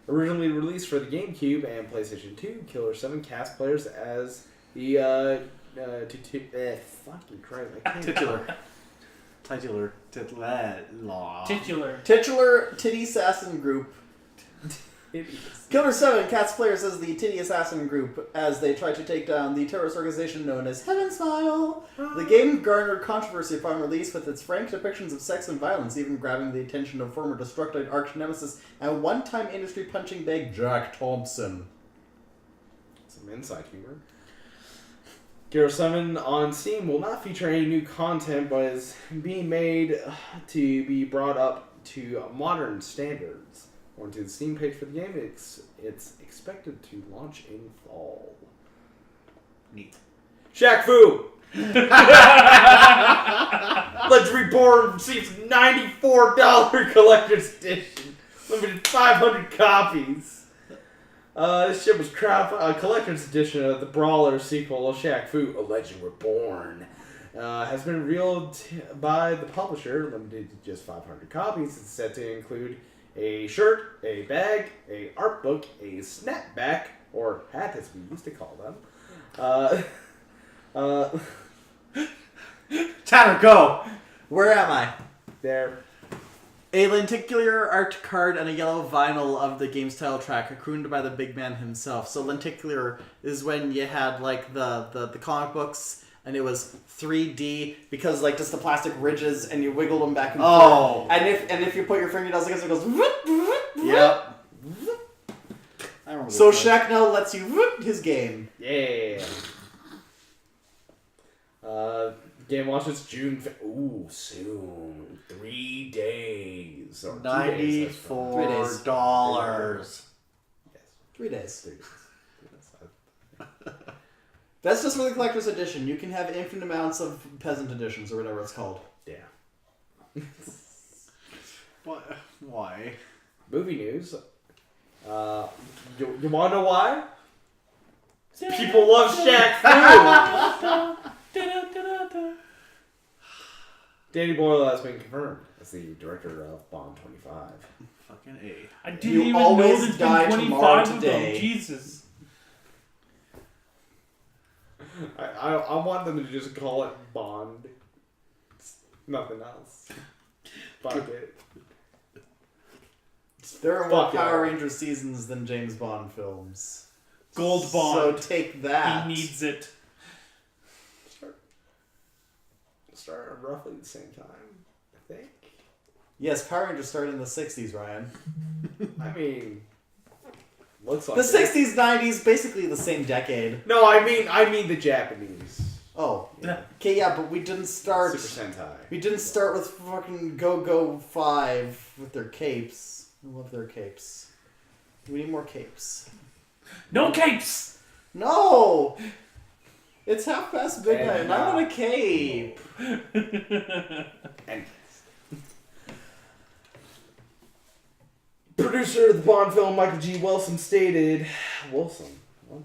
Speaker 4: Originally released for the GameCube and PlayStation 2, Killer 7 cast players as the fucking Christ, I can't.
Speaker 2: Titular
Speaker 1: Titular Titty Assassin Group. Killer 7 casts players as the Titty Assassin Group as they try to take down the terrorist organization known as Heaven Smile. The game garnered controversy upon release with its frank depictions of sex and violence, even grabbing the attention of former Destructoid arch nemesis and one-time industry punching bag Jack Thompson.
Speaker 4: Some inside humor. Killer 7 on Steam will not feature any new content, but is being made to be brought up to modern standards. According to the Steam page for the game, it's expected to launch in fall.
Speaker 2: Neat.
Speaker 4: Shaq Fu! Let's Reborn receives $94 collector's edition. Limited 500 copies. This shit was a collector's edition of the Brawler sequel, Shaq Fu, A Legend Reborn. Has been revealed by the publisher, limited to just 500 copies. It's set to include a shirt, a bag, a art book, a snapback, or hat as we used to call them.
Speaker 2: Tanner, go!
Speaker 1: Where am I?
Speaker 4: There.
Speaker 1: A lenticular art card and a yellow vinyl of the game's title track, crooned by the big man himself. So lenticular is when you had like the comic books and it was 3D because like just the plastic ridges and you wiggled them back and
Speaker 2: Oh.
Speaker 1: forth. And if you put your finger down against it, goes.
Speaker 2: Yep. I remember
Speaker 1: So
Speaker 2: this one.
Speaker 1: Shaq now lets you his game.
Speaker 4: Yeah. Game launches June. Ooh, soon. 3 days. Or 2 days, that's fine.
Speaker 2: $94.
Speaker 4: Yes.
Speaker 1: 3 days.
Speaker 4: 3 days.
Speaker 1: That's just for the collector's edition. You can have infinite amounts of peasant editions or whatever it's called.
Speaker 4: Yeah.
Speaker 2: What? Why?
Speaker 4: Movie news. You want to know why? People love Shaq too. Danny Boyle has been confirmed as the director of Bond 25.
Speaker 2: Fucking A.
Speaker 3: I didn't
Speaker 1: You
Speaker 3: even know
Speaker 1: always
Speaker 3: there's
Speaker 1: die
Speaker 3: been
Speaker 1: tomorrow
Speaker 3: 25 of
Speaker 1: today.
Speaker 3: them. Jesus.
Speaker 4: I want them to just call it Bond. It's nothing else. Fuck it.
Speaker 1: There are more
Speaker 4: Fuck
Speaker 1: Power
Speaker 4: yeah.
Speaker 1: Ranger seasons than James Bond films.
Speaker 3: Gold Bond.
Speaker 1: So take that.
Speaker 3: He needs it.
Speaker 4: Start at roughly the same time, I think.
Speaker 1: Yes, Power Rangers started in the 60s, Ryan.
Speaker 4: I mean, looks like
Speaker 1: The
Speaker 4: it.
Speaker 1: 60s, 90s, basically the same decade.
Speaker 4: No, I mean the Japanese.
Speaker 1: Oh.
Speaker 4: Yeah.
Speaker 1: Okay, yeah, but we didn't start...
Speaker 4: Super Sentai.
Speaker 1: We didn't start with fucking Go-Go 5 with their capes. I love their capes. We need more capes.
Speaker 3: No capes!
Speaker 1: No! It's midnight and I want a cape.
Speaker 4: And producer of the Bond film, Michael G. Wilson, stated, What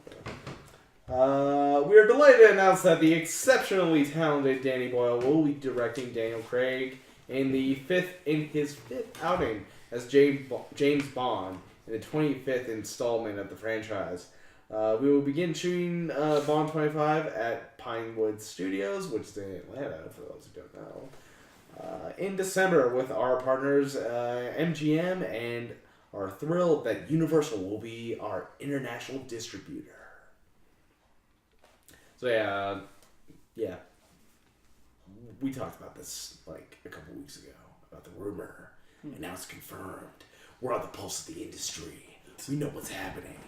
Speaker 4: the? We are delighted to announce that the exceptionally talented Danny Boyle will be directing Daniel Craig in his fifth outing as James Bond in the 25th installment of the franchise. We will begin shooting Bond 25 at Pinewood Studios, which is in Atlanta, for those who don't know, in December with our partners MGM, and are thrilled that Universal will be our international distributor. So yeah, we talked about this like a couple weeks ago about the rumor, and now it's confirmed. We're on the pulse of the industry. We know what's happening.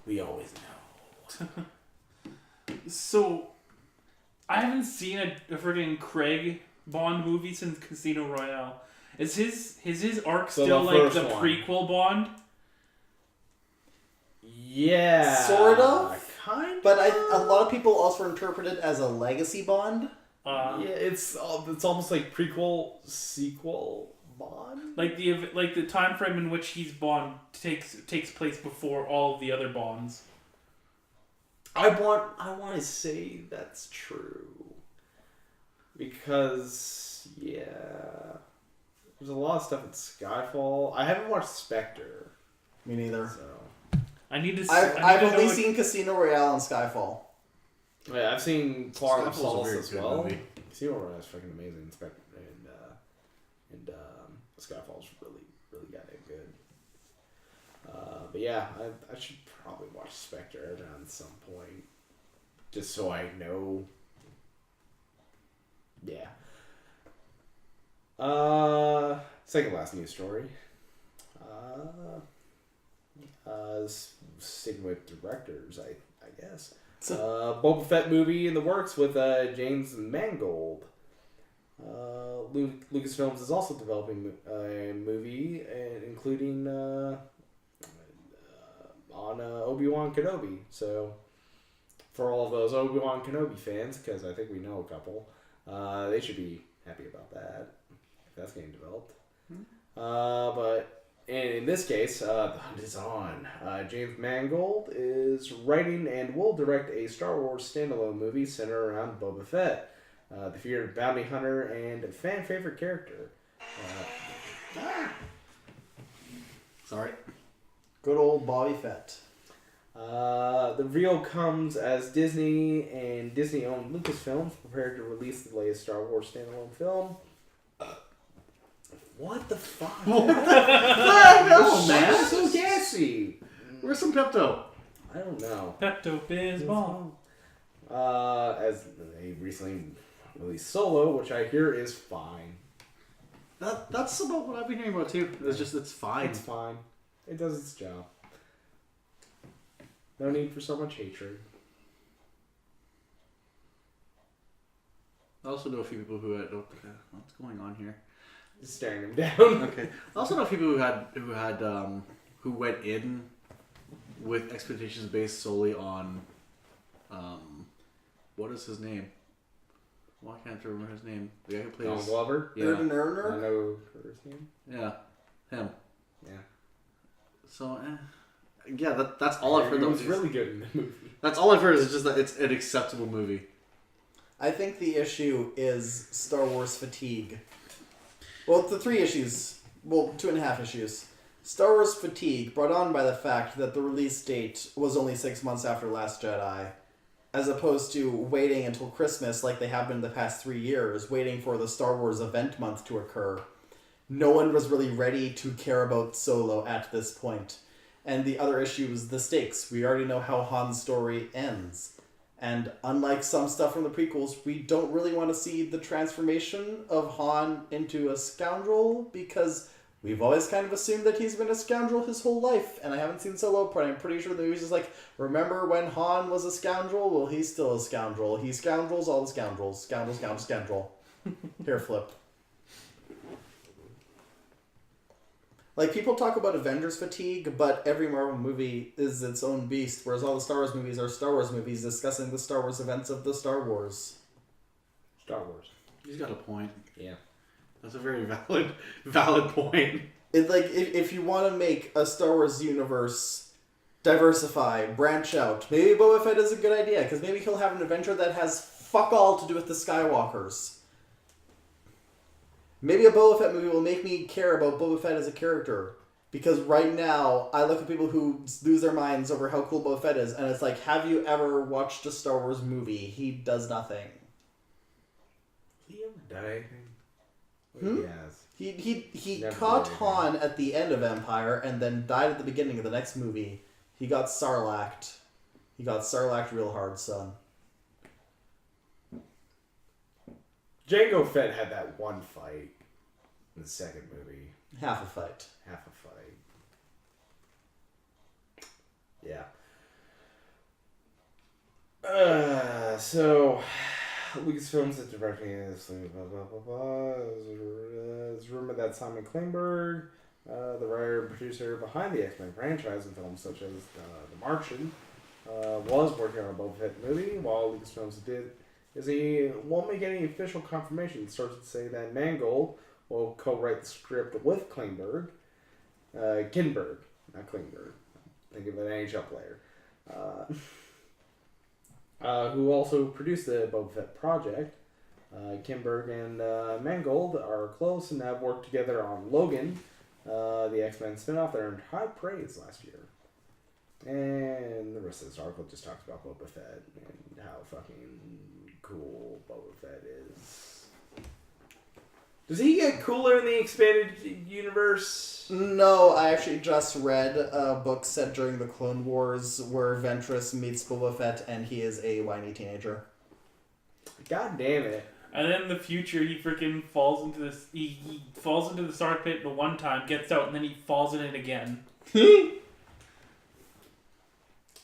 Speaker 4: We always know.
Speaker 3: So, I haven't seen a friggin' Craig Bond movie since Casino Royale. Is his arc
Speaker 4: So
Speaker 3: still
Speaker 4: the
Speaker 3: like
Speaker 4: first
Speaker 3: the
Speaker 4: one.
Speaker 3: prequel Bond?
Speaker 4: Yeah,
Speaker 1: Sort of.
Speaker 4: kind.
Speaker 1: But a lot of people also interpret it as a legacy Bond.
Speaker 4: Yeah, it's almost like prequel sequel Bond.
Speaker 3: Like the time frame in which he's Bond takes place before all of the other Bonds.
Speaker 4: I want to say that's true because there's a lot of stuff in Skyfall. I haven't watched Spectre,
Speaker 1: Me neither.
Speaker 4: so
Speaker 3: I need to.
Speaker 1: I've only seen Casino Royale and Skyfall.
Speaker 4: yeah, I've seen Quantum
Speaker 2: Skyfall's a
Speaker 4: Solace
Speaker 2: very
Speaker 4: as
Speaker 2: good
Speaker 4: well.
Speaker 2: movie.
Speaker 4: Casino Royale is freaking amazing. Spectre and Skyfall's really goddamn good. But yeah, I should probably watch Spectre around some point, just so I know. Yeah. Second last news story. Sticking with directors, I guess. Boba Fett movie in the works with James Mangold. Lucasfilms is also developing a movie, including on Obi-Wan Kenobi. So, for all of those Obi-Wan Kenobi fans, because I think we know a couple, they should be happy about that, if that's getting developed. But in this case, the hunt is on. James Mangold is writing and will direct a Star Wars standalone movie centered around Boba Fett, the feared bounty hunter and fan favorite character.
Speaker 2: Sorry.
Speaker 1: Good old Bobby Fett.
Speaker 4: The reveal comes as Disney and Disney-owned Lucasfilms prepare to release the latest Star Wars standalone film. What the fuck?
Speaker 2: No, man.
Speaker 4: So gassy.
Speaker 2: Where's some Pepto?
Speaker 4: I don't know.
Speaker 3: Pepto Bismol.
Speaker 4: As they recently released Solo, which I hear is fine.
Speaker 2: That's about what I've been hearing about too. It's fine.
Speaker 4: It's fine. It does its job. No need for so much hatred.
Speaker 2: I also know a few people who had what's going on here.
Speaker 4: Just staring him down.
Speaker 2: Okay. I also know a few people who went in with expectations based solely on what is his name? Why can't I remember his name? The guy who plays
Speaker 4: Donald Glover.
Speaker 2: Yeah.
Speaker 1: Erden
Speaker 4: I
Speaker 1: Erner?
Speaker 4: know his name.
Speaker 2: Yeah. Him.
Speaker 4: Yeah.
Speaker 2: So yeah, that's all I've heard.
Speaker 4: It was really good in the movie.
Speaker 2: That's all I've heard is just that it's an acceptable movie.
Speaker 1: I think the issue is Star Wars fatigue. Well, the 3 issues. Well, 2.5 issues. Star Wars fatigue brought on by the fact that the release date was only 6 months after Last Jedi, as opposed to waiting until Christmas like they have been the past 3 years, waiting for the Star Wars event month to occur. No one was really ready to care about Solo at this point. And the other issue is the stakes. We already know how Han's story ends. And unlike some stuff from the prequels, we don't really want to see the transformation of Han into a scoundrel, because we've always kind of assumed that he's been a scoundrel his whole life. And I haven't seen Solo, but I'm pretty sure the movie's just like, remember when Han was a scoundrel? Well, he's still a scoundrel. He scoundrels all the scoundrels. Scoundrel, scoundrel, scoundrel. Hair flip. Like, people talk about Avengers fatigue, but every Marvel movie is its own beast, whereas all the Star Wars movies are Star Wars movies discussing the Star Wars events of the Star Wars.
Speaker 4: Star Wars.
Speaker 2: He's got a point.
Speaker 4: Yeah.
Speaker 2: That's a very valid point.
Speaker 1: It's like, if you want to make a Star Wars universe diversify, branch out, maybe Boba Fett is a good idea, because maybe he'll have an adventure that has fuck all to do with the Skywalkers. Maybe a Boba Fett movie will make me care about Boba Fett as a character. Because right now, I look at people who lose their minds over how cool Boba Fett is, and it's like, have you ever watched a Star Wars movie? He does nothing.
Speaker 4: Did he ever die anything?
Speaker 1: Hmm?
Speaker 4: He has.
Speaker 1: He
Speaker 4: Never
Speaker 1: caught
Speaker 4: did anything.
Speaker 1: Han at the end of Empire, and then died at the beginning of the next movie. He got sarlacked. He got sarlacked real hard, son.
Speaker 4: Jango Fett had that one fight in the second movie.
Speaker 1: Half a fight.
Speaker 4: Half a fight. Yeah. So Lucasfilms is directing this. Blah blah blah blah. It's rumored that Simon Klingberg, the writer and producer behind the X-Men franchise and films such as The Martian, was working on a Boba Fett movie, while Lucasfilms he won't make any official confirmation. Sources say that Mangold will co-write the script with Klingberg. Kinberg, not Klingberg. Think of an NHL player. Who also produced the Boba Fett project. Kinberg and Mangold are close and have worked together on Logan, the X-Men spin-off that earned high praise last year. And the rest of this article just talks about Boba Fett and how fucking cool Boba Fett is. Does he get cooler in the expanded universe?
Speaker 1: No, I actually just read a book set during the Clone Wars where Ventress meets Boba Fett and he is a whiny teenager.
Speaker 4: God damn it.
Speaker 3: And then in the future, he freaking falls into this. He falls into the Sark pit the one time, gets out, and then he falls in it again.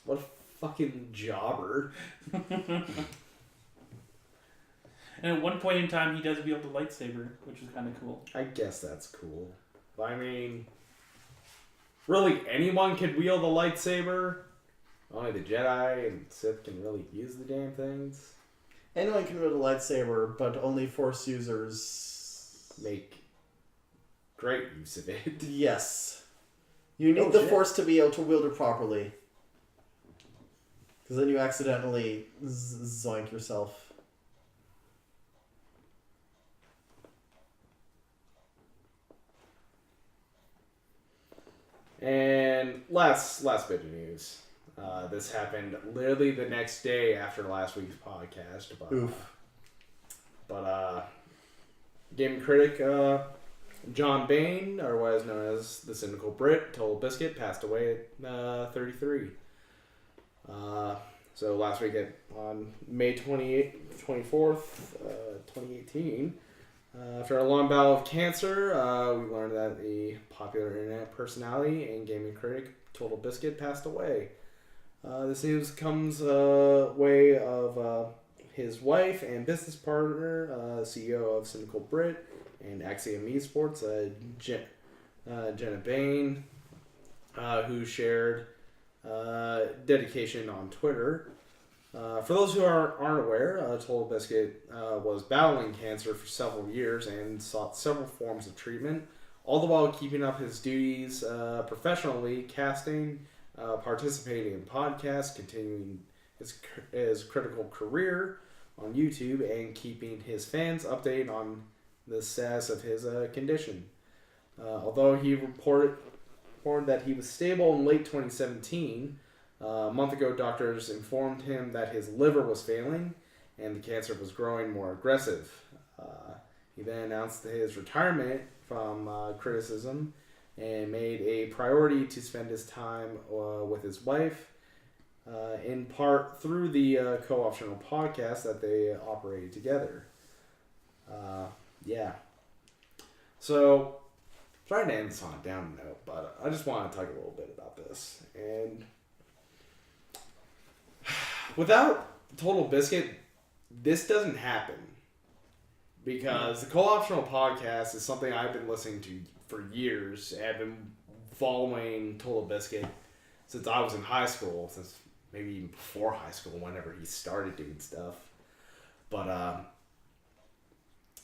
Speaker 4: What a fucking jobber.
Speaker 3: And at one point in time, he does wield a lightsaber, which is kind of cool.
Speaker 4: I guess that's cool. I mean, really, anyone can wield a lightsaber. Only the Jedi and Sith can really use the damn things.
Speaker 1: Anyone can wield a lightsaber, but only Force users
Speaker 4: Make great use of it.
Speaker 1: Yes. You need
Speaker 4: Oh,
Speaker 1: the
Speaker 4: shit.
Speaker 1: Force to be able to wield it properly. Because then you accidentally zoink yourself.
Speaker 4: And last bit of news. This happened literally the next day after last week's podcast.
Speaker 1: Oof.
Speaker 4: But game critic John Bain, otherwise known as the Cynical Brit, Total Biscuit, passed away at 33. So last week on May 24th, 2018, after a long battle of cancer, we learned that the popular internet personality and gaming critic Total Biscuit passed away. This news comes way of his wife and business partner, CEO of Cynical Brit and Axiom Esports, Jenna Bain, who shared dedication on Twitter. For those who aren't aware, Total Biscuit was battling cancer for several years and sought several forms of treatment, all the while keeping up his duties professionally, casting, participating in podcasts, continuing his critical career on YouTube, and keeping his fans updated on the status of his condition. Although he reported that he was stable in late 2017, a month ago doctors informed him that his liver was failing and the cancer was growing more aggressive. He then announced his retirement from criticism and made a priority to spend his time with his wife, in part through the co-optional podcast that they operated together. Yeah. So, trying to end this on a down note, but I just want to talk a little bit about this. And without Total Biscuit, this doesn't happen. Because the co-optional podcast is something I've been listening to for years. I've been following Total Biscuit since I was in high school, since maybe even before high school, whenever he started doing stuff. But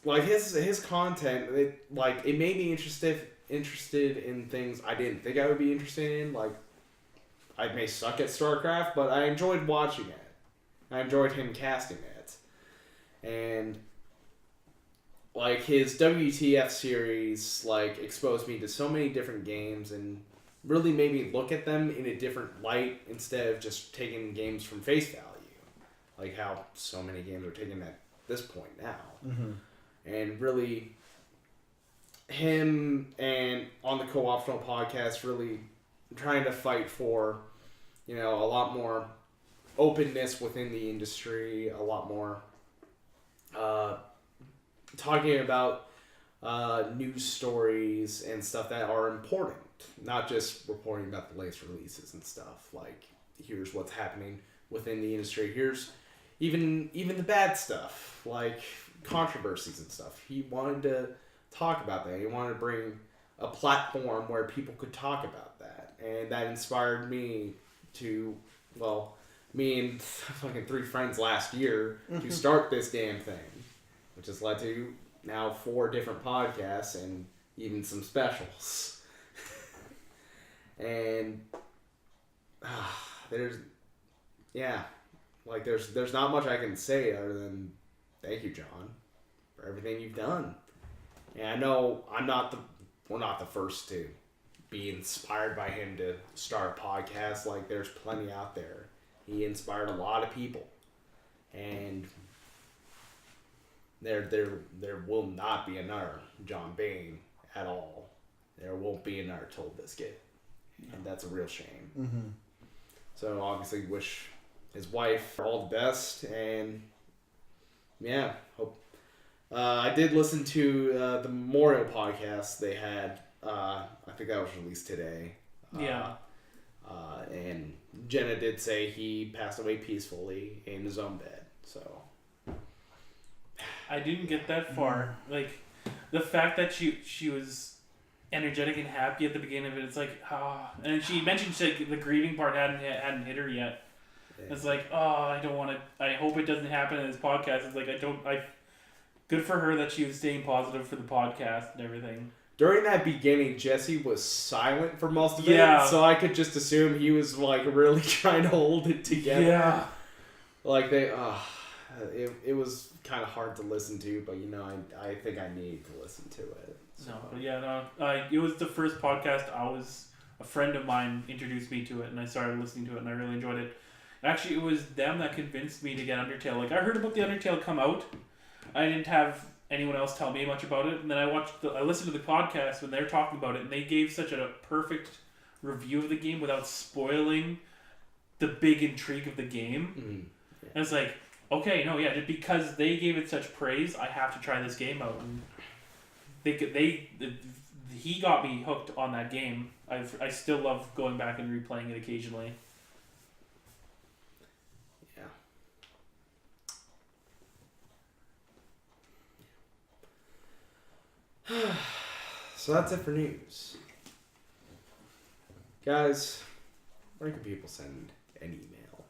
Speaker 4: like his content, it made me interested in things I didn't think I would be interested in. Like, I may suck at StarCraft, but I enjoyed watching it. I enjoyed him casting it. And like his WTF series exposed me to so many different games and really made me look at them in a different light instead of just taking games from face value. Like how so many games are taken at this point now. Mm-hmm. And really, him and on the co-optional podcast really trying to fight for, a lot more openness within the industry, a lot more talking about news stories and stuff that are important, not just reporting about the latest releases and stuff. Like, here's what's happening within the industry. Here's even the bad stuff, like controversies and stuff. He wanted to talk about that. He wanted to bring a platform where people could talk about that. And that inspired me to, me and fucking 3 friends last year to start this damn thing, which has led to now 4 different podcasts and even some specials. And there's not much I can say other than thank you, John, for everything you've done. And I know we're not the first to be inspired by him to start a podcast. Like, there's plenty out there. He inspired a lot of people. And there will not be another John Bain at all. There won't be another Total Biscuit. And that's a real shame. Mm-hmm. So obviously wish his wife all the best, and yeah, hope. I did listen to the memorial podcast they had. I think that was released today.
Speaker 3: Yeah.
Speaker 4: And Jenna did say he passed away peacefully in his own bed. So
Speaker 3: I didn't get that far. Like, the fact that she was energetic and happy at the beginning of it, it's like, and she mentioned the grieving part hadn't hit her yet. Yeah. It's like, I don't want to. I hope it doesn't happen in this podcast. It's like good for her that she was staying positive for the podcast and everything.
Speaker 4: During that beginning, Jesse was silent for most of it, so I could just assume he was really trying to hold it together. Yeah, it was kind of hard to listen to, but I think I need to listen to it. So.
Speaker 3: It was the first podcast. A friend of mine introduced me to it, and I started listening to it, and I really enjoyed it. Actually, it was them that convinced me to get Undertale. Like, I heard about the Undertale come out. I didn't have anyone else tell me much about it, and then I listened to the podcast when they were talking about it, and they gave such a perfect review of the game without spoiling the big intrigue of the game.
Speaker 4: Mm-hmm.
Speaker 3: And it's like, okay, no, yeah, just because they gave it such praise, I have to try this game out. And he got me hooked on that game. I still love going back and replaying it occasionally.
Speaker 4: Yeah. So that's it for news. Guys, where can people send an email?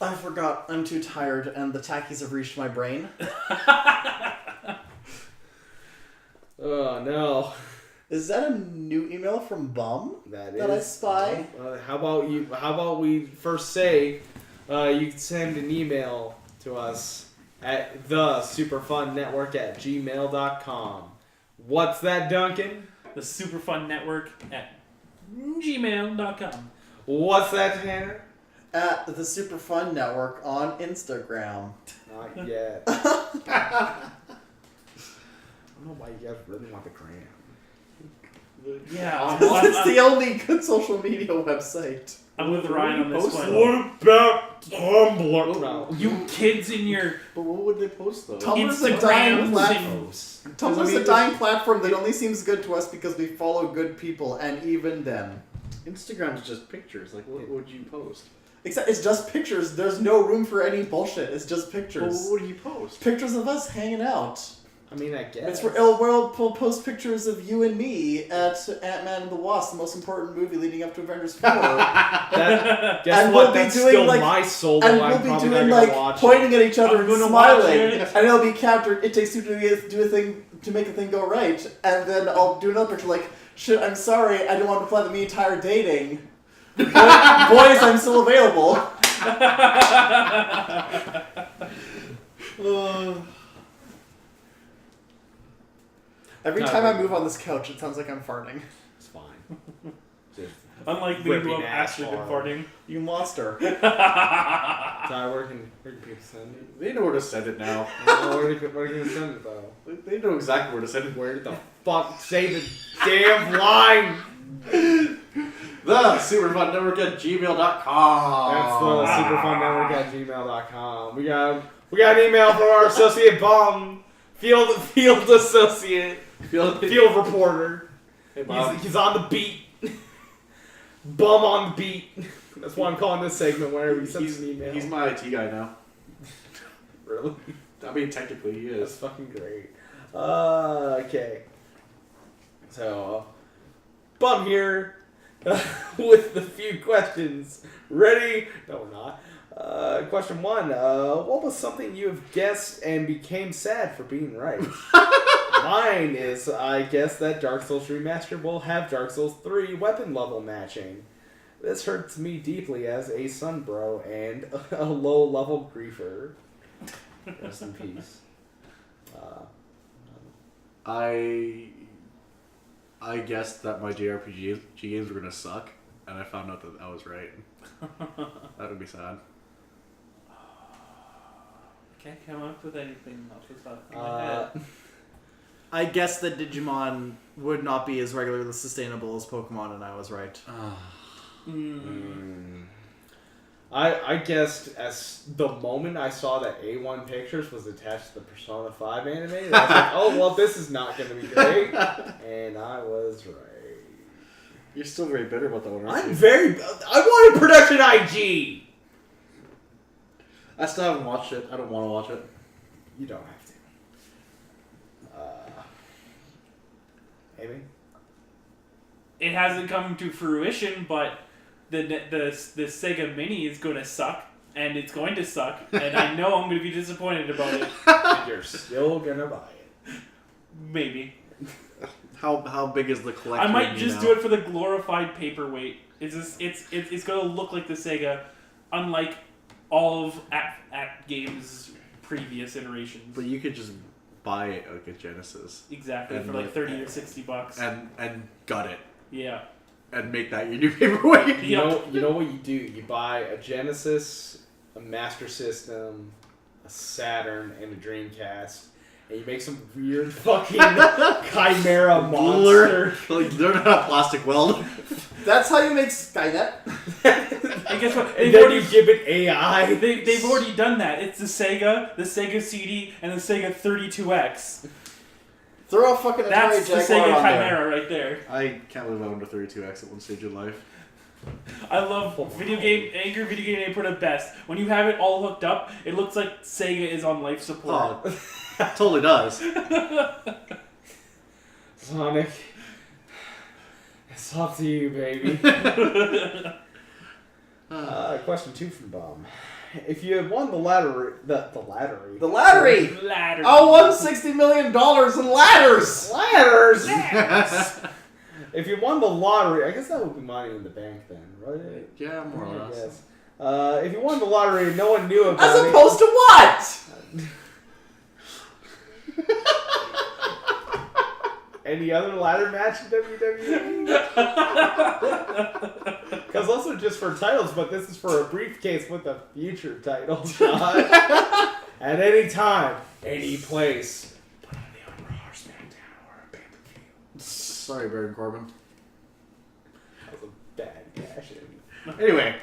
Speaker 1: I forgot. I'm too tired, and the tackies have reached my brain.
Speaker 4: Oh no.
Speaker 1: Is that a new email from Bum
Speaker 4: That
Speaker 1: I
Speaker 4: is.
Speaker 1: spy?
Speaker 4: How about we first say you can send an email to us at thesuperfunnetwork@gmail.com. What's that, Duncan?
Speaker 3: The Superfun Network at gmail.com.
Speaker 4: What's that, Tanner?
Speaker 1: At the Superfun Network on Instagram.
Speaker 4: Not yet. I don't know why you guys really want the gram.
Speaker 3: Yeah,
Speaker 1: It's the only good social media website.
Speaker 3: I'm with Ryan on this one.
Speaker 4: What about Tumblr? No.
Speaker 3: You kids in your
Speaker 2: But what would they post though?
Speaker 1: Tumblr's a dying
Speaker 3: Instagrams
Speaker 1: platform.
Speaker 3: and
Speaker 1: Tumblr's a dying platform that only seems good to us because we follow good people, and even then.
Speaker 2: Instagram's just pictures. Like, what would you post?
Speaker 1: Except it's just pictures. There's no room for any bullshit. It's just
Speaker 2: Well,
Speaker 1: pictures.
Speaker 2: what would you post?
Speaker 1: Pictures of us hanging out.
Speaker 4: I mean, I guess.
Speaker 1: It's for Ill World. We'll post pictures of you and me at Ant-Man and the Wasp, the most important movie leading up to Avengers 4.
Speaker 4: That, guess
Speaker 1: And
Speaker 4: what?
Speaker 1: we'll be
Speaker 4: That's
Speaker 1: doing,
Speaker 4: still
Speaker 1: like-
Speaker 4: my soul.
Speaker 1: And
Speaker 4: though
Speaker 1: we'll
Speaker 4: I'm
Speaker 1: be
Speaker 4: probably
Speaker 1: doing
Speaker 4: not
Speaker 1: like
Speaker 4: gonna watch
Speaker 1: pointing at each other
Speaker 3: I'm
Speaker 1: and
Speaker 3: gonna
Speaker 1: smiling,
Speaker 3: watch it.
Speaker 1: and it'll be captured. It takes two to do a thing to make a thing go right, and then I'll do another picture like, "Shit, I'm sorry, I didn't want to plan the entire dating. Boys, I'm still available." Every time I move on this couch, it sounds like I'm farting.
Speaker 4: It's fine. Just
Speaker 3: unlike me, who
Speaker 4: ripping
Speaker 3: have
Speaker 4: ass
Speaker 3: actually been
Speaker 4: hard.
Speaker 3: farting.
Speaker 1: You monster.
Speaker 4: Ty, where can people send it?
Speaker 2: They know where to send it now.
Speaker 4: Where are you gonna send it though?
Speaker 2: They know exactly where to send it.
Speaker 4: Where the fuck say the damn line?
Speaker 2: The Superfun Network at gmail.com.
Speaker 4: That's the superfunnetwork@gmail.com. We got an email from our associate Bum, field associate, field reporter.
Speaker 2: Hey, Bob.
Speaker 4: He's on the beat. Bum on the beat. That's why I'm calling this segment whenever he sends an email.
Speaker 2: He's my IT guy now.
Speaker 4: really.
Speaker 2: I mean, technically he
Speaker 4: That's
Speaker 2: is.
Speaker 4: fucking great. Okay. So, Bum here with the few questions. Ready? No, we're not. Question 1. What was something you have guessed and became sad for being right? Mine is, I guess that Dark Souls Remastered will have Dark Souls 3 weapon level matching. This hurts me deeply as a sunbro and a low-level griefer. Rest in peace.
Speaker 2: I guessed that my JRPG games were gonna suck, and I found out that I was right. That would be sad.
Speaker 3: Can't come up with anything off the top of my head.
Speaker 1: I guess that Digimon would not be as regularly sustainable as Pokemon, and I was right.
Speaker 4: I guessed as the moment I saw that A1 Pictures was attached to the Persona 5 anime, I was like, oh, well, this is not going to be great. And I was right.
Speaker 2: You're still very bitter about that one, aren't you?
Speaker 4: I wanted Production IG!
Speaker 2: I still haven't watched it. I don't want to watch it.
Speaker 4: You don't have to. Amy?
Speaker 3: It hasn't come to fruition, but the Sega Mini is going to suck, and it's going to suck, and I know I'm going to be disappointed about it.
Speaker 4: And you're still going to buy it.
Speaker 3: Maybe.
Speaker 2: How big is the collection?
Speaker 3: I might just do it for the glorified paperweight. It's going to look like the Sega, unlike all of at Games' previous iterations.
Speaker 2: But you could just buy it like a Genesis.
Speaker 3: Exactly,
Speaker 2: And
Speaker 3: for like
Speaker 2: like-
Speaker 3: 30 or $60.
Speaker 2: And gut it.
Speaker 3: Yeah.
Speaker 2: And make that your new paperweight.
Speaker 4: You know what you do? You buy a Genesis, a Master System, a Saturn, and a Dreamcast, and you make some weird fucking chimera monster.
Speaker 2: Like, learn how to plastic weld.
Speaker 1: That's how you make Skynet.
Speaker 3: And guess what?
Speaker 4: And then you give it AI.
Speaker 3: They've already done that. It's the Sega CD, and the Sega 32X.
Speaker 1: Throw a fucking Atari
Speaker 3: That's the
Speaker 1: Jaguar
Speaker 3: Sega
Speaker 1: on there.
Speaker 3: Chimera right there.
Speaker 2: I can't believe I owned a 32X at one stage in life.
Speaker 3: I love Angry Video Game Name put it best. When you have it all hooked up, it looks like Sega is on life support.
Speaker 2: Oh, totally does.
Speaker 4: Sonic, it's up to you, baby. Question 2 from Bomb. If you had won the lottery,
Speaker 1: The lottery!
Speaker 3: Ladder.
Speaker 1: I won $60 million in ladders!
Speaker 4: ladders. If you won the lottery, I guess that would be money in the bank then, right?
Speaker 2: Yeah, more or less.
Speaker 4: Yes. If you won the lottery and no one knew about
Speaker 1: As
Speaker 4: it.
Speaker 1: opposed to what?
Speaker 4: Any other ladder match in WWE? Because those are just for titles, but this is for a briefcase with a future title shot. At any time, any place. Put on the Raw or SmackDown or a pay-per-view.
Speaker 2: Sorry, Baron Corbin.
Speaker 4: That was a bad cash-in.
Speaker 2: Anyway,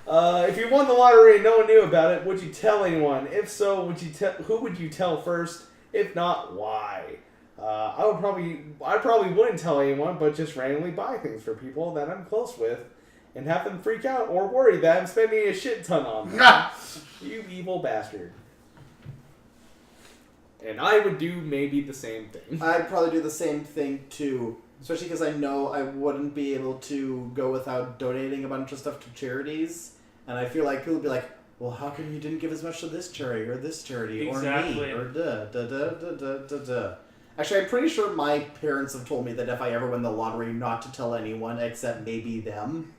Speaker 4: If you won the lottery and no one knew about it, would you tell anyone? If so, who would you tell first? If not, why? I probably wouldn't tell anyone, but just randomly buy things for people that I'm close with, and have them freak out or worry that I'm spending a shit ton on them. You evil bastard. And I would do maybe the same thing.
Speaker 1: I'd probably do the same thing too. Especially because I know I wouldn't be able to go without donating a bunch of stuff to charities. And I feel like people would be like, well, how come you didn't give as much to this charity or this charity or me or da. Actually, I'm pretty sure my parents have told me that if I ever win the lottery, not to tell anyone except maybe them.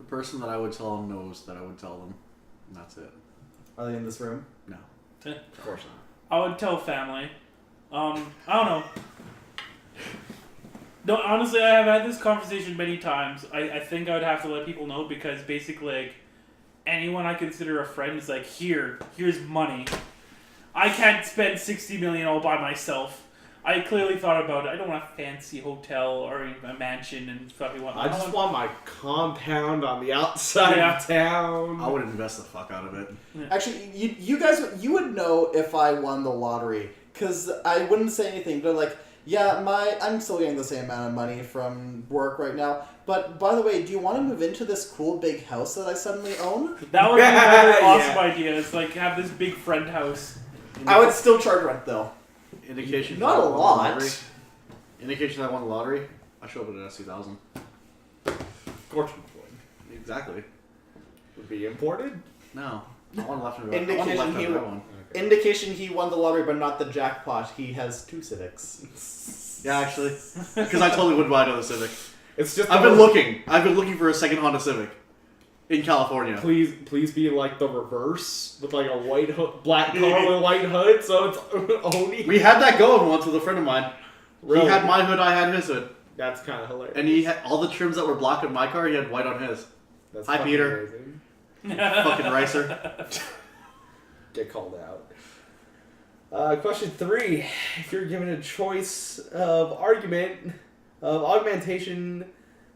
Speaker 2: the person that I would tell them knows that I would tell them. And that's it.
Speaker 1: Are they in this room?
Speaker 2: No.
Speaker 1: Of course not.
Speaker 3: I would tell family. I don't know. No, honestly, I have had this conversation many times. I think I would have to let people know because basically, like, anyone I consider a friend is like, here's money. I can't spend $60 million all by myself. I clearly thought about it. I don't want a fancy hotel or a mansion and fucking whatnot.
Speaker 4: I just want my compound on the outside of town.
Speaker 2: I would invest the fuck out of it.
Speaker 1: Actually, you guys, you would know if I won the lottery because I wouldn't say anything. They're like, yeah, I'm still getting the same amount of money from work right now. But by the way, do you want to move into this cool big house that I suddenly own?
Speaker 3: That would be a very awesome
Speaker 4: Yeah.
Speaker 3: idea. It's like have this big friend house.
Speaker 1: I would still charge rent though.
Speaker 2: Indication.
Speaker 1: Not
Speaker 2: that I
Speaker 1: a
Speaker 2: won the
Speaker 1: lot.
Speaker 2: lottery. Indication that I won the lottery. I show up at an S2000.
Speaker 4: Of course you would.
Speaker 2: Exactly.
Speaker 4: Would be imported?
Speaker 2: No. I want left and right. I want
Speaker 1: Indication
Speaker 2: left
Speaker 1: he
Speaker 2: and right one.
Speaker 1: Indication he won the lottery, but not the jackpot. He has 2 Civics.
Speaker 2: Yeah, actually, because I totally would buy another Civic.
Speaker 4: It's just
Speaker 2: I've been looking. I've been looking for a second Honda Civic in California.
Speaker 4: Please be like the reverse with like a white hood, black car with a white hood, so it's Oni.
Speaker 2: We had that going once with a friend of mine.
Speaker 4: Really?
Speaker 2: He had my hood, I had his hood,
Speaker 4: That's kind of hilarious.
Speaker 2: and he had all the trims that were black on my car. He had white on his.
Speaker 4: That's
Speaker 2: Hi,
Speaker 4: fucking
Speaker 2: Peter.
Speaker 4: amazing.
Speaker 2: Fucking ricer.
Speaker 4: Get called out. Question 3: if you're given a choice of augmentation.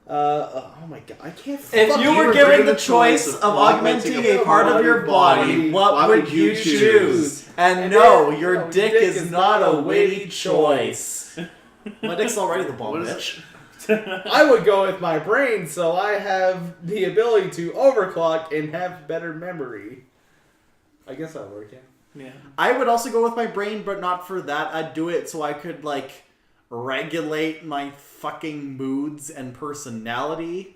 Speaker 4: Oh my god, I can't.
Speaker 1: If you were given the choice of augmenting a part of your body, what would you choose? And no, your dick is not a witty choice. My dick's already the ball,
Speaker 2: What is
Speaker 1: bitch.
Speaker 4: I would go with my brain, so I have the ability to overclock and have better memory. I guess that would work, yeah.
Speaker 3: Yeah.
Speaker 1: I would also go with my brain, but not for that. I'd do it so I could, like, regulate my fucking moods and personality.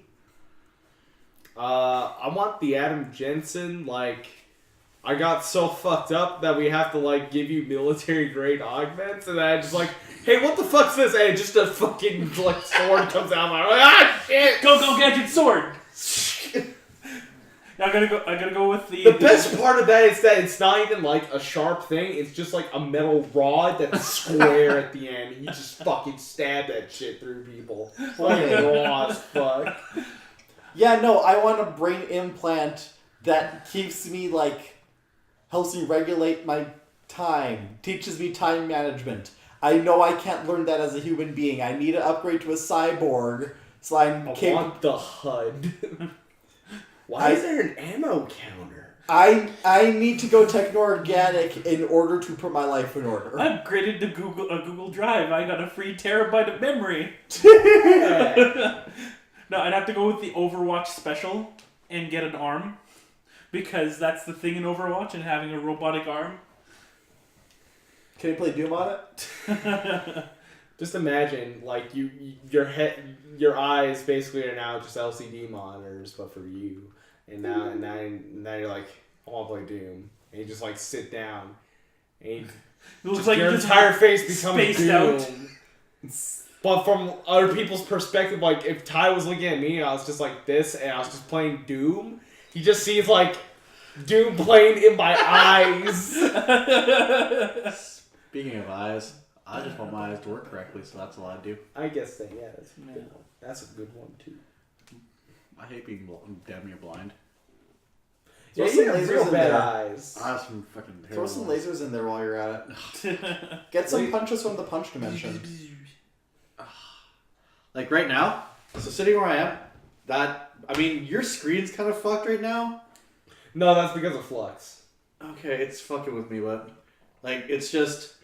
Speaker 4: I want the Adam Jensen, like, I got so fucked up that we have to, like, give you military-grade augments, and I just, like, hey, what the fuck's this? And just a fucking, like, sword comes out of my like, ah, shit!
Speaker 3: Go gadget sword. I gotta go with the.
Speaker 4: The best part of that is that it's not even, like, a sharp thing, it's just, like, a metal rod that's square at the end, and you just fucking stab that shit through people. Fucking raw as fuck.
Speaker 1: Yeah, no, I want a brain implant that keeps me, like, helps me regulate my time, teaches me time management. I know I can't learn that as a human being. I need to upgrade to a cyborg, so I'm
Speaker 4: I
Speaker 1: capable.
Speaker 4: want the HUD. Why is there an ammo counter?
Speaker 1: I need to go techno-organic in order to put my life in order.
Speaker 3: I upgraded to Google Drive. I got a free terabyte of memory.
Speaker 4: Yeah.
Speaker 3: No, I'd have to go with the Overwatch special and get an arm. Because that's the thing in Overwatch, and having a robotic arm.
Speaker 1: Can you play Doom on it?
Speaker 4: Just imagine, like, your head, your eyes basically are now just LCD monitors, but for you. And now you're like, I want to play Doom. And you just, like, sit down. And
Speaker 3: It looks like
Speaker 4: your
Speaker 3: you just
Speaker 4: entire face becomes
Speaker 3: spaced
Speaker 4: Doom.
Speaker 3: out.
Speaker 4: But from other people's perspective, like, if Ty was looking at me and I was just like this and I was just playing Doom, he just sees, like, Doom playing in my eyes.
Speaker 2: Speaking of eyes, I just want my eyes to work correctly, so that's all I do.
Speaker 4: I guess that, yeah, that's a good one. That's a good one, too.
Speaker 2: I hate being damn near blind.
Speaker 1: Throw
Speaker 4: Yeah,
Speaker 1: some
Speaker 4: you have
Speaker 1: lasers
Speaker 4: real
Speaker 1: in
Speaker 4: bad
Speaker 1: there.
Speaker 4: eyes.
Speaker 2: I have some fucking
Speaker 1: Throw some
Speaker 2: terrible
Speaker 1: lasers in there while you're at it. Get some punches from the punch dimension.
Speaker 2: Like right now, so sitting where I am, your screen's kind of fucked right now.
Speaker 4: No, that's because of Flux.
Speaker 2: Okay, it's fucking with me, but like it's just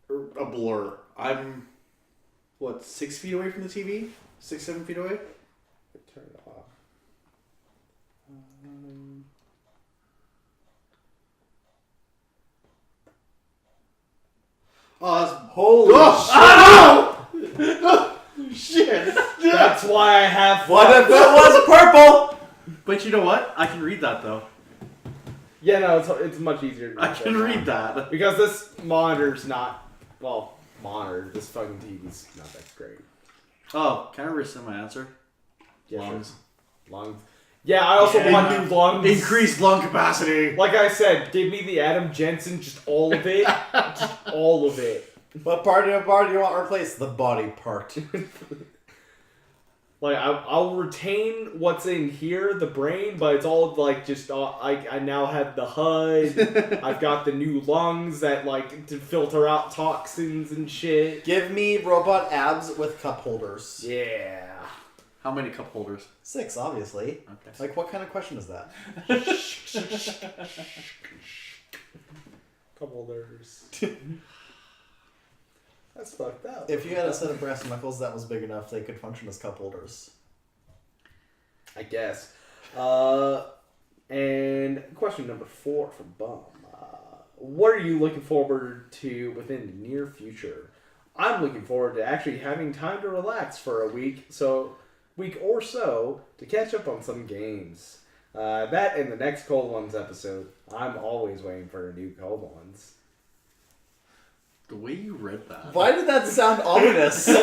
Speaker 2: a blur. I'm 6 feet away from the TV? 6-7 feet away?
Speaker 4: Turn it off.
Speaker 2: Oh, that's
Speaker 1: Holy
Speaker 2: shit!
Speaker 4: That's why I have Flux.
Speaker 1: What if it was purple?
Speaker 2: But you know what? I can read that though.
Speaker 4: Yeah, no, it's much easier to
Speaker 2: I can read that.
Speaker 4: Because this monitor's not, this fucking TV's not that great.
Speaker 2: Oh, can I rescind my answer?
Speaker 4: Yeah,
Speaker 2: Lungs.
Speaker 4: Sure. Lungs. Yeah, I also want new lungs.
Speaker 2: Increased lung capacity.
Speaker 4: Like I said, give me the Adam Jensen, just all of it. Just all of it.
Speaker 1: What part of your body do you want replaced? The body part.
Speaker 4: Like, I'll retain what's in here, the brain, but it's all, like, just, I now have the HUD, I've got the new lungs that, like, to filter out toxins and shit.
Speaker 1: Give me robot abs with cup holders.
Speaker 4: Yeah.
Speaker 2: How many cup holders?
Speaker 1: 6, obviously.
Speaker 2: Okay.
Speaker 1: Like, what kind of question is that?
Speaker 4: Couple others. That's fucked up.
Speaker 1: If you had a set of brass knuckles that was big enough, they could function as cup holders.
Speaker 4: I guess. And question number 4 from Bum. What are you looking forward to within the near future? I'm looking forward to actually having time to relax for a week or so to catch up on some games. That and the next Cold Ones episode. I'm always waiting for a new Cold Ones.
Speaker 2: The way you read that.
Speaker 1: Why did that sound ominous?
Speaker 2: It's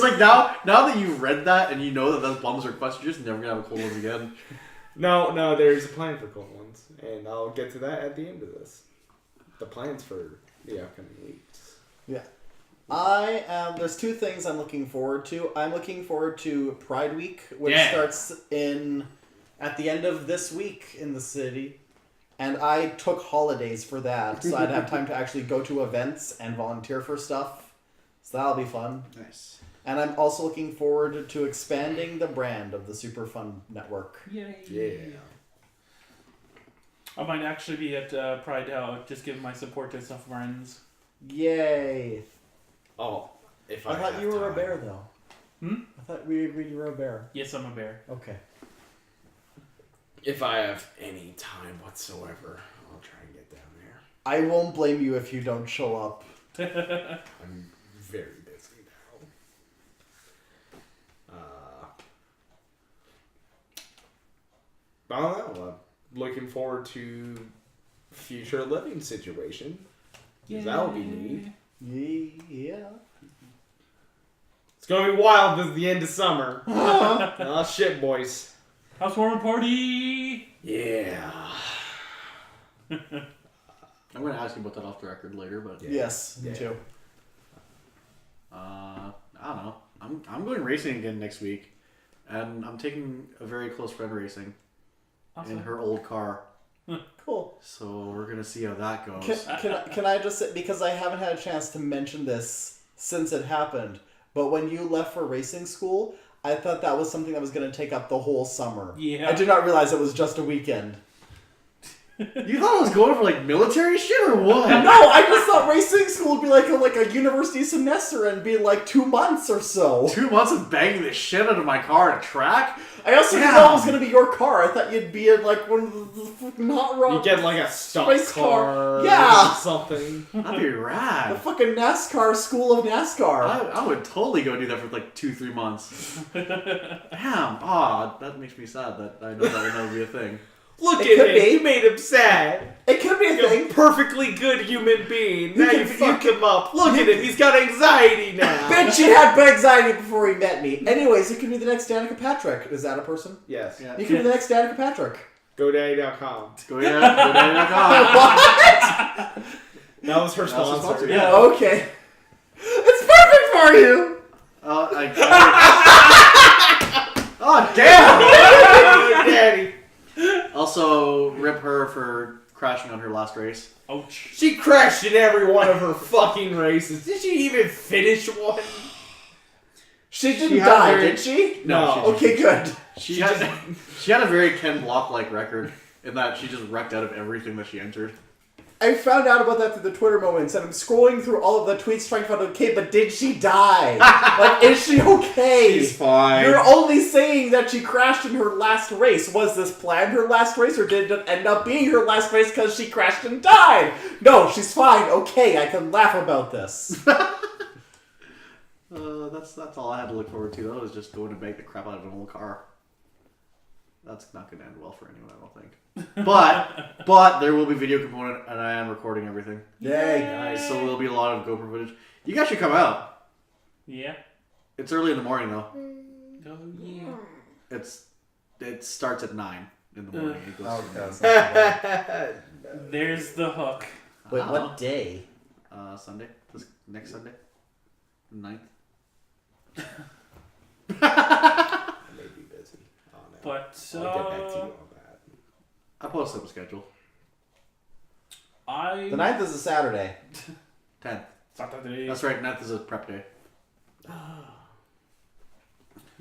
Speaker 2: like now that you read that and you know that those Bum's requests, you're just never gonna have a Cold Ones again.
Speaker 4: No, there's a plan for Cold Ones, and I'll get to that at the end of this. The plans for the upcoming weeks.
Speaker 1: Yeah. There's 2 things I'm looking forward to. I'm looking forward to Pride Week, which starts at the end of this week in the city. And I took holidays for that, so I'd have time to actually go to events and volunteer for stuff. So that'll be fun.
Speaker 2: Nice.
Speaker 1: And I'm also looking forward to expanding the brand of the Super Fun Network.
Speaker 3: Yay.
Speaker 4: Yeah.
Speaker 3: I might actually be at Pride just giving my support to some friends.
Speaker 1: Yay!
Speaker 4: Oh, if
Speaker 1: I thought
Speaker 4: have
Speaker 1: you were a
Speaker 4: time.
Speaker 1: bear, though.
Speaker 3: Hmm?
Speaker 1: I thought we agreed you were a bear.
Speaker 3: Yes, I'm a bear.
Speaker 1: Okay.
Speaker 4: If I have any time whatsoever, I'll try and get down there.
Speaker 1: I won't blame you if you don't show up.
Speaker 4: I'm very busy now. I don't know. I'm looking forward to future living situation. 'Cause that'll be neat.
Speaker 1: Yeah.
Speaker 4: It's gonna be wild at the end of summer. Oh shit, boys.
Speaker 3: Housewarming party!
Speaker 4: Yeah.
Speaker 2: I'm gonna ask you about that off the record later, but
Speaker 1: Yes, me too.
Speaker 2: I don't know. I'm going racing again next week, and I'm taking a very close friend racing
Speaker 3: Awesome.
Speaker 2: in her old car.
Speaker 1: Cool.
Speaker 2: So we're gonna see how that goes.
Speaker 1: Can I just say, because I haven't had a chance to mention this since it happened, but when you left for racing school, I thought that was something that was going to take up the whole summer.
Speaker 3: Yeah.
Speaker 1: I did not realize it was just a weekend.
Speaker 2: You thought I was going for like military shit or what?
Speaker 1: No, I just thought racing school would be like a university semester and be like 2 months or so.
Speaker 2: 2 months of banging the shit out of my car at a track?
Speaker 1: I also didn't know it was going to be your car. I thought you'd be in like one of the fucking hot rod.
Speaker 4: You get like a stock
Speaker 1: race
Speaker 4: car,
Speaker 1: Yeah.
Speaker 4: or something.
Speaker 2: That'd be
Speaker 1: The
Speaker 2: rad.
Speaker 1: fucking NASCAR school of NASCAR.
Speaker 2: I would totally go do that for like 2-3 months. Damn. Aw, that makes me sad that I know that would never be a thing.
Speaker 4: Look
Speaker 1: It
Speaker 4: at
Speaker 1: could
Speaker 4: him.
Speaker 1: be.
Speaker 4: You made him sad.
Speaker 1: It could be a
Speaker 4: You're a
Speaker 1: thing.
Speaker 4: perfectly good human being. Now you
Speaker 1: can
Speaker 4: fucked him up. Look at him. He's got anxiety now.
Speaker 1: Bitch, he had anxiety before he met me. Anyways, it could be the next Danica Patrick. Is that a person?
Speaker 4: Yes.
Speaker 2: Yeah.
Speaker 1: You could be the next Danica Patrick.
Speaker 4: GoDaddy.com.
Speaker 2: Go ahead.
Speaker 1: What?
Speaker 4: That was her
Speaker 2: That's her
Speaker 4: sponsor.
Speaker 2: sponsor,
Speaker 4: Yeah.
Speaker 1: Oh, okay. It's perfect for you.
Speaker 2: Oh, damn!
Speaker 4: Daddy.
Speaker 2: Also, rip her for crashing on her last race.
Speaker 3: Ouch.
Speaker 4: She crashed in every one of her fucking races. Did she even finish one?
Speaker 1: She didn't
Speaker 2: She had
Speaker 1: die,
Speaker 2: very-
Speaker 1: did she?
Speaker 4: No.
Speaker 1: Okay, good.
Speaker 2: She had a very Ken Block-like record in that she just wrecked out of everything that she entered.
Speaker 1: I found out about that through the Twitter moments, and I'm scrolling through all of the tweets trying to find out, okay, but did she die? Like, is she okay?
Speaker 2: She's fine.
Speaker 1: You're only saying that she crashed in her last race. Was this planned, her last race, or did it end up being her last race because she crashed and died? No, she's fine. Okay, I can laugh about this.
Speaker 2: That's all I had to look forward to. That was just going to bang the crap out of an old car. That's not going to end well for anyone, I don't think. But there will be video component, and I am recording everything.
Speaker 1: Yay.
Speaker 2: Nice. So there'll be a lot of GoPro footage. You guys should come out.
Speaker 3: Yeah.
Speaker 2: It's early in the morning though.
Speaker 3: Oh yeah.
Speaker 2: It starts at 9 in the morning. It goes
Speaker 1: Oh,
Speaker 2: from
Speaker 1: that's
Speaker 2: there.
Speaker 3: There's the hook.
Speaker 1: Wait,
Speaker 2: I don't
Speaker 1: what day?
Speaker 2: know. Sunday. Next Sunday. 9th.
Speaker 4: I may be busy. Oh, no.
Speaker 3: But
Speaker 4: I'll get back to you on that.
Speaker 2: I posted up a schedule.
Speaker 1: The 9th is a Saturday.
Speaker 2: 10th.
Speaker 3: Saturday.
Speaker 2: That's right. 9th is a prep day.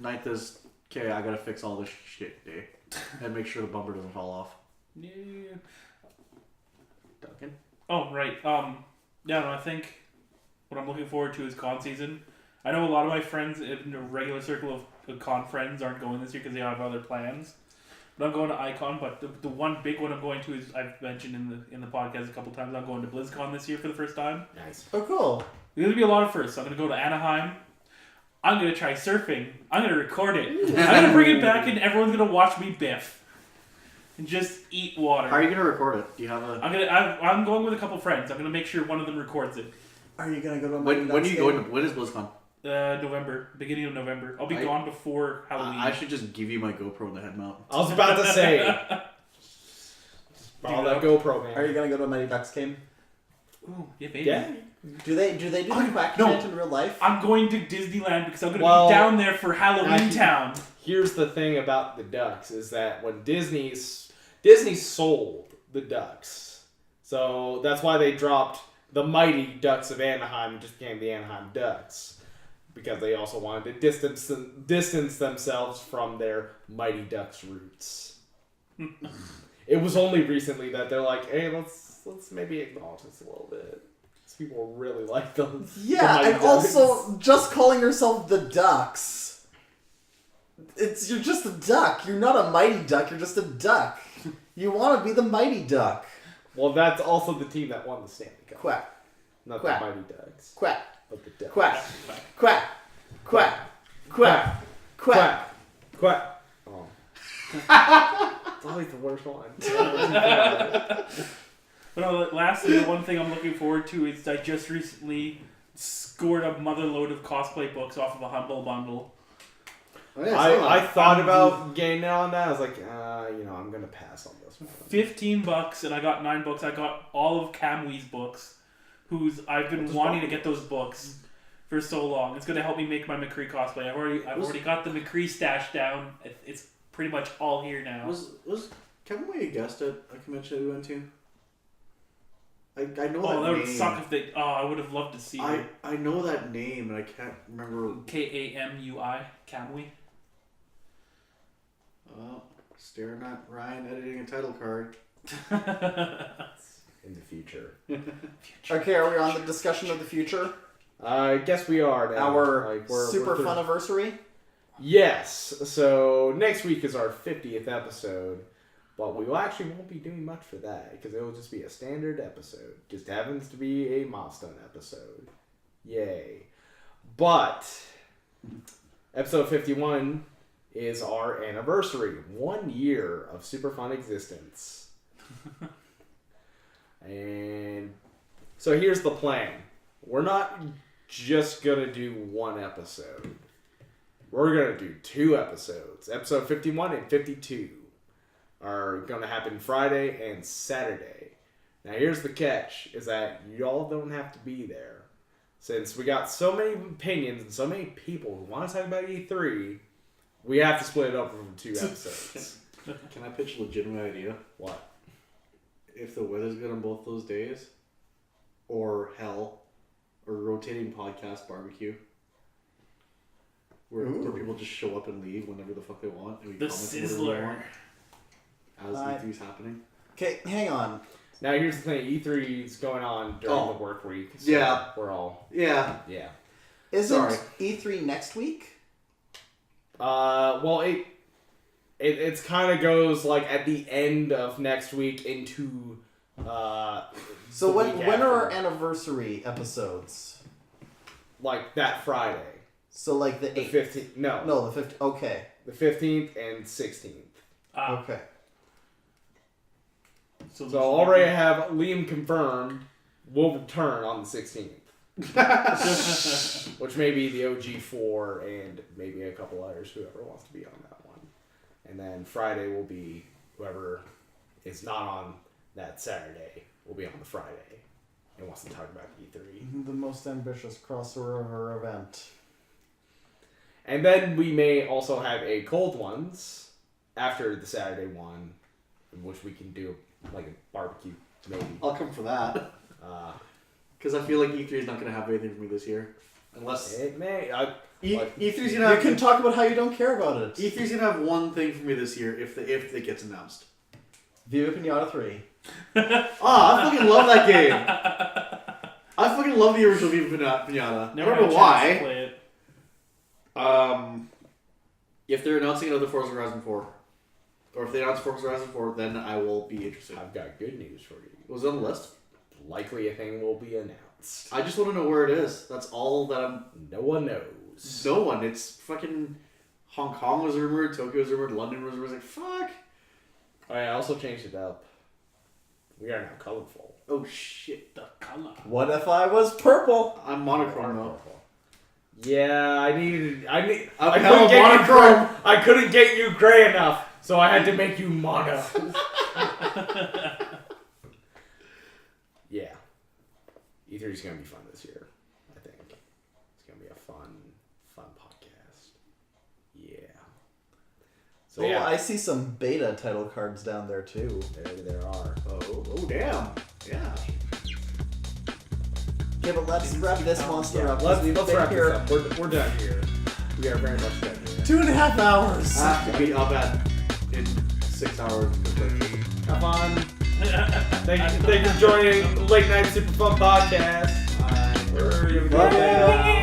Speaker 2: 9th is okay. I gotta fix all this shit day and make sure the bumper doesn't fall off.
Speaker 3: Yeah.
Speaker 2: Duncan.
Speaker 3: Oh right. Yeah. No, I think what I'm looking forward to is con season. I know a lot of my friends in the regular circle of con friends aren't going this year because they have other plans. But I'm going to Icon. But the one big one I'm going to is I've mentioned in the podcast a couple times. I'm going to BlizzCon this year for the first time.
Speaker 4: Nice.
Speaker 1: Oh, cool.
Speaker 3: There's gonna be a lot of firsts. I'm gonna go to Anaheim. I'm gonna try surfing. I'm gonna record it. I'm gonna bring it back, and everyone's gonna watch me biff and just eat water.
Speaker 2: How are you gonna record it? Do you have a?
Speaker 3: I'm going with a couple friends. I'm gonna make sure one of them records it.
Speaker 1: Are you going to go to
Speaker 2: When are you going? When is BlizzCon?
Speaker 3: November, beginning of November. I'll be gone before Halloween.
Speaker 2: I should just give you my GoPro and the head mount.
Speaker 4: I was about to say. All that GoPro, man.
Speaker 1: Are you going to go to a Mighty Ducks game?
Speaker 3: Ooh, yeah, baby.
Speaker 4: Yeah.
Speaker 1: Do they do the quack
Speaker 3: no.
Speaker 1: chant in real life?
Speaker 3: I'm going to Disneyland because I'm gonna
Speaker 4: Well,
Speaker 3: be down there for Halloween
Speaker 4: actually-
Speaker 3: Town.
Speaker 4: Here's the thing about the Ducks is that when Disney sold the Ducks, so that's why they dropped the Mighty Ducks of Anaheim and just became the Anaheim Ducks, because they also wanted to distance themselves from their Mighty Ducks roots. It was only recently that they're like, hey, let's maybe acknowledge this a little bit. Because people really like them.
Speaker 1: Yeah, and also just calling yourself the Ducks. You're just a duck. You're not a mighty duck. You're just a duck. You want to be the mighty duck.
Speaker 4: Well, that's also the team that won the Stanley Cup.
Speaker 1: Quack,
Speaker 4: Not
Speaker 1: Quack.
Speaker 4: the Mighty Ducks,
Speaker 1: quack,
Speaker 4: but the Ducks.
Speaker 1: quack, quack, quack, quack, quack.
Speaker 4: Quack. Oh. It's always the worst one.
Speaker 3: But no, lastly, the one thing I'm looking forward to is I just recently scored a mother load of cosplay books off of a Humble Bundle.
Speaker 2: Oh, yeah,
Speaker 4: I thought about getting on that. I was like, I'm going to pass on this one.
Speaker 3: $15 and I got 9 books. I got all of Kamwi's books, I've been wanting to get those books for so long. It's going to help me make my McCree cosplay. I've already got the McCree stash down. It's pretty much all here now.
Speaker 2: Was Kevin Way be a guest at a convention that we went to? I know
Speaker 3: Oh, that
Speaker 2: name.
Speaker 3: would suck if they. Oh, I would have loved to see it.
Speaker 2: I know that name, and I can't remember.
Speaker 3: Kamui. Kamui.
Speaker 2: Staring at Ryan editing a title card.
Speaker 4: In the future.
Speaker 1: Okay, are we on the discussion of the future?
Speaker 4: I guess we are now.
Speaker 1: Our
Speaker 4: Like,
Speaker 1: super
Speaker 4: we're
Speaker 1: fun anniversary?
Speaker 4: Yes. So next week is our 50th episode, but we actually won't be doing much for that because it will just be a standard episode. Just happens to be a milestone episode. Yay. But episode 51 is our anniversary. 1 year of super fun existence. And so here's the plan. We're not just gonna do one episode. We're gonna do 2 episodes. Episode 51 and 52 are gonna happen Friday and Saturday. Now here's the catch, is that y'all don't have to be there. Since we got so many opinions and so many people who want to talk about E3, we have to split it up into 2 episodes.
Speaker 2: Can I pitch a legitimate idea?
Speaker 4: What?
Speaker 2: If the weather's good on both those days, or hell, or rotating podcast barbecue, where people just show up and leave whenever the fuck they want, and we
Speaker 3: The
Speaker 2: comment whatever we
Speaker 3: Sizzler.
Speaker 2: want as E3's happening.
Speaker 1: Okay, hang on.
Speaker 4: Now here's the thing, E3 is going on during the work week. So
Speaker 2: Yeah.
Speaker 4: We're all...
Speaker 2: Yeah.
Speaker 4: Yeah.
Speaker 1: Isn't
Speaker 2: Sorry.
Speaker 1: E3 next week?
Speaker 4: Well, it's kind of goes like at the end of next week into
Speaker 1: So
Speaker 4: the
Speaker 1: when
Speaker 4: week
Speaker 1: are our
Speaker 4: after.
Speaker 1: anniversary episodes?
Speaker 4: Like that Friday,
Speaker 1: So like the
Speaker 4: the
Speaker 1: 8th?
Speaker 4: 15th.
Speaker 1: No, the 15th. Okay.
Speaker 4: The 15th and 16th.
Speaker 1: Okay.
Speaker 3: So
Speaker 4: So already have Liam confirmed. We'll return on the 16th, which may be the OG4 and maybe a couple others, whoever wants to be on that one. And then Friday will be whoever is not on that Saturday will be on the Friday and wants to talk about E3.
Speaker 1: The most ambitious crossover event.
Speaker 4: And then we may also have a cold ones after the Saturday one, in which we can do like a barbecue maybe.
Speaker 2: I'll come for that. Because I feel like E3 is not going to have anything for me this year. Unless...
Speaker 4: It may.
Speaker 2: E3's going to
Speaker 1: You
Speaker 2: have...
Speaker 1: can talk about how you don't care about it.
Speaker 2: E3's going to have one thing for me this year if it gets announced.
Speaker 1: Viva Pinata 3.
Speaker 2: I fucking love that game. I fucking love the original Viva Pinata.
Speaker 3: Never
Speaker 2: I
Speaker 3: had
Speaker 2: don't
Speaker 3: a
Speaker 2: know
Speaker 3: chance to
Speaker 2: why.
Speaker 3: play it.
Speaker 2: If they're announcing another Forza Horizon 4, or if they announce Forza Horizon 4, then I will be interested.
Speaker 4: I've got good news for you.
Speaker 2: Was it on the list?
Speaker 4: Likely a thing will be announced.
Speaker 2: I just want to know where it is. That's all that I'm...
Speaker 4: No one knows.
Speaker 2: No one. It's fucking... Hong Kong was rumored, Tokyo was rumored, London was rumored. Like, fuck.
Speaker 4: Oh, yeah, I also changed it up. We are now colorful.
Speaker 2: Oh, shit.
Speaker 3: The color.
Speaker 1: What if I was purple?
Speaker 2: I'm monochrome, though.
Speaker 4: Yeah, I
Speaker 2: I'm
Speaker 4: couldn't
Speaker 2: hella
Speaker 4: get you
Speaker 2: monochrome.
Speaker 4: gray. I couldn't get you gray enough, so I had to make you mono. Yeah. E3 is gonna be fun this year, I think. It's gonna be a fun podcast. Yeah. So
Speaker 1: Oh,
Speaker 4: yeah,
Speaker 1: I see some beta title cards down there too.
Speaker 4: there are.
Speaker 2: Oh, damn. Yeah.
Speaker 1: Okay, but let's wrap this monster up. 'cause
Speaker 4: Let's
Speaker 1: we've been
Speaker 4: wrap
Speaker 1: here
Speaker 4: this up. We're done here. We are very much done here.
Speaker 1: 2.5 hours.
Speaker 2: I have to be up in 6 hours.
Speaker 4: Have fun. Thank you for joining Late Night Super Fun Podcast. We're gonna go there.